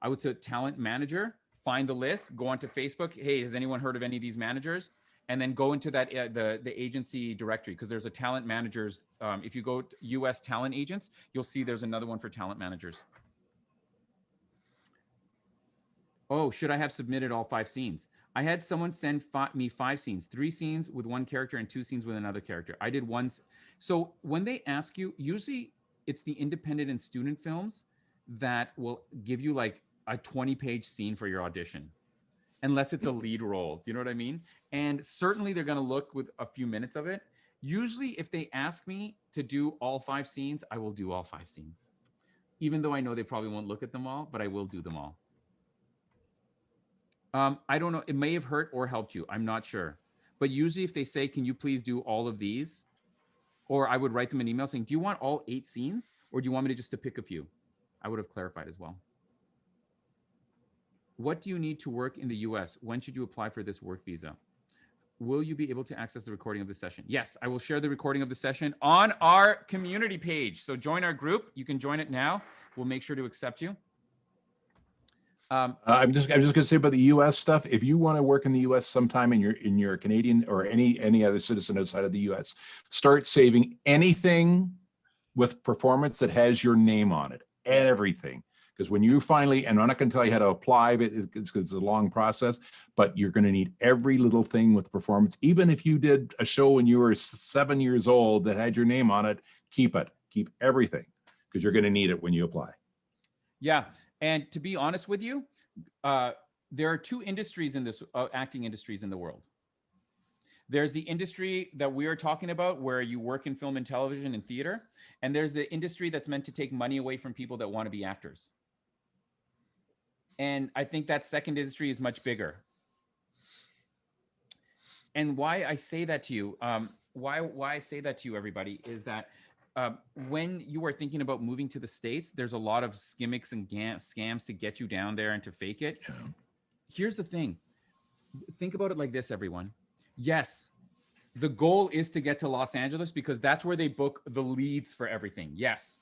I would say talent manager, find the list, go onto Facebook. Hey, has anyone heard of any of these managers? And then go into that the agency directory, because there's a talent managers. If you go to US talent agents, you'll see there's another one for talent managers. Oh, should I have submitted all 5 scenes? I had someone send me 5 scenes, 3 scenes with one character and 2 scenes with another character. I did one. So when they ask you, usually it's the independent and student films that will give you like a 20-page scene for your audition, unless it's a lead role. Do you know what I mean? And certainly they're going to look with a few minutes of it. Usually if they ask me to do all 5 scenes, I will do all 5 scenes, even though I know they probably won't look at them all, but I will do them all. I don't know. It may have hurt or helped you. I'm not sure. But usually if they say, can you please do all of these? Or I would write them an email saying, do you want all 8 scenes? Or do you want me to just to pick a few? I would have clarified as well. What do you need to work in the US? When should you apply for this work visa? Will you be able to access the recording of the session? Yes, I will share the recording of the session on our community page. So join our group. You can join it now. We'll make sure to accept you. I'm just going to say about the U.S. stuff. If you want to work in the U.S. sometime, and you're Canadian or any other citizen outside of the U.S., start saving anything with performance that has your name on it. Everything. Because when you finally, and I'm not going to tell you how to apply, but it's a long process, but you're going to need every little thing with performance. Even if you did a show when you were 7 years old that had your name on it, keep it. Keep everything, because you're going to need it when you apply. Yeah. And to be honest with you, there are 2 industries in this acting industries in the world. There's the industry that we are talking about, where you work in film and television and theater. And there's the industry that's meant to take money away from people that want to be actors. And I think that second industry is much bigger. And why I say that to you, why I say that to you, everybody, is that when you are thinking about moving to the States, there's a lot of gimmicks and scams to get you down there and to fake it. Yeah. Here's the thing. Think about it like this, everyone. Yes, the goal is to get to Los Angeles because that's where they book the leads for everything. Yes.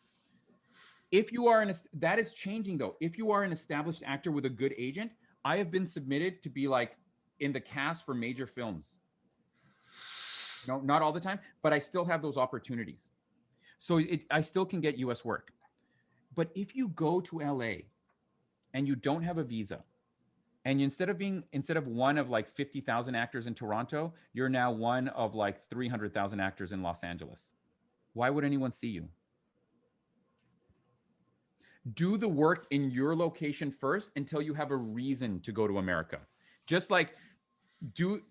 If you are that is changing though. If you are an established actor with a good agent, I have been submitted to be like in the cast for major films. No, not all the time, but I still have those opportunities. So I still can get US work. But if you go to LA and you don't have a visa And instead of one of like 50,000 actors in Toronto, you're now one of like 300,000 actors in Los Angeles. Why would anyone see you? Do the work in your location first until you have a reason to go to America. Just like if you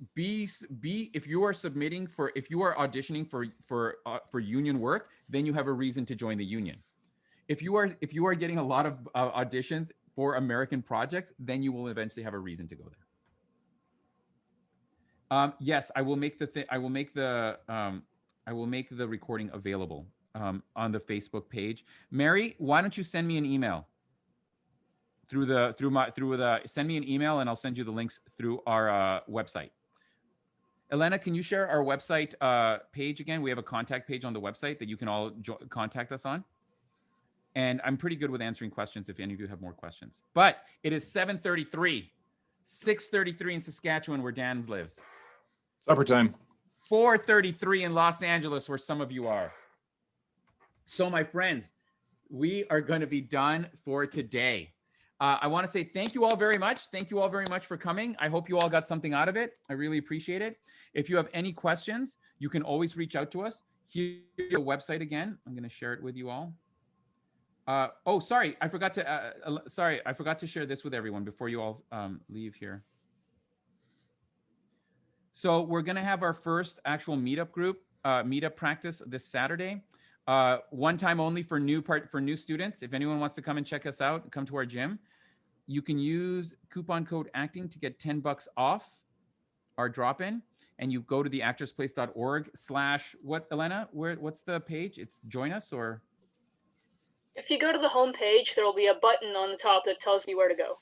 are auditioning for union work, then you have a reason to join the union. If you are getting a lot of auditions for American projects, then you will eventually have a reason to go there. Yes, I will make the recording available on the Facebook page. Mary, why don't you send me an email send me an email and I'll send you the links through our website. Elena, can you share our website page again? We have a contact page on the website that you can all contact us on. And I'm pretty good with answering questions if any of you have more questions. But it is 7:33, 6:33 in Saskatchewan, where Dan lives. Supper time. 4:33 in Los Angeles, where some of you are. So, my friends, we are going to be done for today. I want to say thank you all very much. Thank you all very much for coming. I hope you all got something out of it. I really appreciate it. If you have any questions, you can always reach out to us. Here's the website again. I'm going to share it with you all. Sorry, I forgot to share this with everyone before you all leave here. So we're going to have our first actual meetup practice this Saturday. One time only for new students. If anyone wants to come and check us out, come to our gym. You can use coupon code ACTING to get $10 off our drop-in, and you go to theactorsplace.org/what, Elena? What's the page? It's join us, or? If you go to the home page, there will be a button on the top that tells you where to go.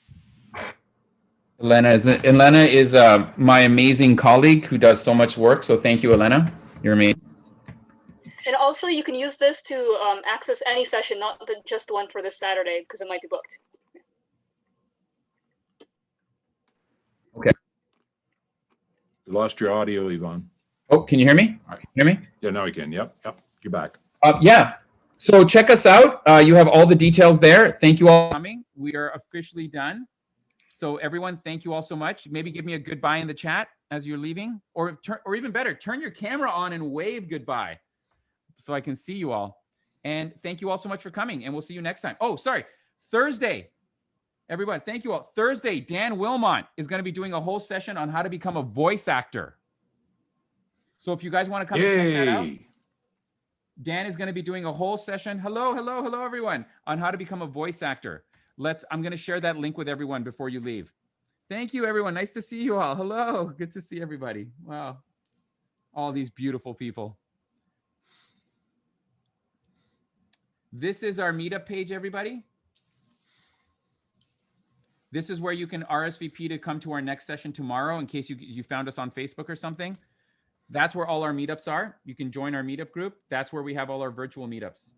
Elena is my amazing colleague who does so much work. So thank you, Elena. You're amazing. And also, you can use this to access any session, not just the one for this Saturday, because it might be booked. Okay. You lost your audio, Yvonne. Oh, can you hear me? All right. Hear me? Yeah, now we can. Yep. You're back. Yeah. So check us out. You have all the details there. Thank you all for coming. We are officially done. So everyone, thank you all so much. Maybe give me a goodbye in the chat as you're leaving, or even better, turn your camera on and wave goodbye so I can see you all. And thank you all so much for coming, and we'll see you next time. Oh, sorry. Thursday, everyone, thank you all. Thursday, Dan Wilmot is going to be doing a whole session on how to become a voice actor. So if you guys want to come and check that out, Dan is going to be doing a whole session. Hello, everyone, on how to become a voice actor. I'm going to share that link with everyone before you leave. Thank you, everyone. Nice to see you all. Hello. Good to see everybody. Wow. All these beautiful people. This is our meetup page, everybody. This is where you can RSVP to come to our next session tomorrow in case you found us on Facebook or something. That's where all our meetups are. You can join our meetup group. That's where we have all our virtual meetups.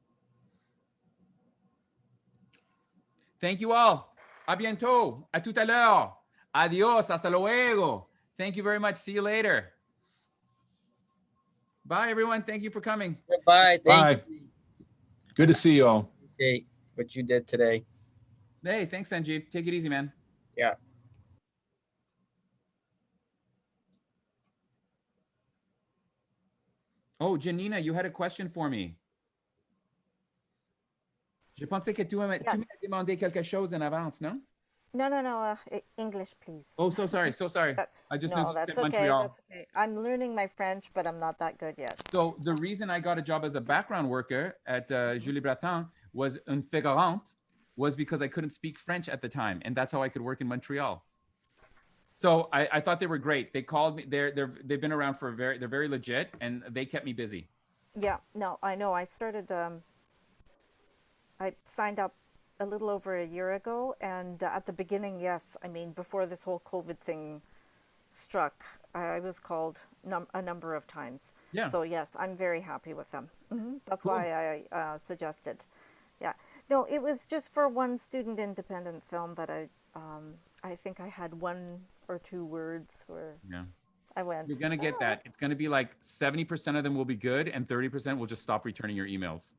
Thank you all. A bientôt. A tout à l'heure. Adios. Hasta luego. Thank you very much. See you later. Bye, everyone. Thank you for coming. Bye. Bye. Good to see you all. Appreciate what you did today. Hey, thanks, Sanjeev. Take it easy, man. Yeah. Oh, Janina, you had a question for me. Je pensais que tu m'as demandé quelque chose en avance, non? No. English, please. Oh, so sorry. I just knew you that's said okay. Montreal. That's okay. I'm learning my French, but I'm not that good yet. So the reason I got a job as a background worker at Julie Breton was une figurante, was because I couldn't speak French at the time, and that's how I could work in Montreal. So I thought they were great. They called me. They've been around they're very legit, and they kept me busy. Yeah, no, I know. I started. I signed up a little over a year ago, and at the beginning, yes, I mean before this whole COVID thing struck, I was called a number of times. Yeah. So yes, I'm very happy with them. That's Cool. why I suggested. Yeah. No, it was just for one student independent film that I think I had 1 or 2 words where I went. You're gonna get that. It's gonna be like 70% of them will be good, and 30% will just stop returning your emails.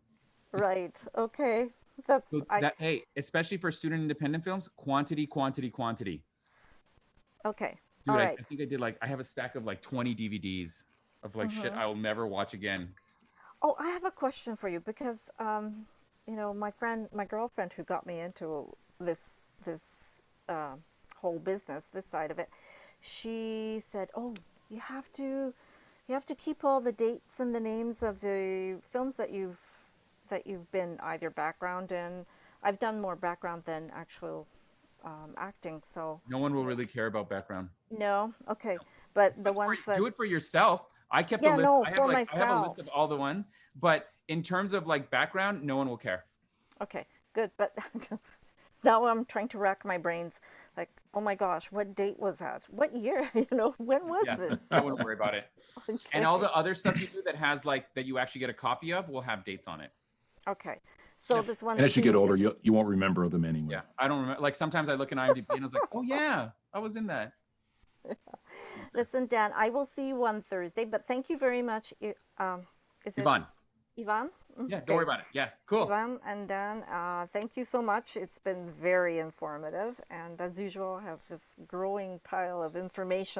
Right. Okay. That's So hey, especially for student independent films, quantity. Okay. Dude, All I right. think I did I have a stack of 20 DVDs of shit Mhm. I will never watch again. Oh, I have a question for you because my girlfriend who got me into this whole business, this side of it, she said, "Oh, you have to keep all the dates and the names of the films that you've been either background in." I've done more background than actual acting, so No one will really care about background. no. Okay, but the Do it for, ones that do it for yourself. I kept a yeah, list. no, I have for I have a list myself. of all the ones, but in terms of background, no one will care. Okay, good. But now I'm trying to rack my brains. Like, oh my gosh, what date was that? What year? When was Yeah, this? I wouldn't worry about it. And all Okay. the other stuff you do that has that you actually get a copy of will have dates on it. Okay. So this one. And as you get older, you won't remember them anyway. Yeah, I don't remember. Sometimes I look in IMDb and I was like, oh yeah, I was in that. Listen, Dan, I will see you on Thursday. But thank you very much. Is it Yvonne. Yvonne? Yeah, don't worry about it. Yeah, cool. Yvonne and Dan, thank you so much. It's been very informative. And as usual, I have this growing pile of information